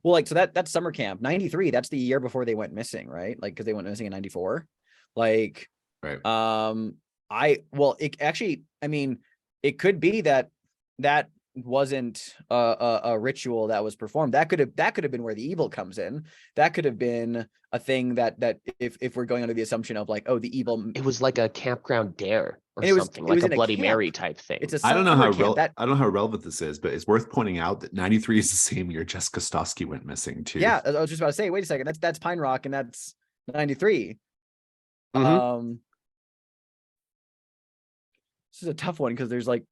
like, so that's summer camp 93. That's the year before they went missing, right? Like, because they went missing in 94. Like, Right. it actually, I mean, it could be that wasn't a ritual that was performed. That could have been where the evil comes in. That could have been a thing that if we're going under the assumption of like, oh, the evil. It was like a campground dare or And something, it like was a in a Bloody camp. Mary type thing. It's a I don't know summer how camp. That I don't know how relevant this is, but it's worth pointing out that 93 is the same year Jessica Stosky went missing too. yeah, I was just about to say, wait a second, that's Pine Rock and that's 93. Mhm. This is a tough one because there's like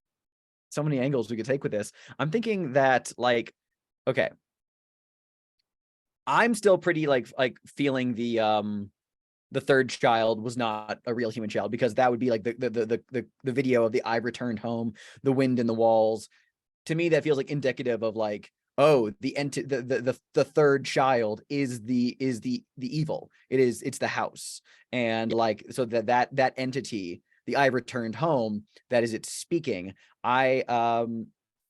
so many angles we could take with this. I'm thinking that like, okay, I'm still pretty like feeling the third child was not a real human child, because that would be like the video of the "I've returned home," the wind in the walls. To me, that feels like indicative of like, oh, the third child is the evil. It's the house, and like, so that entity, the "I've returned home," that is it speaking.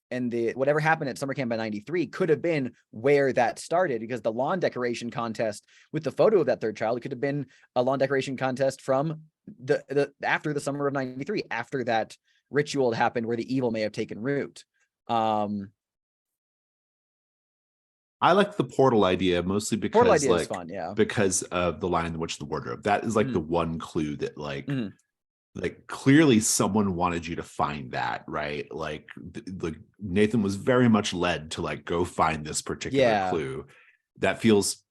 And the whatever happened at summer camp by 93 could have been where that started, because the lawn decoration contest with the photo of that third child, it could have been a lawn decoration contest from the after the summer of 93, after that ritual had happened where the evil may have taken root. I like the portal idea mostly because Portal idea like is fun, yeah. because of the Lion, the Witch, the Wardrobe. That is like the one clue that like Mhm. like clearly someone wanted you to find that, right? Like Nathan was very much led to like go find this particular clue. That feels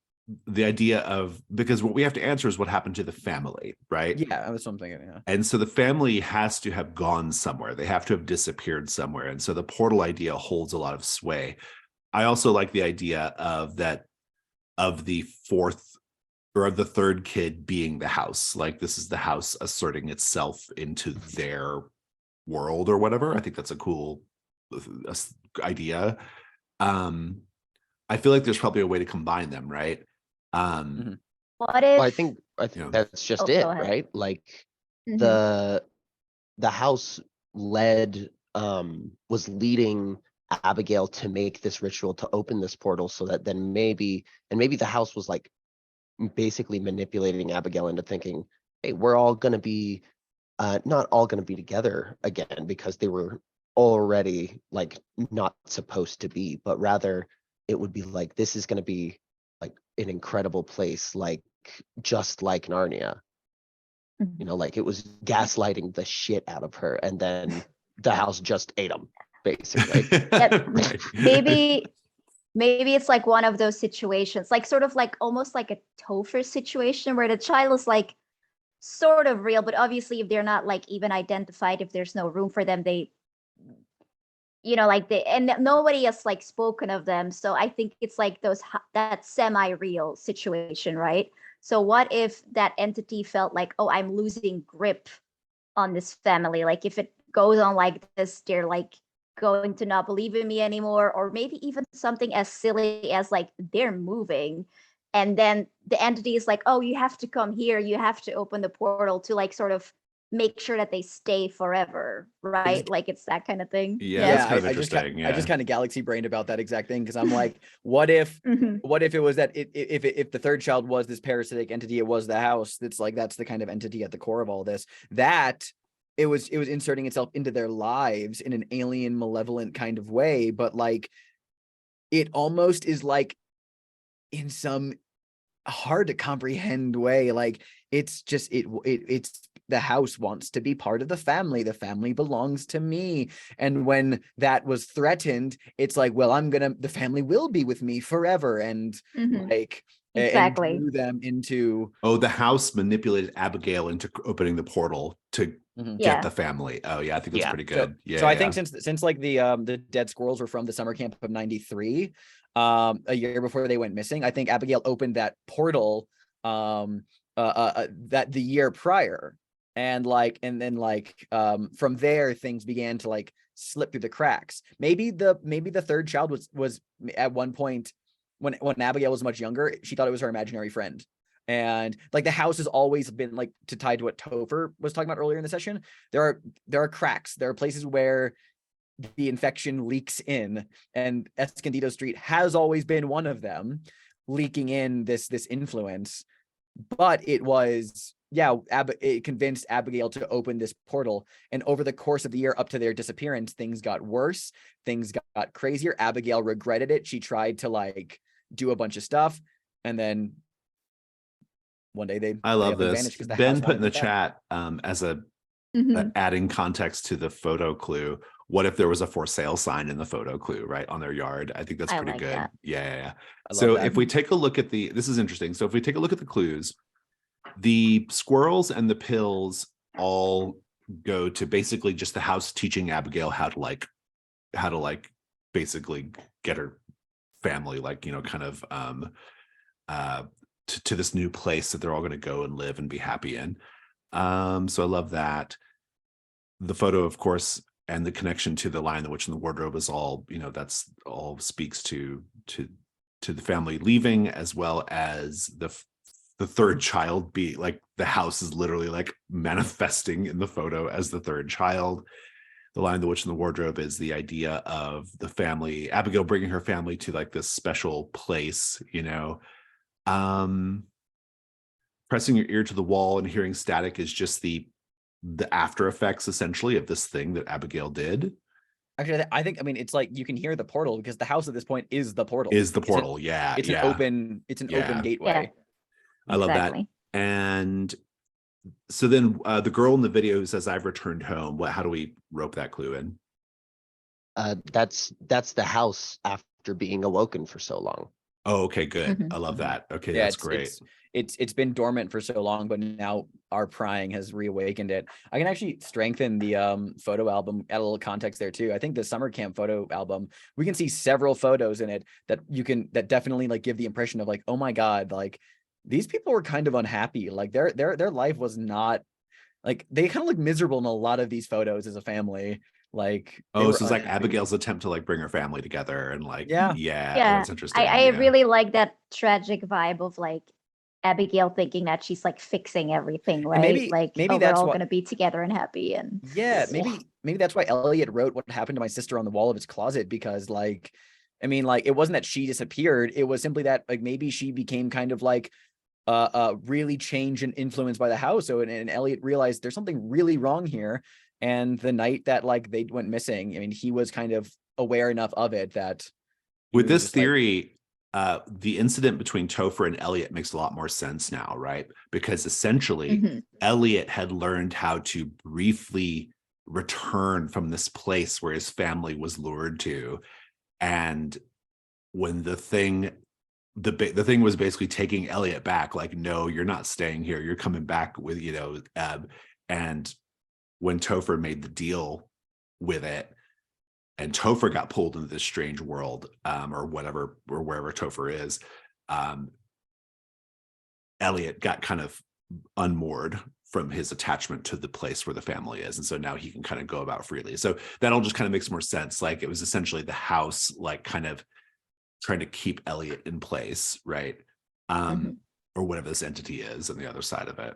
the idea of, because what we have to answer is what happened to the family, right? Yeah, that's what I'm thinking. Yeah. And so the family has to have gone somewhere. They have to have disappeared somewhere. And so the portal idea holds a lot of sway. I also like the idea of that, of the fourth or of the third kid being the house. Like this is the house asserting itself into their world or whatever. I think that's a cool idea. I feel like there's probably a way to combine them, right? What if? Well, I think Yeah. that's just Oh, it, go ahead. right? Like Mhm. the house was leading Abigail to make this ritual, to open this portal, so that then maybe the house was like basically manipulating Abigail into thinking, hey, we're all gonna be not all gonna be together again, because they were already like not supposed to be, but rather it would be like, this is gonna be like an incredible place, like just like Narnia. Mhm. You know, like it was gaslighting the shit out of her, and then the house just ate them, basically. Right. Maybe it's like one of those situations, like sort of like almost like a Topher situation where the child is like sort of real, but obviously if they're not like even identified, if there's no room for them, they, like and nobody has like spoken of them. So I think it's like that semi-real situation, right? So what if that entity felt like, oh, I'm losing grip on this family? Like if it goes on like this, they're like going to not believe in me anymore, or maybe even something as silly as like they're moving, and then the entity is like, oh, you have to come here, you have to open the portal to like sort of make sure that they stay forever, right? Like it's that kind of thing. Yeah, that's kind of I interesting. just kind of galaxy brained about that exact thing, because I'm like, what if it was that if the third child was this parasitic entity, it was the house, that's the kind of entity at the core of all this, that it was inserting itself into their lives in an alien, malevolent kind of way, but like it almost is like in some hard to comprehend way, like it's just it's the house wants to be part of the family belongs to me, and when that was threatened, it's like, well, the family will be with me forever, and like exactly, and drew them into the house manipulated Abigail into opening the portal to get the family. Oh yeah, I think that's pretty good. So I think since like the dead squirrels were from the summer camp of 93, a year before they went missing, I think Abigail opened that portal that the year prior, and then from there things began to like slip through the cracks. Maybe the third child was at one point, when Abigail was much younger, she thought it was her imaginary friend. And like the house has always been like, to tie to what Topher was talking about earlier in the session, there are cracks, there are places where the infection leaks in, and Escondido Street has always been one of them, leaking in this influence. But it was it convinced Abigail to open this portal. And over the course of the year up to their disappearance, things got worse. Things got crazier. Abigail regretted it. She tried to like do a bunch of stuff. And then one day I love this. vanished 'cause the Ben house put in the wanted them back. chat as a Mhm. adding context to the photo clue. What if there was a for sale sign in the photo clue, right, on their yard? I think that's I pretty like good. that. Yeah. I love So that. if we take a look at this is interesting. So if we take a look at the clues, the squirrels and the pills all go to basically just the house teaching Abigail how to basically get her family, like, you know, kind of to this new place that they're all going to go and live and be happy in. So I love that. The photo, of course, and the connection to the Lion, the Witch, and the Wardrobe is all, you know, that's all speaks to the family leaving, as well as the third child be like, the house is literally like manifesting in the photo as the third child. The Lion, the Witch, and the Wardrobe is the idea of the family, Abigail bringing her family to like this special place, you know. Pressing your ear to the wall and hearing static is just the after effects essentially of this thing that Abigail did. Actually, I think, I mean, it's like you can hear the portal because the house at this point is the portal. Is the It's an- portal. Yeah. It's yeah. an open gateway. I love that. Exactly. And so then the girl in the video who says, "I've returned home," how do we rope that clue in? That's the house after being awoken for so long. Oh, okay, good. Mhm. I love Mhm. that. Okay, Yeah, that's great. It's been dormant for so long, but now our prying has reawakened it. I can actually strengthen the photo album, add a little context there too. I think the summer camp photo album, we can see several photos in it that definitely like give the impression of like, oh my God, like these people were kind of unhappy. Like their life was not like, they kind of look miserable in a lot of these photos as a family. Like they Oh, were so it's like unhappy. Abigail's attempt to like bring her family together and like, Yeah. yeah, Yeah, that's interesting. I yeah. really like that tragic vibe of like Abigail thinking that she's like fixing everything, right? maybe- like, maybe oh, we're that's all what- gonna be together and happy. And Yeah, maybe that's why Elliot wrote what happened to my sister on the wall of his closet, because like, I mean, like, it wasn't that she disappeared. It was simply that like maybe she became kind of like really changed and influenced by the house. So and Elliot realized there's something really wrong here. And the night that like they went missing, I mean, he was kind of aware enough of it that he With was this just like, theory, the incident between Topher and Elliot makes a lot more sense now, right? Because essentially Mhm. Elliot had learned how to briefly return from this place where his family was lured to. And when the thing was basically taking Elliot back, like, no, you're not staying here. You're coming back with, you know, and when Topher made the deal with it, and Topher got pulled into this strange world, or whatever, or wherever Topher is, Elliot got kind of unmoored from his attachment to the place where the family is. And so now he can kind of go about freely. So that all just kind of makes more sense. Like it was essentially the house, like kind of trying to keep Elliot in place, right? Mhm. Or whatever this entity is on the other side of it.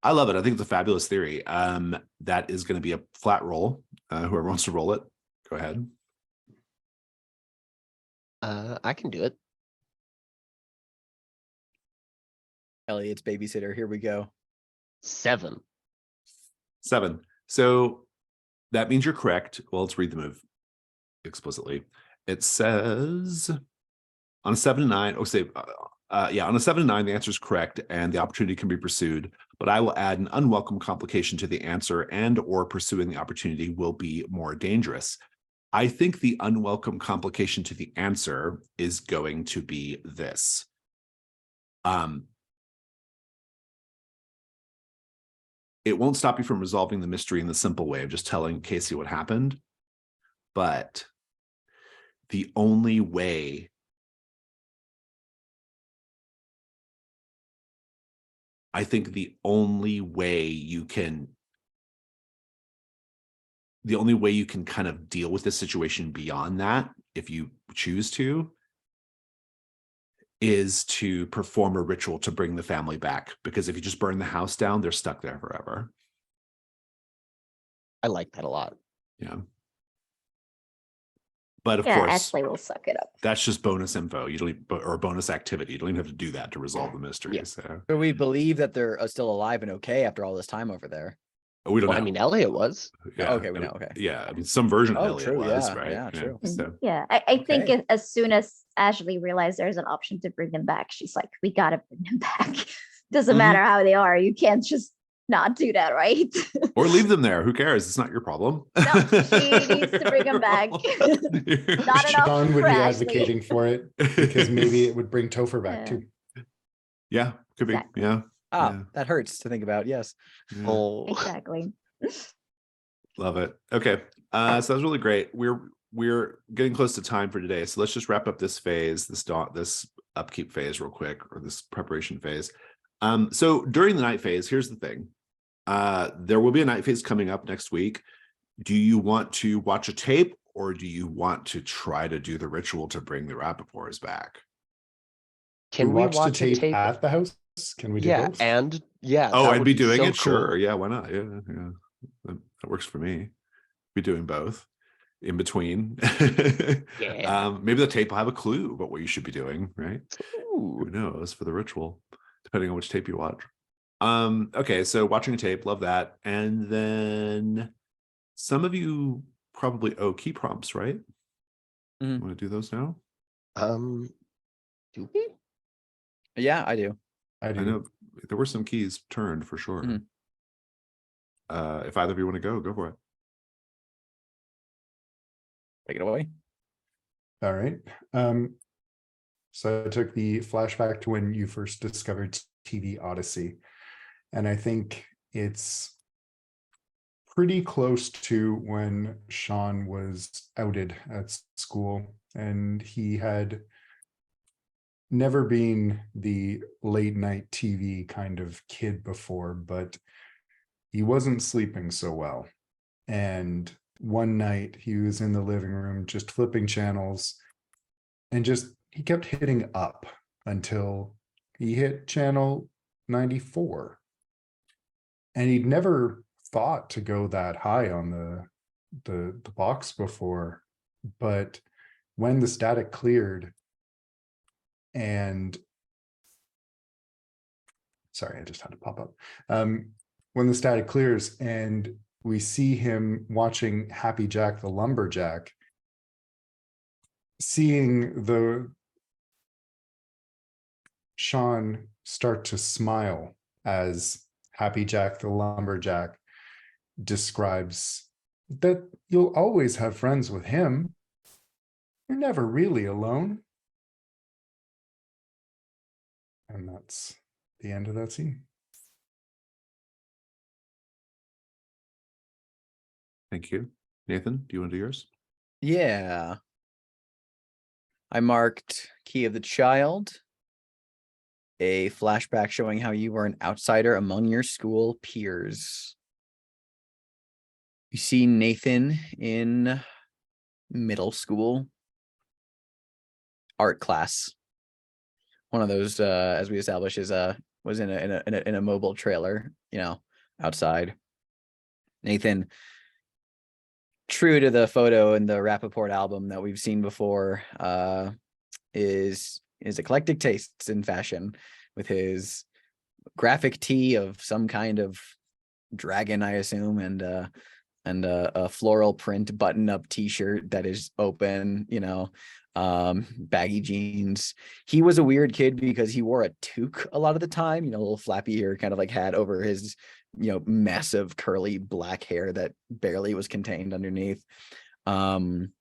I love it. I think it's a fabulous theory. That is going to be a flat roll. Whoever wants to roll it, go ahead. I can do it. Elliot's babysitter. Here we go. 7. 7. So that means you're correct. Well, let's read the move explicitly. It says on a 7 to 9, on a 7 to 9, the answer is correct and the opportunity can be pursued, but I will add an unwelcome complication to the answer, and or pursuing the opportunity will be more dangerous. I think the unwelcome complication to the answer is going to be this. It won't stop you from resolving the mystery in the simple way of just telling Casey what happened, but the only way you can kind of deal with this situation beyond that, if you choose to, is to perform a ritual to bring the family back. Because if you just burn the house down, they're stuck there forever. I like that a lot. Yeah. But of Yeah, course, Ashley will suck it up. that's just bonus info. You don't even, or bonus activity. You don't even have to do that to resolve the mystery. Yeah. So So we believe that they're still alive and okay after all this time over there. we don't Well, know. I mean, Elliot was. Yeah, Okay, we I know, mean, okay. Yeah, I mean, some version of Oh, Elliot true, was, yeah, right? yeah, true. So Yeah, I think Okay. as soon as Ashley realized there's an option to bring them back, she's like, we gotta bring them back. Doesn't Mhm. matter how they are. You can't just not do that, right? or leave them there. Who cares? It's not your problem. No, she needs to bring 'em back. Not enough Sean would for be Ashley. advocating for it because maybe it would bring Topher back Yeah. too. Yeah, could be. Exactly. Yeah, Ah, Yeah. that hurts to think about. Yes. yeah. Oh, Exactly. Love it. Okay. So that was really great. We're getting close to time for today. So let's just wrap up this phase, this upkeep phase real quick, or this preparation phase. So during the night phase, here's the thing. There will be a night phase coming up next week. Do you want to watch a tape, or do you want to try to do the ritual to bring the Rappaports back? can we watch the watch a tape, tape? at the house? Can we do Yeah, both? and yeah. Oh, that and would be doing so it? Sure. cool. Yeah, why not? Yeah. That works for me. Be doing both in between. Yeah. Maybe the tape will have a clue about what you should be doing, right? Who Ooh. knows for the ritual, depending on which tape you watch. Okay, so watching a tape, love that. And then some of you probably owe key prompts, right? Mhm. Want to do those now? Do we? Yeah, I do. I do. I know there were some keys turned for sure. Mhm. If either of you want to go for it. Take it away. All right. So I took the flashback to when you first discovered TV Odyssey, and I think it's pretty close to when Sean was outed at school, and he had never been the late night TV kind of kid before, but he wasn't sleeping so well. And one night he was in the living room just flipping channels, and he kept hitting up until he hit channel 94. And he'd never thought to go that high on the box before. But when the static cleared, and sorry, I just had to pop up. When the static clears and we see him watching Happy Jack the Lumberjack, seeing Sean start to smile as Happy Jack the Lumberjack describes that you'll always have friends with him. You're never really alone. And that's the end of that scene. Thank you. Nathan, do you want to do yours? Yeah. I marked Key of the Child, a flashback showing how you were an outsider among your school peers. You see Nathan in middle school art class. One of those, as we established, was in a mobile trailer, outside. Nathan, true to the photo in the Rappaport album that we've seen before, is eclectic tastes in fashion, with his graphic tee of some kind of dragon, I assume, and a floral print button-up t-shirt that is open, baggy jeans. He was a weird kid because he wore a toque a lot of the time, a little flappy ear kind of like hat over his massive curly black hair that barely was contained underneath. And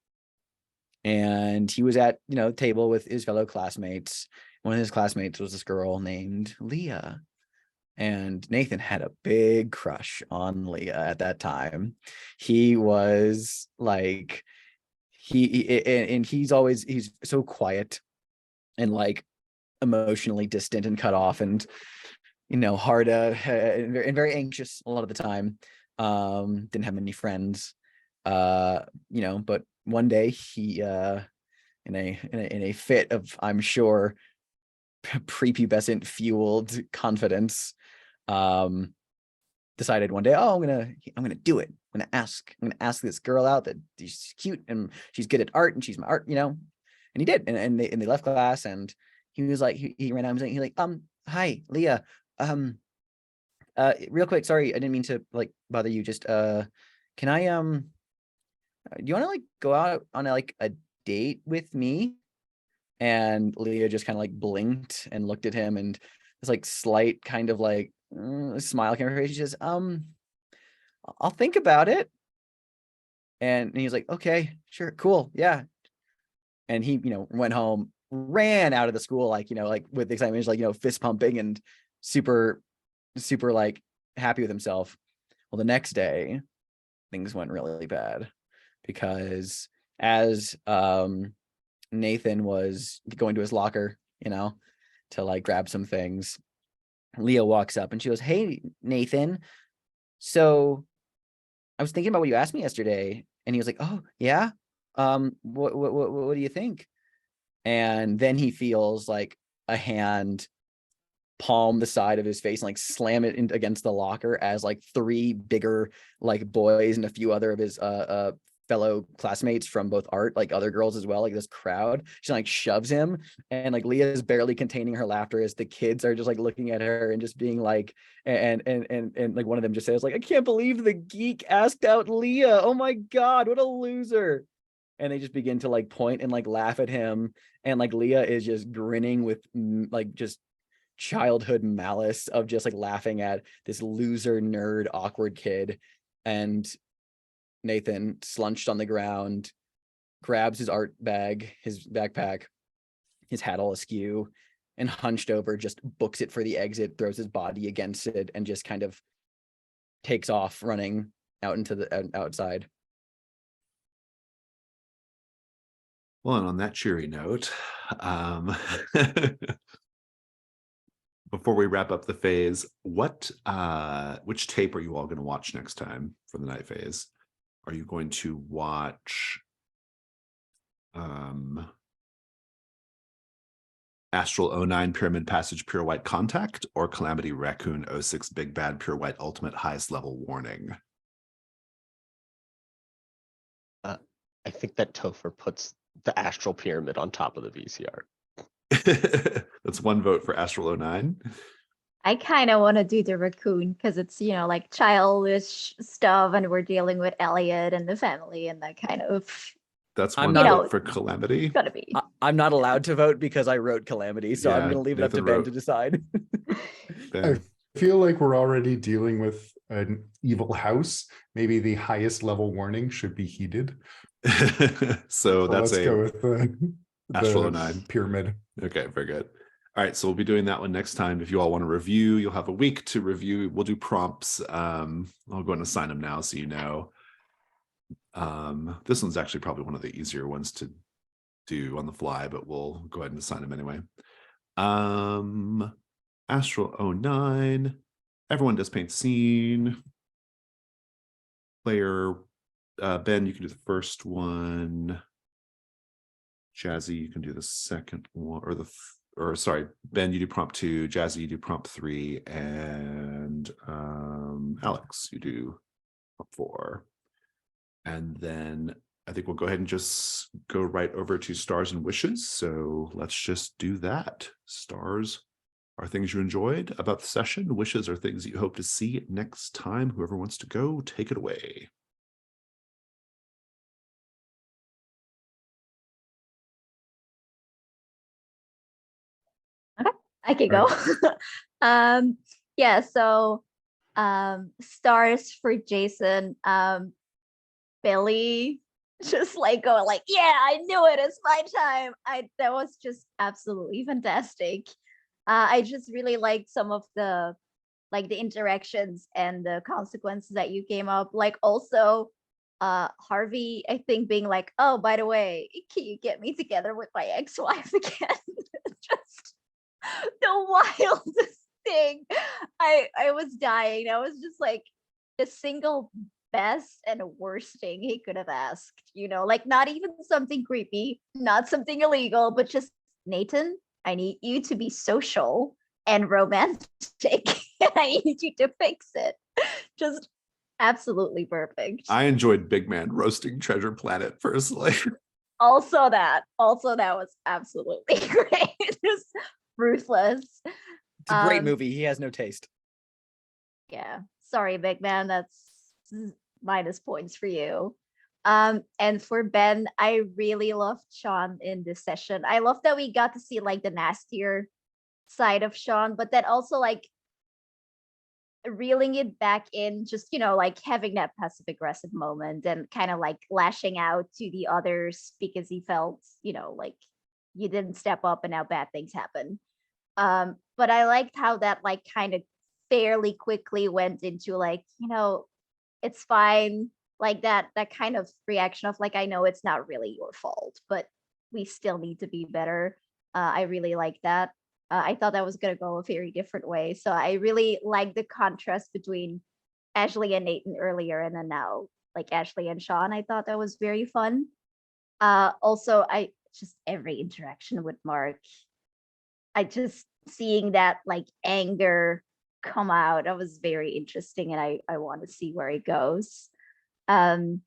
he was at table with his fellow classmates. One of his classmates was this girl named Leah, and Nathan had a big crush on Leah at that time. He was like, he's so quiet and like emotionally distant and cut off, and hard and very anxious a lot of the time. Didn't have many friends, but one day he in a fit of, I'm sure, prepubescent fueled confidence, decided one day, oh, I'm gonna do it. I'm gonna ask this girl out that she's cute and she's good at art and she's my art, and he did. And they left class and he was like, he ran out and he's like, hi, Leah. Real quick, sorry, I didn't mean to like bother you. Just can I do you want to like go out on a date with me? And Leah just kind of like blinked and looked at him, and this like slight kind of like smile came over her face. She says, I'll think about it. And he was like, okay, sure, cool, yeah. And he, went home, ran out of the school, like with excitement, like, fist pumping and super, super like happy with himself. Well, the next day, things went really bad because as Nathan was going to his locker, to like grab some things, Leah walks up and she goes, hey, Nathan. So I was thinking about what you asked me yesterday. And he was like, oh, yeah. What do you think? And then he feels like a hand palm the side of his face and like slam it against the locker as like three bigger like boys and a few other of his fellow classmates from both art, like other girls as well, like this crowd, she like shoves him, and like Leah is barely containing her laughter as the kids are just like looking at her and just being like, and like one of them just says like, I can't believe the geek asked out Leah, oh my god, what a loser. And they just begin to like point and like laugh at him, and like Leah is just grinning with like just childhood malice of just like laughing at this loser nerd awkward kid. And Nathan slunched on the ground, grabs his art bag, his backpack, his hat all askew, and hunched over, just books it for the exit, throws his body against it, and just kind of takes off running out into the outside. Well, and on that cheery note, before we wrap up the phase, which tape are you all going to watch next time for the night phase? Are you going to watch Astral 09 Pyramid Passage Pure White Contact or Calamity Raccoon 06 Big Bad Pure White Ultimate Highest Level Warning? I think that Topher puts the Astral Pyramid on top of the VCR. That's one vote for Astral 09. I kind of want to do the raccoon because it's, like childish stuff, and we're dealing with Elliot and the family and that kind of. That's I'm one not- vote for Calamity. It's gotta be. I'm not allowed to vote because I wrote Calamity, so I'm Yeah, going to leave it up to Nathan Ben wrote- to decide. Ben. I feel like we're already dealing with an evil house. Maybe the highest level warning should be heeded. So that's let's go with the Astral 09 pyramid. Okay, very good. All right, so we'll be doing that one next time. If you all want to review, you'll have a week to review. We'll do prompts. I'll go and assign them now so you know. This one's actually probably one of the easier ones to do on the fly, but we'll go ahead and assign them anyway. Astral 09. Everyone does paint scene. Player Ben, you can do the first one. Jazzy, you can do the second one, or sorry, Ben, you do prompt 2, Jazzy, you do prompt 3, and Alex, you do prompt 4. And then I think we'll go ahead and just go right over to stars and wishes. So let's just do that. Stars are things you enjoyed about the session. Wishes are things that you hope to see next time. Whoever wants to go, take it away. I can go. Yeah, so stars for Jason. Billy just like going like, yeah, I knew it, it's my time. That was just absolutely fantastic. I just really liked some of the interactions and the consequences that you came up. Like also Harvey, I think, being like, oh, by the way, can you get me together with my ex-wife again? Just the wildest thing. I was dying. I was just like, the single best and worst thing he could have asked, like not even something creepy, not something illegal, but just, Nathan, I need you to be social and romantic. And I need you to fix it. Just absolutely perfect. I enjoyed Big Man roasting Treasure Planet personally. Also that was absolutely great. Just ruthless. It's a great Um, movie. He has no taste. Yeah. Sorry, big man. That's minus points for you. And for Ben, I really loved Sean in this session. I love that we got to see like the nastier side of Sean, but then also like reeling it back in, just like having that passive aggressive moment and kind of like lashing out to the others because he felt like you didn't step up and now bad things happen. But I liked how that like kind of fairly quickly went into like it's fine, like that kind of reaction of like, I know it's not really your fault, but we still need to be better. I really like that. I thought that was going to go a very different way. So I really like the contrast between Ashley and Nathan earlier and then now like Ashley and Sean. I thought that was very fun. Also, I just every interaction with Mark, I just seeing that like anger come out, that was very interesting, and I want to see where it goes. For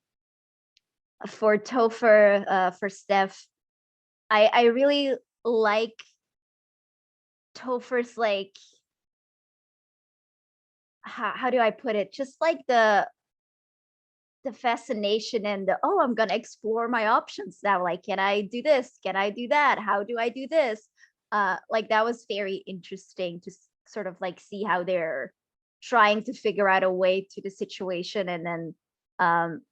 Topher, for Steph, I really like Topher's like how do I put it? Just like the fascination and the I'm gonna explore my options now. Like, can I do this? Can I do that? How do I do this? Like that was very interesting to sort of like see how they're trying to figure out a way to the situation, and then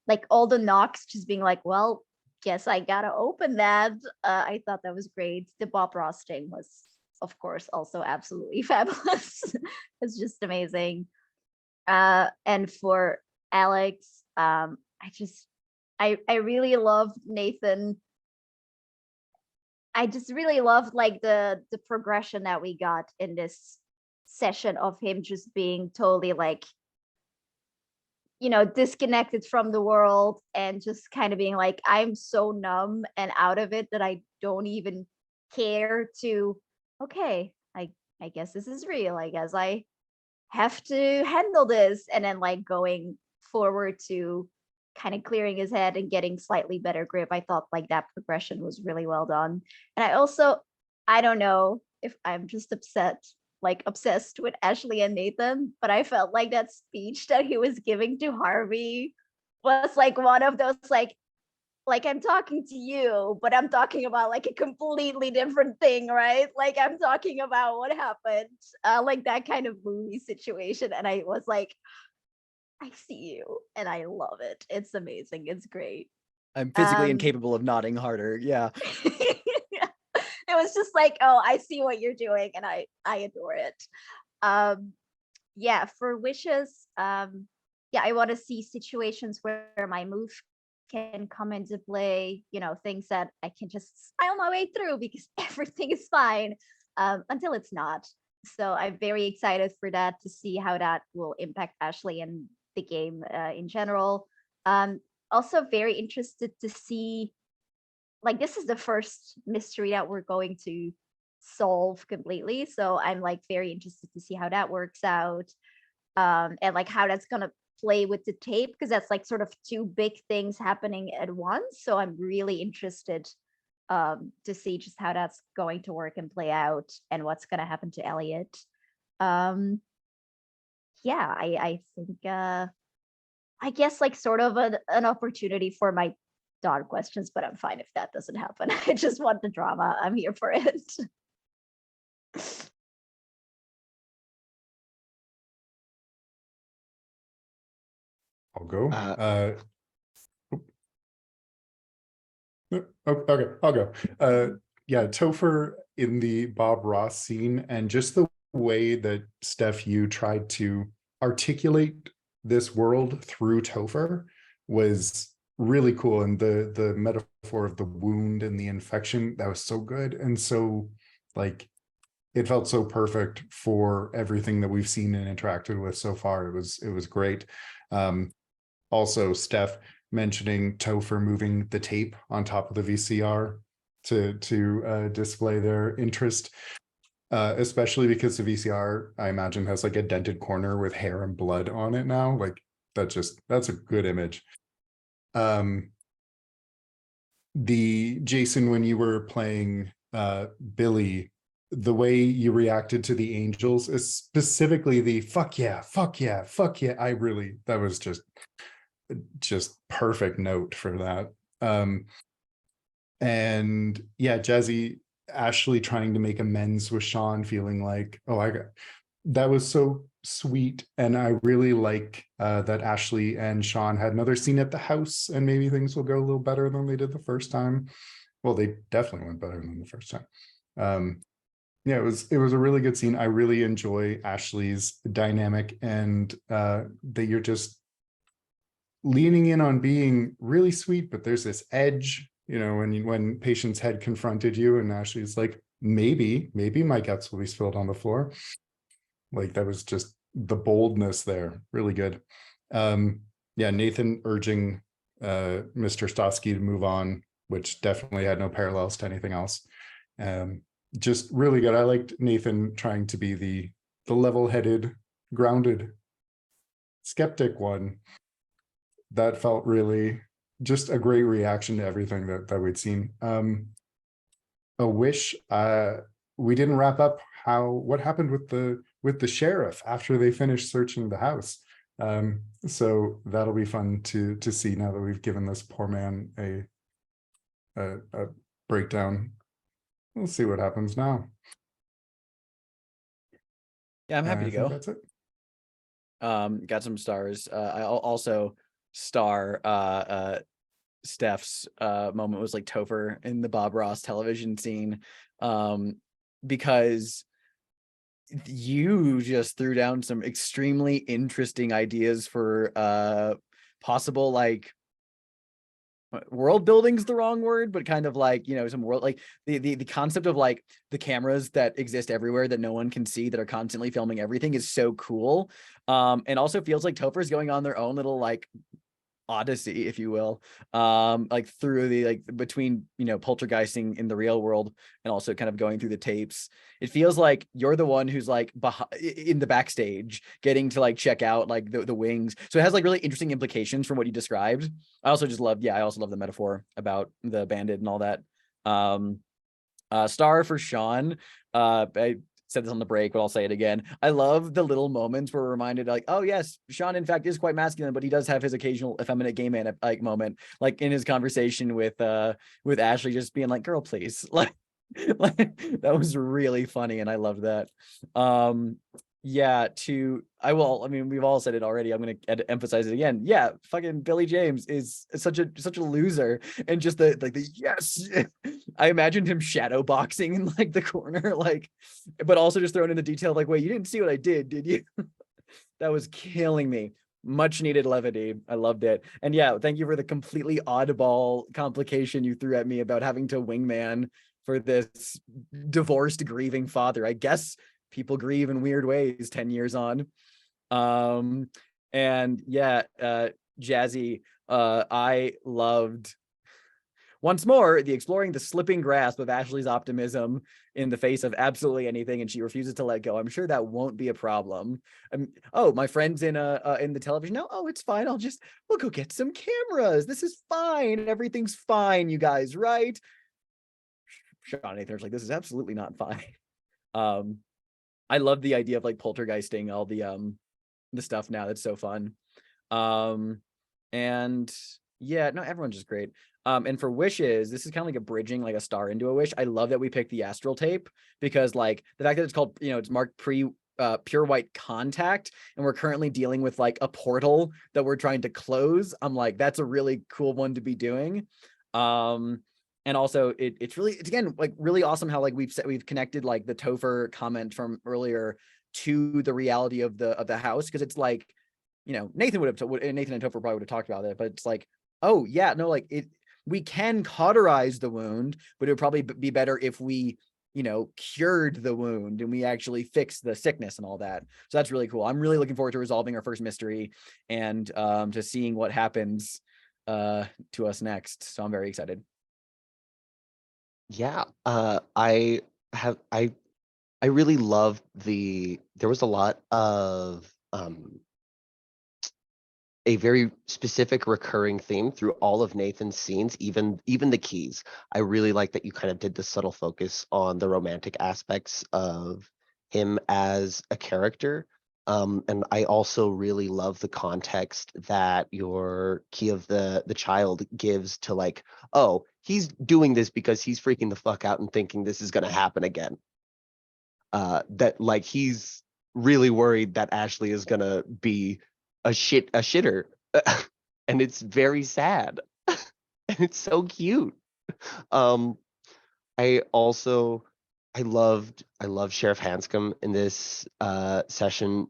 like all the knocks just being like, well, guess I gotta open that. I thought that was great. The Bob Ross thing was, of course, also absolutely fabulous. It's just amazing. And for Alex, I really loved Nathan. I just really loved like the progression that we got in this session of him just being totally like disconnected from the world and just kind of being like, I'm so numb and out of it that I don't even care to, okay, I guess this is real. I guess I have to handle this, and then like going forward to kind of clearing his head and getting slightly better grip. I thought like that progression was really well done. And I don't know if I'm just obsessed with Ashley and Nathan, but I felt like that speech that he was giving to Harvey was like one of those like I'm talking to you, but I'm talking about like a completely different thing, right? Like I'm talking about what happened, like that kind of movie situation. And I was like, I see you and I love it. It's amazing. It's great. I'm physically Um, incapable of nodding harder. Yeah. It was just like, oh, I see what you're doing and I adore it. Yeah, for wishes, yeah, I want to see situations where my move can come into play, things that I can just smile my way through because everything is fine, until it's not. So I'm very excited for that, to see how that will impact Ashley and the game in general. Also very interested to see, like, this is the first mystery that we're going to solve completely. So I'm like very interested to see how that works out, and like how that's gonna play with the tape, because that's like sort of two big things happening at once. So I'm really interested to see just how that's going to work and play out, and what's gonna happen to Elliot. Yeah, I think I guess like sort of an opportunity for my Dawn questions, but I'm fine if that doesn't happen. I just want the drama. I'm here for it. I'll go. Uh, Okay, I'll go. Yeah, Topher in the Bob Ross scene, and just the way that Steph, you tried to articulate this world through Topher was really cool. And the metaphor of the wound and the infection, that was so good. And so like it felt so perfect for everything that we've seen and interacted with so far. It was great. Also, Steph mentioning Topher moving the tape on top of the VCR to display their interest. Especially because the VCR, I imagine, has like a dented corner with hair and blood on it now. Like that's a good image. The Jason, when you were playing Billy, the way you reacted to the angels is specifically the fuck yeah, fuck yeah, fuck yeah. That was just perfect note for that. And yeah, Jazzy, Ashley trying to make amends with Sean, feeling like, oh, that was so sweet. And I really like that Ashley and Sean had another scene at the house, and maybe things will go a little better than they did the first time. Well, they definitely went better than the first time. Yeah, it was a really good scene. I really enjoy Ashley's dynamic, and that you're just leaning in on being really sweet, but there's this edge, when Patience had confronted you, and Ashley's like, maybe my guts will be spilled on the floor. Like, that was just the boldness there. Really good. Yeah, Nathan urging Mr. Stosky to move on, which definitely had no parallels to anything else. Just really good. I liked Nathan trying to be the level-headed, grounded skeptic one. That felt really just a great reaction to everything that we'd seen. A wish, we didn't wrap up what happened with the sheriff after they finished searching the house. So that'll be fun to see now that we've given this poor man a breakdown. We'll see what happens now. Yeah, I'm happy I to think go. that's it. Got some stars. I'll also star Steph's moment was like Topher in the Bob Ross television scene, because you just threw down some extremely interesting ideas for possible, like, world building's the wrong word, but kind of like, some world, like the concept of like the cameras that exist everywhere that no one can see, that are constantly filming everything, is so cool. And also feels like Topher's going on their own little like odyssey, if you will, like through the, like, between poltergeisting in the real world and also kind of going through the tapes. It feels like you're the one who's like in the backstage getting to like check out like the wings, so it has like really interesting implications from what you described. I also love the metaphor about the bandit and all that. Star for Sean. I said this on the break, but I'll say it again. I love the little moments where we're reminded, like, oh yes, Sean in fact is quite masculine, but he does have his occasional effeminate gay man like moment, like in his conversation with Ashley, just being like, girl, please. Like that was really funny, and I loved that. Yeah, we've all said it already. I'm going to emphasize it again. Yeah, fucking Billy James is such a loser, and just the yes. I imagined him shadow boxing in like the corner, like, but also just throwing in the detail, like, wait, you didn't see what I did you? That was killing me. Much needed levity. I loved it. And yeah, thank you for the completely oddball complication you threw at me about having to wingman for this divorced, grieving father. I guess people grieve in weird ways 10 years on. And yeah, Jazzy, I loved, once more, the exploring the slipping grasp of Ashley's optimism in the face of absolutely anything, and she refuses to let go. I'm sure that won't be a problem. Oh, my friend's in the television. No, oh, it's fine. We'll go get some cameras. This is fine. Everything's fine, you guys, right? Sean Nathan's like, this is absolutely not fine. I love the idea of like poltergeisting all the stuff now. That's so fun. And yeah, no, everyone's just great. And for wishes, this is kind of like a bridging, like a star into a wish. I love that we picked the astral tape, because like the fact that it's called, it's marked pure white contact, and we're currently dealing with like a portal that we're trying to close. I'm like, that's a really cool one to be doing. And also it's again like really awesome how like we've connected like the Topher comment from earlier to the reality of the house, because it's like, Nathan and Topher probably would have talked about it, but it's like, oh yeah, no, like we can cauterize the wound, but it would probably be better if we cured the wound and we actually fixed the sickness and all that. So that's really cool. I'm really looking forward to resolving our first mystery and to seeing what happens to us next. So I'm very excited. Yeah, I I really loved there was a lot of a very specific recurring theme through all of Nathan's scenes, even the keys. I really like that you kind of did the subtle focus on the romantic aspects of him as a character. And I also really love the context that your key of the child gives to like, oh, he's doing this because he's freaking the fuck out and thinking this is gonna happen again. That like he's really worried that Ashley is gonna be a shitter. And it's very sad. And it's so cute. Um I also I loved Sheriff Hanscom in this session.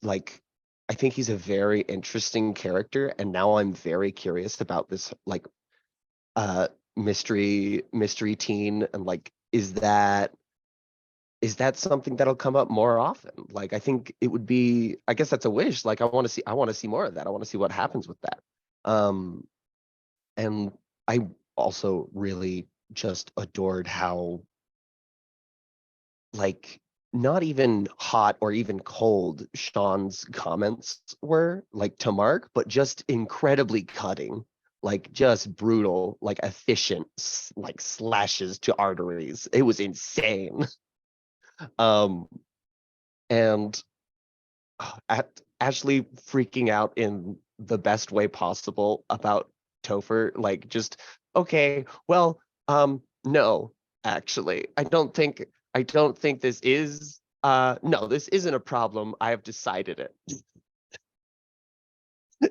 Like I think he's a very interesting character, and now I'm very curious about this like mystery teen, and like is that something that'll come up more often? Like I think it would be, I guess that's a wish. Like I want to see more of that. I want to see what happens with that. And I also really just adored how like not even hot or even cold Sean's comments were like to Mark, but just incredibly cutting, like just brutal, like efficient, like slashes to arteries. It was insane. Um, and Ashley freaking out in the best way possible about Topher, like just okay, well, no, actually, I don't think this is no, this isn't a problem. I have decided it.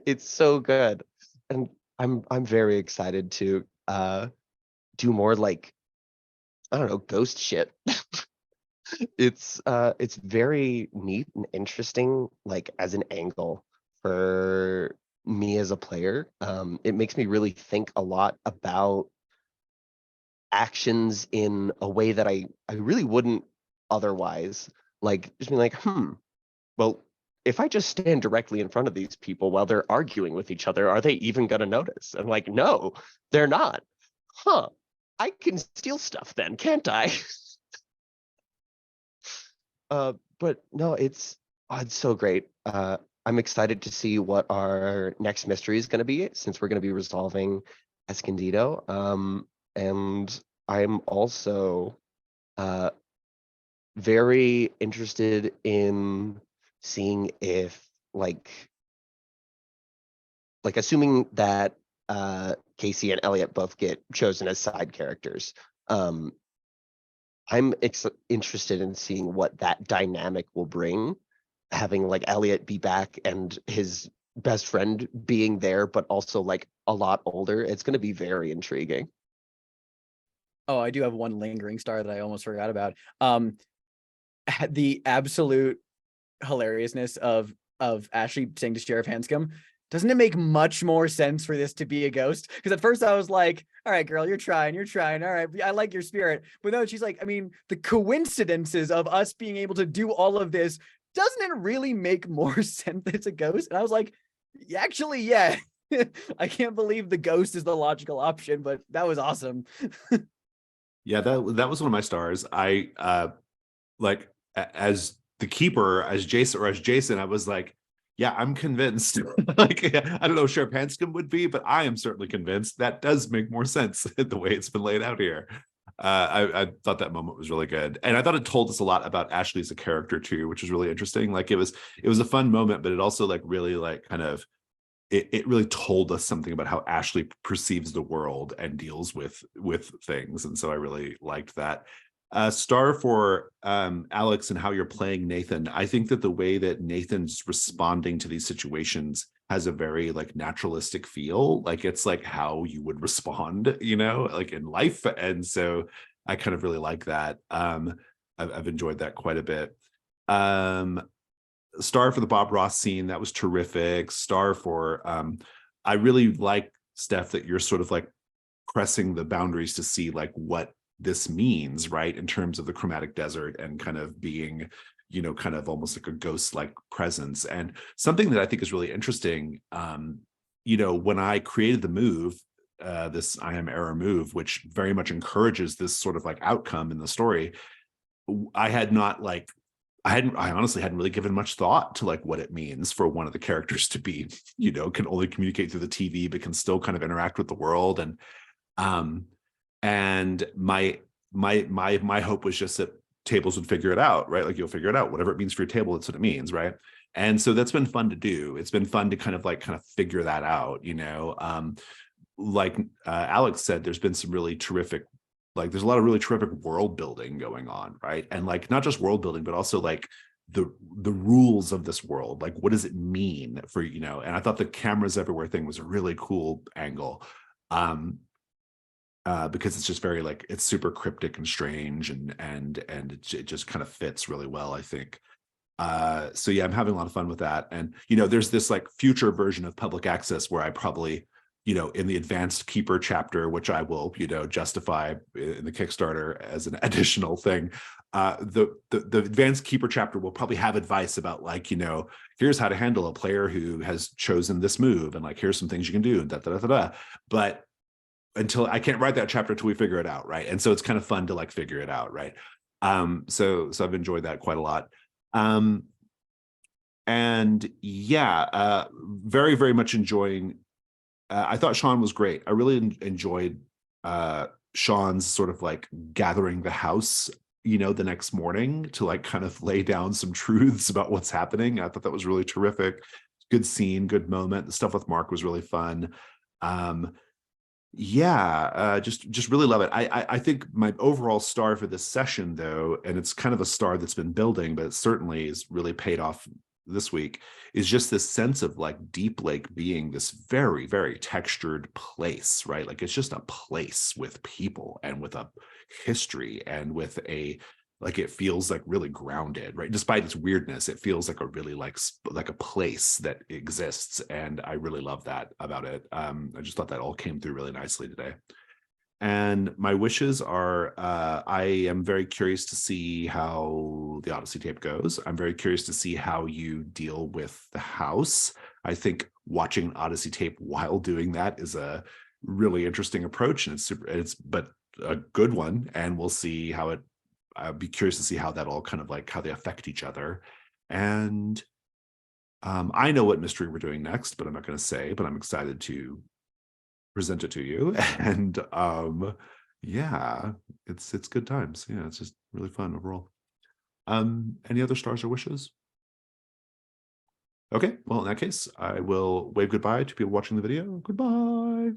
It's so good. And I'm very excited to do more like, I don't know, ghost shit. It's very neat and interesting, like as an angle for me as a player. It makes me really think a lot about actions in a way that I really wouldn't otherwise. Like just being like, well, if I just stand directly in front of these people while they're arguing with each other, are they even gonna notice? I'm like, no, they're not. Huh. I can steal stuff then, can't I? But no, it's so great. I'm excited to see what our next mystery is going to be, since we're going to be resolving Escondido. And I'm also very interested in seeing if like assuming that Casey and Elliot both get chosen as side characters. I'm interested in seeing what that dynamic will bring, having like Elliot be back and his best friend being there, but also like a lot older. It's going to be very intriguing. Oh, I do have one lingering star that I almost forgot about. The absolute hilariousness of Ashley saying to Sheriff Hanscom, doesn't it make much more sense for this to be a ghost? Because at first I was like, all right, girl, you're trying. All right, I like your spirit. But no, she's like, I mean, the coincidences of us being able to do all of this, doesn't it really make more sense that it's a ghost? And I was like, actually, yeah. I can't believe the ghost is the logical option, but that was awesome. Yeah, that was one of my stars. I like as the keeper, as Jason, I was like, yeah, I'm convinced. Like, I don't know if Sheriff Hanscom would be, but I am certainly convinced that does make more sense the way it's been laid out here. I thought that moment was really good, and I thought it told us a lot about Ashley as a character too, which was really interesting. Like it was a fun moment, but it also like really like kind of it really told us something about how Ashley perceives the world and deals with things, and so I really liked that. Star for Alex and how you're playing Nathan. I think that the way that Nathan's responding to these situations has a very like naturalistic feel. Like it's like how you would respond, you know, like in life. And so I kind of really like that. I've enjoyed that quite a bit. Star for the Bob Ross scene. That was terrific. Star for I really like, Steph, that you're sort of like pressing the boundaries to see like what this means, right, in terms of the chromatic desert and kind of being, you know, kind of almost like a ghost-like presence. And something that I think is really interesting, you know, when I created the move, this I am error move, which very much encourages this sort of like outcome in the story, I honestly hadn't really given much thought to like what it means for one of the characters to be, can only communicate through the TV, but can still kind of interact with the world. And my hope was just that tables would figure it out, right? Like you'll figure it out, whatever it means for your table, that's what it means, right? And so that's been fun to do. It's been fun to kind of figure that out, like Alex said, there's been some really terrific, like there's a lot of really terrific world building going on, right? And like not just world building, but also like the rules of this world. Like what does it mean for, and I thought the cameras everywhere thing was a really cool angle. Because it's just very like it's super cryptic and strange and it just kind of fits really well, I think. So yeah, I'm having a lot of fun with that. And there's this like future version of public access where I probably, in the advanced keeper chapter, which I will, justify in the Kickstarter as an additional thing. The advanced keeper chapter will probably have advice about like, here's how to handle a player who has chosen this move, and like here's some things you can do, and But until I can't write that chapter until we figure it out, right? And so it's kind of fun to like figure it out, right? So I've enjoyed that quite a lot. And yeah, very, very much enjoying. I thought Sean was great. I really enjoyed Sean's sort of like gathering the house, the next morning to like kind of lay down some truths about what's happening. I thought that was really terrific. Good scene, good moment. The stuff with Mark was really fun. Just really love it. I think my overall star for this session, though, and it's kind of a star that's been building, but it certainly is really paid off this week, is just this sense of like Deep Lake being this very, very textured place, right? Like it's just a place with people and with a history and with like it feels like really grounded, right? Despite its weirdness, it feels like a really like a place that exists, and I really love that about it. I just thought that all came through really nicely today. And my wishes are, I am very curious to see how the Odyssey tape goes. I'm very curious to see how you deal with the house. I think watching Odyssey tape while doing that is a really interesting approach, and it's but a good one. And we'll see how I'd be curious to see how that all kind of like how they affect each other. And I know what mystery we're doing next, but I'm not going to say, but I'm excited to present it to you. And yeah, it's good times. Yeah, it's just really fun overall. Any other stars or wishes? Okay, well, in that case, I will wave goodbye to people watching the video. Goodbye.